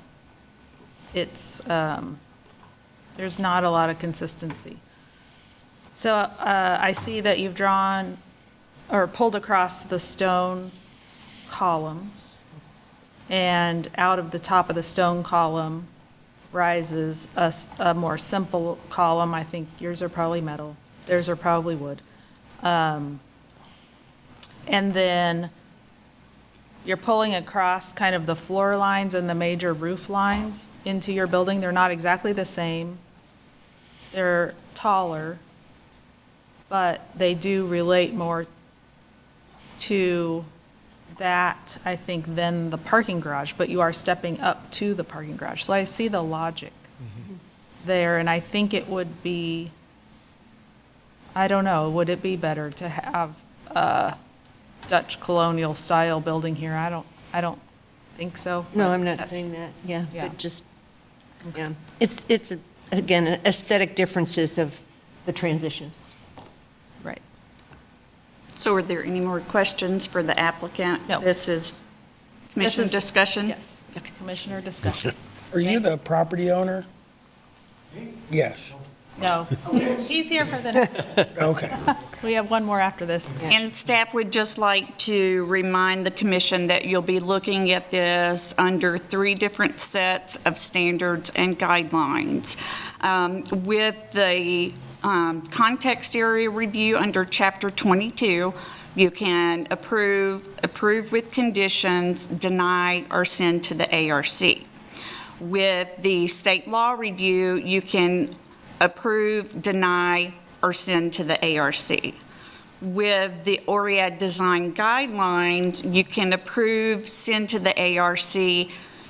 It's, there's not a lot of consistency. So I see that you've drawn or pulled across the stone columns, and out of the top of the stone column rises a more simple column. I think yours are probably metal, theirs are probably wood. And then you're pulling across kind of the floor lines and the major roof lines into your building. They're not exactly the same. They're taller, but they do relate more to that, I think, than the parking garage, but you are stepping up to the parking garage. So I see the logic there, and I think it would be, I don't know, would it be better to have a Dutch colonial style building here? I don't think so. No, I'm not That's- saying that, yeah, Yeah. but just, yeah. It's again, aesthetic differences of the transition. Right. So are there any more questions for the applicant? No. This is commission This is- discussion? Yes, commissioner discussion. Are you the property owner? Yes. No, he's here for the next, Okay. we have one more after this. And staff would just like to remind the commission that you'll be looking at this under 3 different sets of standards and guidelines. With the context area review under Chapter 22, you can approve with conditions, deny, or send to the ARC. With the state law review, you can approve, deny, or send to the ARC. With the ORIAD design guidelines, you can approve, send to the ARC,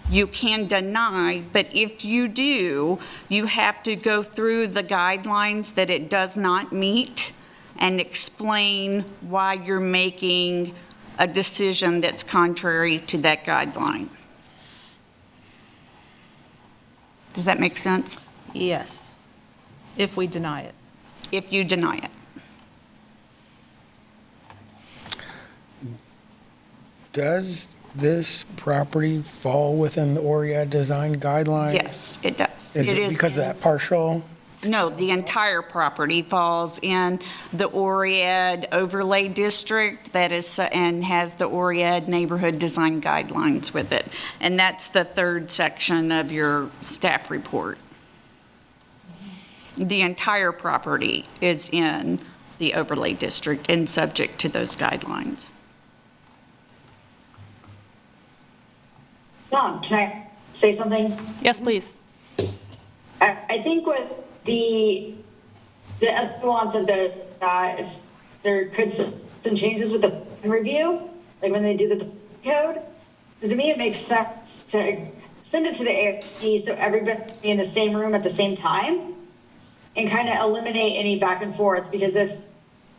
you can deny, but if you do, you have to go through the guidelines that it does not meet and explain why you're making a decision that's contrary to that guideline. Does that make sense? Yes, if we deny it. If you deny it. Does this property fall within the ORIAD design guidelines? Yes, it does. Is it because of that partial? No, the entire property falls in the ORIAD overlay district that is, and has the ORIAD neighborhood design guidelines with it. And that's the 3rd section of your staff report. The entire property is in the overlay district and subject to those guidelines. Tom, can I say something? Yes, please. I think with the nuance of the, is there could some changes with the review, like when they do the code. So to me, it makes sense to send it to the ARC so everybody in the same room at the same time and kind of eliminate any back and forth, because if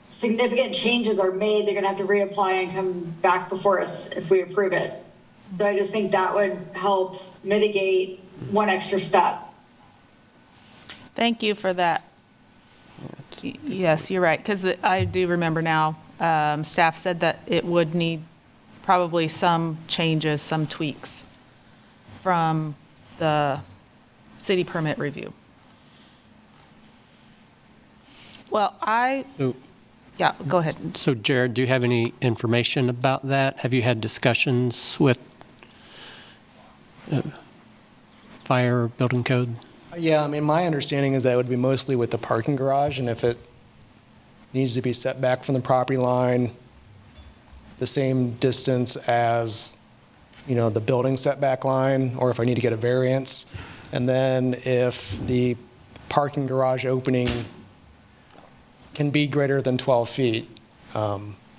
significant changes are made, they're gonna have to reapply and come back before us if we approve it. So I just think that would help mitigate one extra step. Thank you for that. Yes, you're right, because I do remember now, staff said that it would need probably some changes, some tweaks from the city permit review. Well, yeah, go ahead. So Jared, do you have any information about that? Have you had discussions with fire building code? Yeah, I mean, my understanding is that it would be mostly with the parking garage, and if it needs to be set back from the property line the same distance as, the building setback line, or if I need to get a variance. And then if the parking garage opening can be greater than 12 feet,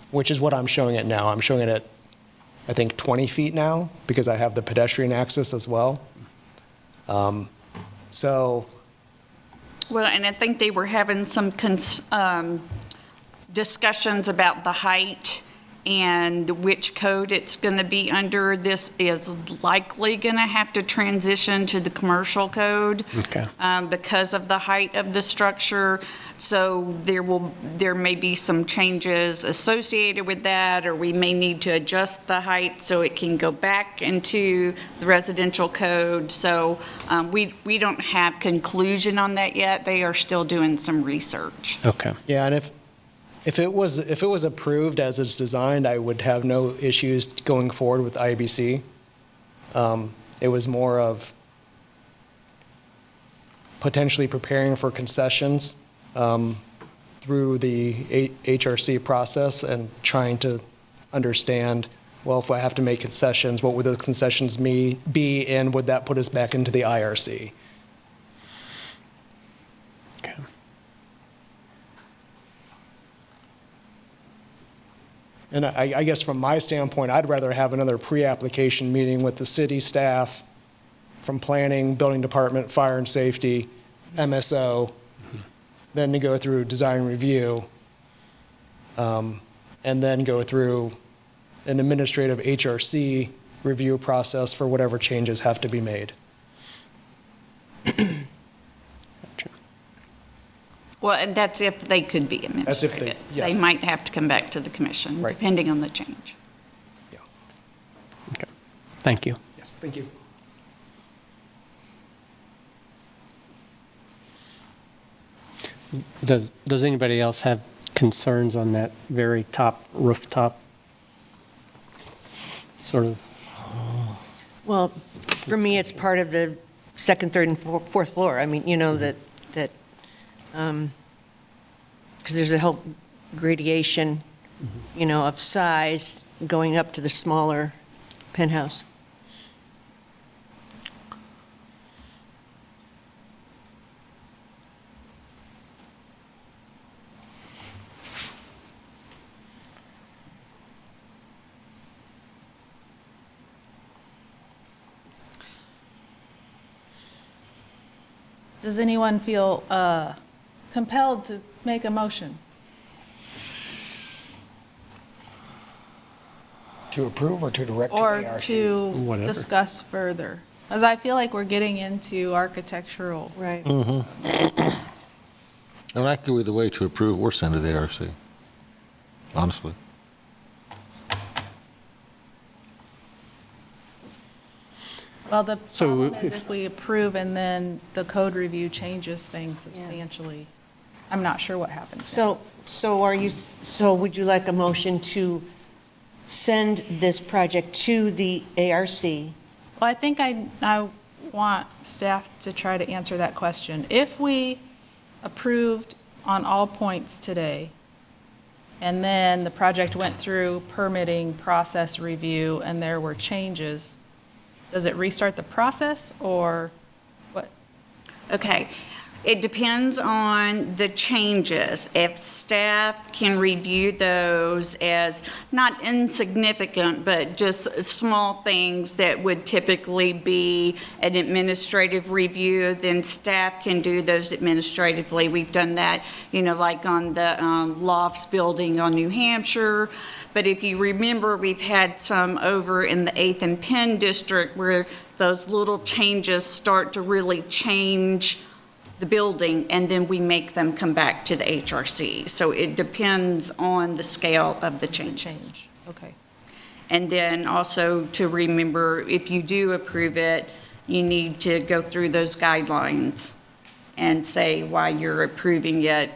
which is what I'm showing it now. I'm showing it at, I think, 20 feet now, because I have the pedestrian access as well. So, Well, and I think they were having some discussions about the height and which code it's going to be under. This is likely going to have to transition to the commercial code. Okay. Because of the height of the structure. So there may be some changes associated with that, or we may need to adjust the height so it can go back into the residential code. So we don't have conclusion on that yet. They are still doing some research. Okay. yeah, and if it was approved as it's designed, I would have no issues going forward with IBC. It was more of potentially preparing for concessions through the HRC process and trying to understand, well, if I have to make concessions, what would those concessions be, and would that put us back into the IRC? Okay. And I guess from my standpoint, I'd rather have another pre-application meeting with the city staff from planning, building department, fire and safety, MSO, than to go through design review, and then go through an administrative HRC review process for whatever changes have to be made. Gotcha. Well, and that's if they could be administrative. That's if they- yes. They might have to come back to the commission, Right. depending on the change. Yeah. Okay. Thank you. Yes, thank you. Does anybody else have concerns on that very top rooftop sort of? Well, for me, it's part of the second, third, and fourth floor. I mean, that, because there's a whole gradation, of size going up to the smaller penthouse. Does anyone feel compelled to make a motion? To approve or to direct to Or ARC? to Whatever. discuss further? Because I feel like we're getting into architectural. Right. And I could go either way, to approve or send it to ARC, honestly. Well, the So problem is if- if we approve and then the code review changes things substantially, I'm not sure what happens. So would you like a motion to send this project to the ARC? Well, I think I want staff to try to answer that question. If we approved on all points today, and then the project went through permitting process review and there were changes, does it restart the process or what? Okay, it depends on the changes. If staff can review those as not insignificant, but just small things that would typically be an administrative review, then staff can do those administratively. We've done that, like on the lofts building on New Hampshire. But if you remember, we've had some over in the 8th and Penn district where those little changes start to really change the building, and then we make them come back to the HRC. So it depends on the scale of the changes. Okay. And then also to remember, if you do approve it, you need to go through those guidelines and say why you're approving it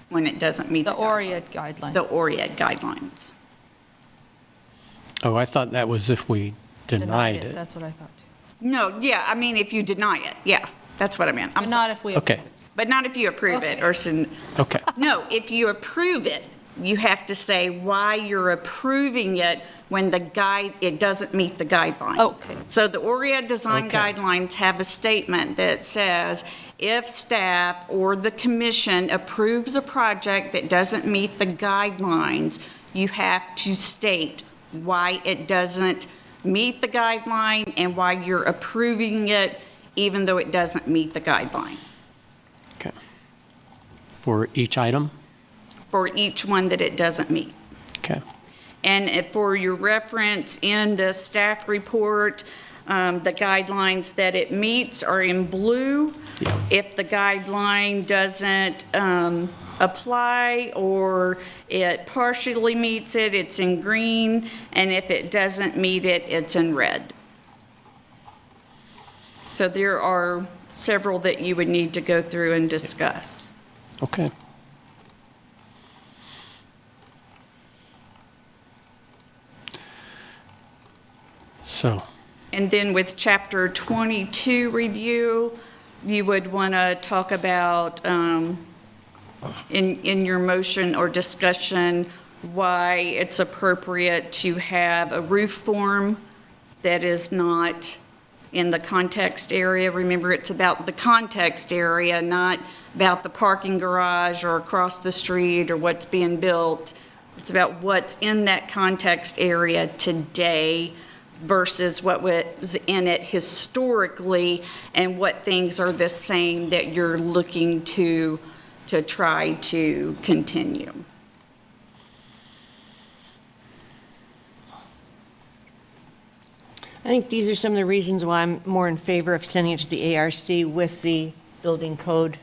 when it doesn't meet The the ORIAD guidelines. The ORIAD guidelines. Oh, I thought that was if we denied it. That's what I thought too. No, yeah, I mean, if you deny it, yeah. That's what I meant. But not if we. Okay, But not if you approve it or send. okay. No, if you approve it, you have to say why you're approving it when it doesn't meet the guideline. Okay. So the ORIA design Okay. guidelines have a statement that says, if staff or the commission approves a project that doesn't meet the guidelines, you have to state why it doesn't meet the guideline and why you're approving it even though it doesn't meet the guideline. Okay. For each item? For each one that it doesn't meet. Okay. And for your reference in the staff report, the guidelines that it meets are in blue. Yeah. If the guideline doesn't apply or it partially meets it, it's in green. And if it doesn't meet it, it's in red. So there are several that you would need to go through and discuss. Okay. So, And then with Chapter 22 review, you would want to talk about, in your motion or discussion, why it's appropriate to have a roof form that is not in the context area. Remember, it's about the context area, not about the parking garage or across the street or what's being built. It's about what's in that context area today versus what was in it historically and what things are the same that you're looking to try to continue. I think these are some of the reasons why I'm more in favor of sending it to the ARC with the building code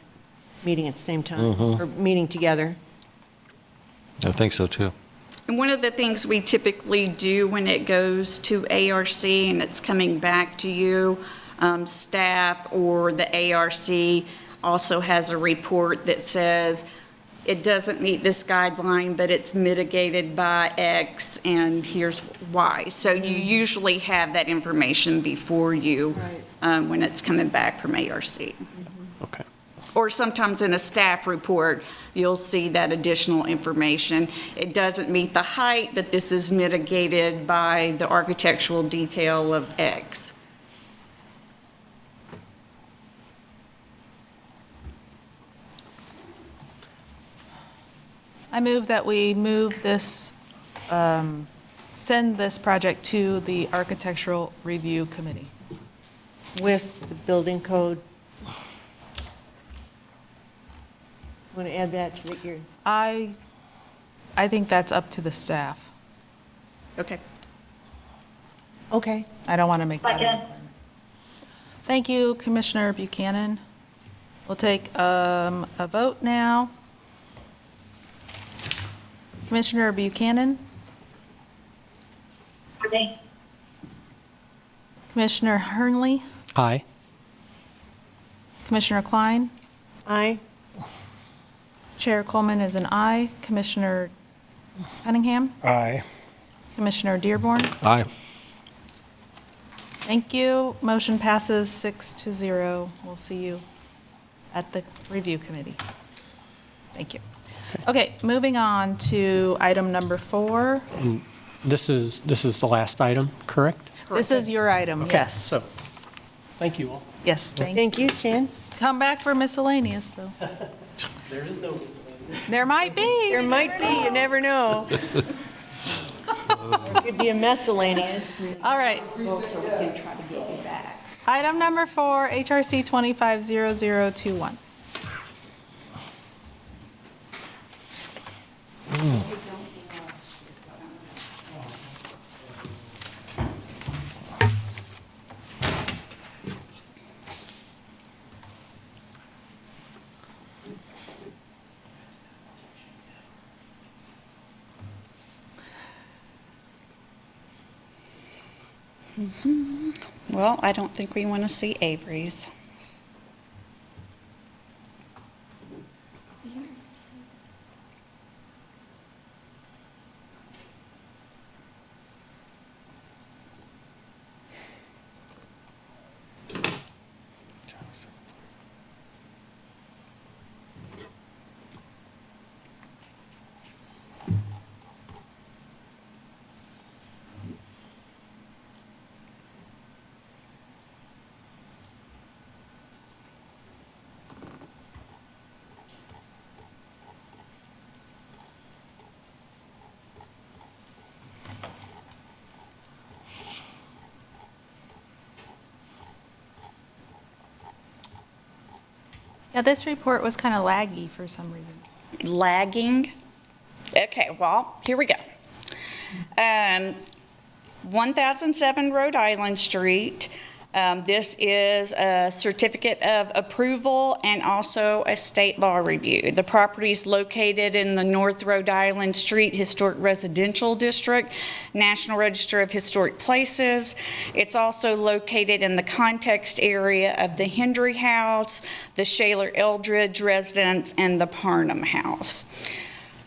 meeting at the same time, or meeting together. I think so, too. And one of the things we typically do when it goes to ARC and it's coming back to you, staff or the ARC also has a report that says it doesn't meet this guideline, but it's mitigated by X, and here's why. So you usually have that information before you when it's coming back from ARC. okay. Or sometimes in a staff report, you'll see that additional information. It doesn't meet the height, but this is mitigated by the architectural detail of X. I move that we move this, send this project to the Architectural Review Committee. With the building code. Want to add that to your? I think that's up to the staff. Okay. Okay. I don't want to make that. Second. Thank you, Commissioner Buchanan. We'll take a vote now. Commissioner Buchanan? Aye. Commissioner Hernley? Aye. Commissioner Klein? Aye. Chair Coleman is an aye. Commissioner Cunningham? Aye. Commissioner Dearborn? Aye. Thank you. Motion passes 6-0. We'll see you at the review committee. Thank you. Okay, moving on to item number 4. This is the last item, correct? This is your item, yes. So, thank you all. Yes, thank you. Thank you, Shan. Come back for miscellaneous, though. There is no. There might be. There might be, you never know. It could be a miscellaneous. All right. Item number 4, HRC 250021. Well, I don't think we want to see Avery's. Yeah, this report was kind of laggy for some reason. Lagging? Okay, well, here we go. 1007 Rhode Island Street. This is a certificate of approval and also a state law review. The property is located in the North Rhode Island Street Historic Residential District, National Register of Historic Places. It's also located in the context area of the Hendry House, the Shaler Eldridge residence, and the Parnham House.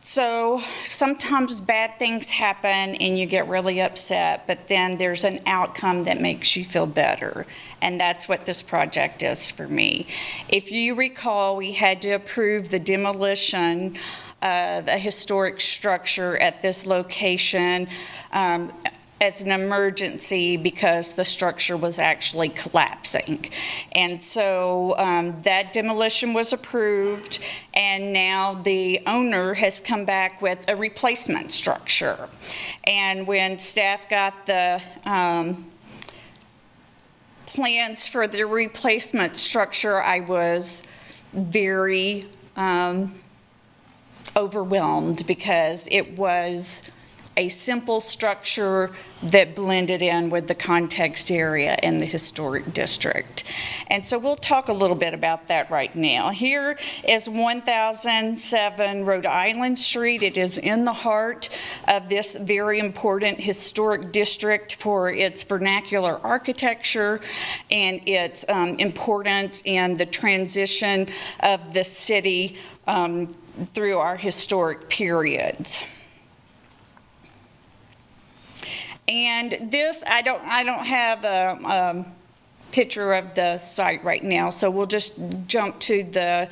So sometimes bad things happen and you get really upset, but then there's an outcome that makes you feel better. And that's what this project is for me. If you recall, we had to approve the demolition of a historic structure at this location as an emergency because the structure was actually collapsing. And so that demolition was approved, and now the owner has come back with a replacement structure. And when staff got the plans for the replacement structure, I was very overwhelmed because it was a simple structure that blended in with the context area in the historic district. And so we'll talk a little bit about that right now. Here is 1007 Rhode Island Street. It is in the heart of this very important historic district for its vernacular architecture and its importance in the transition of the city through our historic periods. And this, I don't have a picture of the site right now, so we'll just jump to the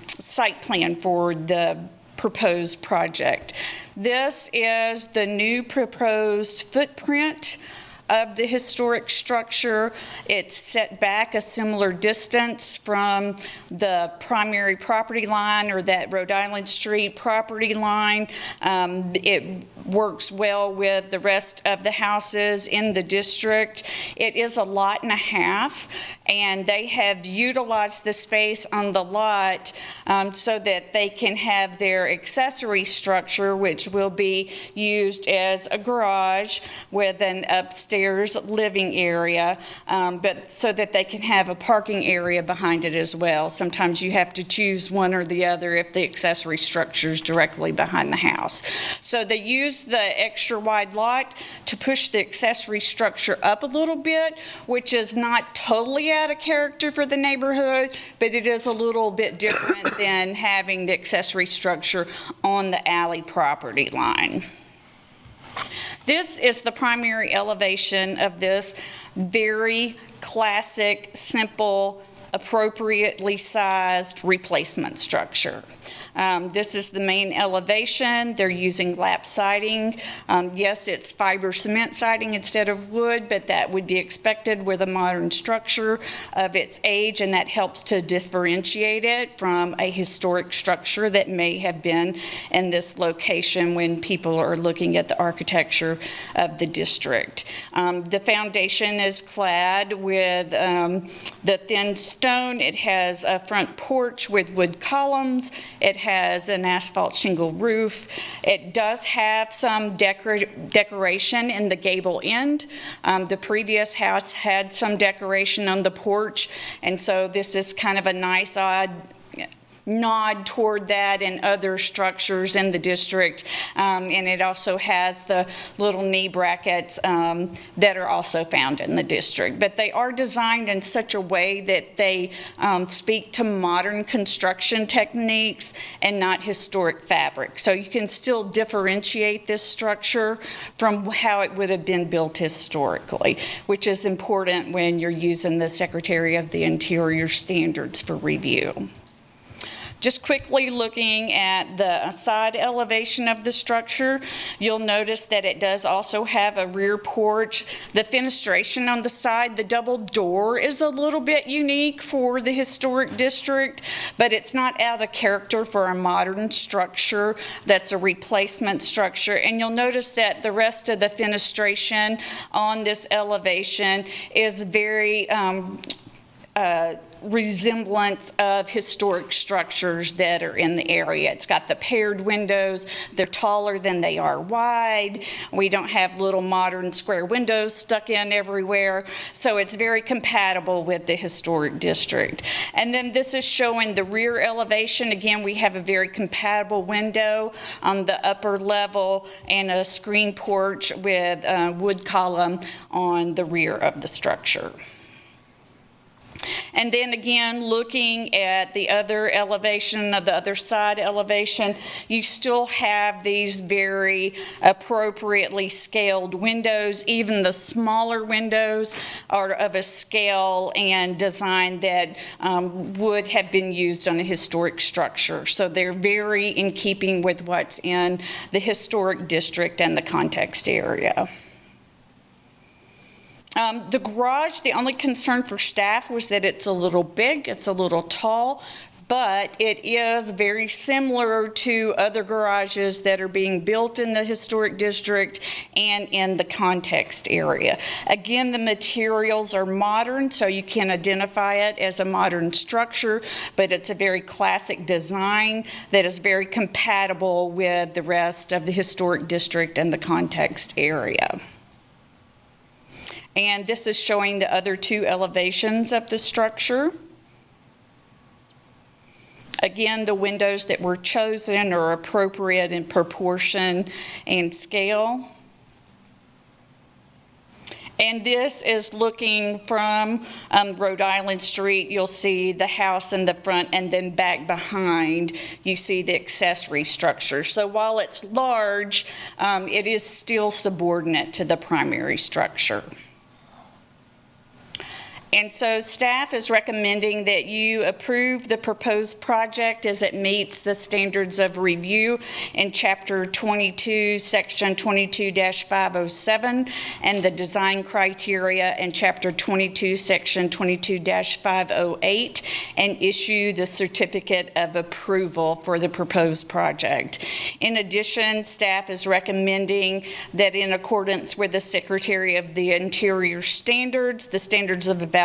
site plan for the proposed project. This is the new proposed footprint of the historic structure. It's set back a similar distance from the primary property line or that Rhode Island Street property line. It works well with the rest of the houses in the district. It is a lot and a half, and they have utilized the space on the lot so that they can have their accessory structure, which will be used as a garage with an upstairs living area, but so that they can have a parking area behind it as well. Sometimes you have to choose one or the other if the accessory structure is directly behind the house. So they use the extra wide lot to push the accessory structure up a little bit, which is not totally out of character for the neighborhood, but it is a little bit different than having the accessory structure on the alley property line. This is the primary elevation of this very classic, simple, appropriately sized replacement structure. This is the main elevation. They're using lap siding. Yes, it's fiber cement siding instead of wood, but that would be expected with a modern structure of its age, and that helps to differentiate it from a historic structure that may have been in this location when people are looking at the architecture of the district. The foundation is clad with the thin stone. It has a front porch with wood columns. It has an asphalt shingle roof. It does have some decoration in the gable end. The previous house had some decoration on the porch, and so this is kind of a nice odd nod toward that and other structures in the district. And it also has the little knee brackets that are also found in the district. But they are designed in such a way that they speak to modern construction techniques and not historic fabric. So you can still differentiate this structure from how it would have been built historically, which is important when you're using the Secretary of the Interior standards for review. Just quickly looking at the side elevation of the structure, you'll notice that it does also have a rear porch. The fenestration on the side, the double door, is a little bit unique for the historic district, but it's not out of character for a modern structure that's a replacement structure. And you'll notice that the rest of the fenestration on this elevation is very resemblance of historic structures that are in the area. It's got the paired windows. They're taller than they are wide. We don't have little modern square windows stuck in everywhere. So it's very compatible with the historic district. And then this is showing the rear elevation. Again, we have a very compatible window on the upper level and a screen porch with a wood column on the rear of the structure. And then again, looking at the other elevation, the other side elevation, you still have these very appropriately scaled windows. Even the smaller windows are of a scale and design that would have been used on a historic structure. So they're very in keeping with what's in the historic district and the context area. The garage, the only concern for staff was that it's a little big, it's a little tall, but it is very similar to other garages that are being built in the historic district and in the context area. Again, the materials are modern, so you can identify it as a modern structure, but it's a very classic design that is very compatible with the rest of the historic district and the context area. And this is showing the other two elevations of the structure. Again, the windows that were chosen are appropriate in proportion and scale. And this is looking from Rhode Island Street. You'll see the house in the front, and then back behind, you see the accessory structure. So while it's large, it is still subordinate to the primary structure. And so staff is recommending that you approve the proposed project as it meets the standards of review in Chapter 22, Section 22-507, and the design criteria in Chapter 22, Section 22-508, and issue the certificate of approval for the proposed project. In addition, staff is recommending that in accordance with the Secretary of the Interior standards, the standards of evaluation,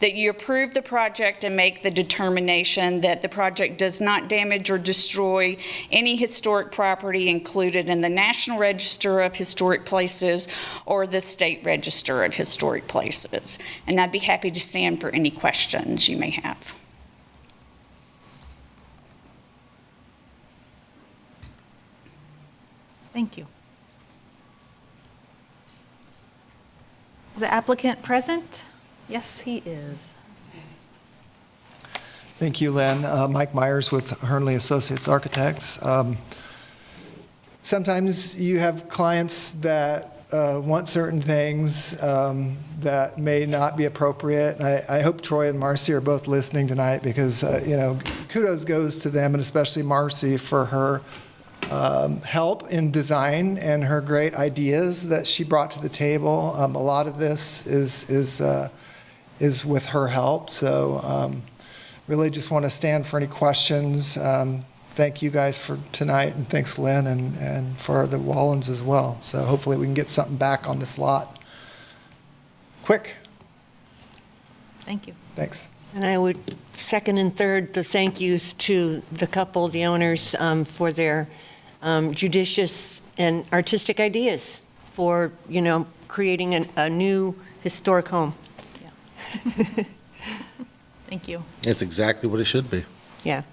that you approve the project and make the determination that the project does not damage or destroy any historic property included in the National Register of Historic Places or the State Register of Historic Places. And I'd be happy to stand for any questions you may have. Thank you. Is the applicant present? Yes, he is. Thank you, Lynn. Mike Myers with Hernley Associates Architects. Sometimes you have clients that want certain things that may not be appropriate. And I hope Troy and Marcy are both listening tonight because, kudos goes to them, and especially Marcy for her help in design and her great ideas that she brought to the table. A lot of this is with her help. So really just want to stand for any questions. Thank you guys for tonight, and thanks Lynn and for the Wallens as well. So hopefully we can get something back on this lot quick. Thank you. Thanks. And I would second and third the thank yous to the couple, the owners, for their judicious and artistic ideas for, creating a new historic home. Yeah. Thank you. It's exactly what it should be. Yeah.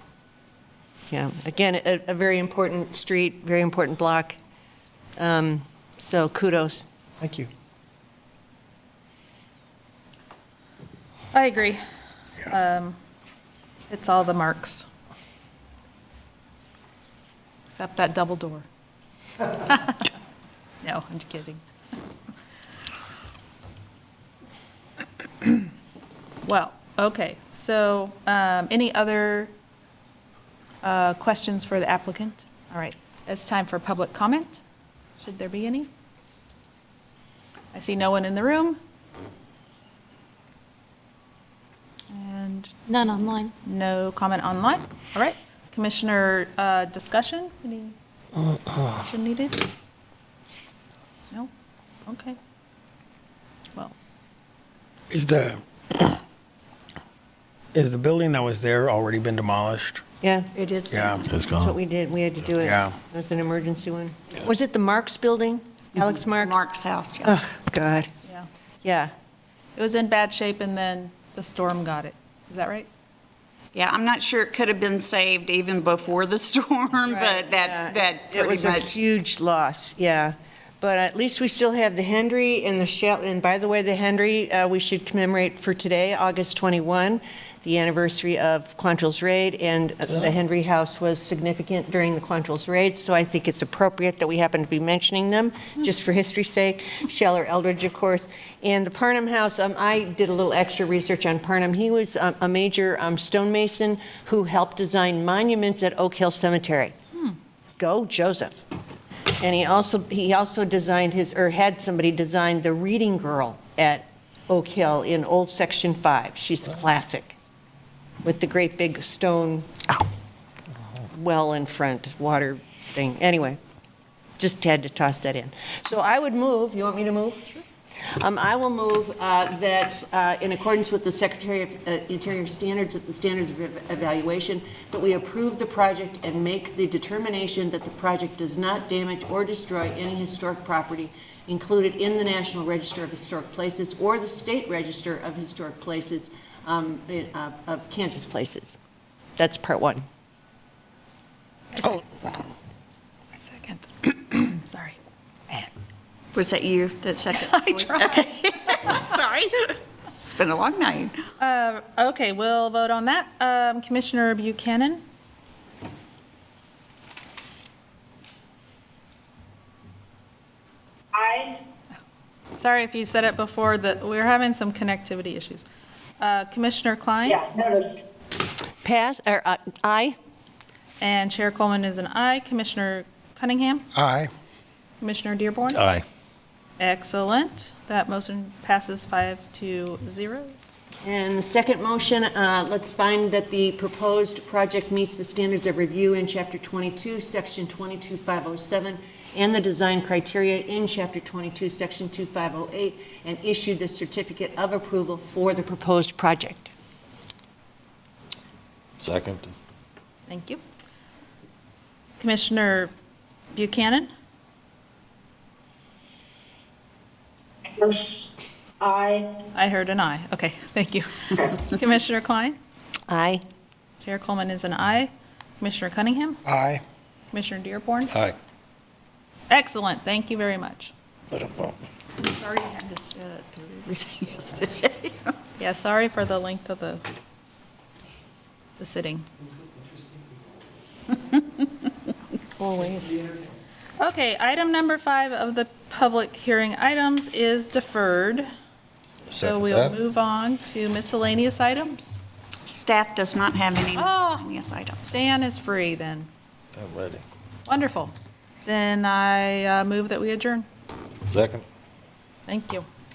Yeah. Again, a very important street, very important block. So kudos. Thank you. I agree. It's all the marks. Except that double door. No, I'm just kidding. Well, okay, so any other questions for the applicant? All right, it's time for public comment. Should there be any? I see no one in the room. And None online. no comment online. All right, Commissioner discussion? Any discussion needed? No? Okay. Well, Is the Is the building that was there already been demolished? Yeah, It is. Yeah. It's that's gone. what we did. We had to do it. Yeah. It was an emergency one. Was it the Marks building? Alex Marks? Mark's house, yeah. Oh, God. Yeah. Yeah. It was in bad shape, and then the storm got it. Is that right? Yeah, I'm not sure it could have been saved even before the storm, but that It pretty was a much. huge loss, yeah. But at least we still have the Henry and the Shell, and by the way, the Henry, we should commemorate for today, August 21, the anniversary of Quantrill's raid, and the Henry House was significant during the Quantrill's raid, so I think it's appropriate that we happen to be mentioning them, just for history's sake. Scheller Eldridge, of course. And the Parnham House, I did a little extra research on Parnham. He was a major stonemason who helped design monuments at Oak Hill Cemetery. Go Joseph. And he also designed had somebody design the reading girl at Oak Hill in Old Section 5. She's classic, with the great big stone well in front, water thing. Anyway, just had to toss that in. So I would move, you want me to move? Sure. I will move that in accordance with the Secretary of Interior standards of the standards of evaluation, that we approve the project and make the determination that the project does not damage or destroy any historic property included in the National Register of Historic Places or the State Register of Historic Places of Kansas Places. That's part one. Oh. A second. Sorry. Was that you that said that? I tried. Okay. Sorry. It's been a long night. Okay, we'll vote on that. Commissioner Buchanan? Aye. Sorry if you said it before, that we're having some connectivity issues. Commissioner Klein? Yeah, noticed. Pass, or aye? And Chair Coleman is an aye. Commissioner Cunningham? Aye. Commissioner Dearborn? Aye. Excellent. That motion passes 5-0. And the second motion, let's find that the proposed project meets the standards of review in Chapter 22, Section 22507, and the design criteria in Chapter 22, Section 2508, and issue the certificate of approval for the proposed project. Second. Thank you. Commissioner Buchanan? Aye. I heard an aye. Okay, thank you. Commissioner Klein? Aye. Chair Coleman is an aye. Commissioner Cunningham? Aye. Commissioner Dearborn? Aye. Excellent, thank you very much. Sorry I had to sit through everything yesterday. Yeah, sorry for the length of the sitting. Always. Okay, item number 5 of the public hearing items is deferred. So Second we'll that. move on to miscellaneous items. Staff does not have any Oh. miscellaneous items. Stan is free then. I'm ready. Wonderful. Then I move that we adjourn. Second. Thank you.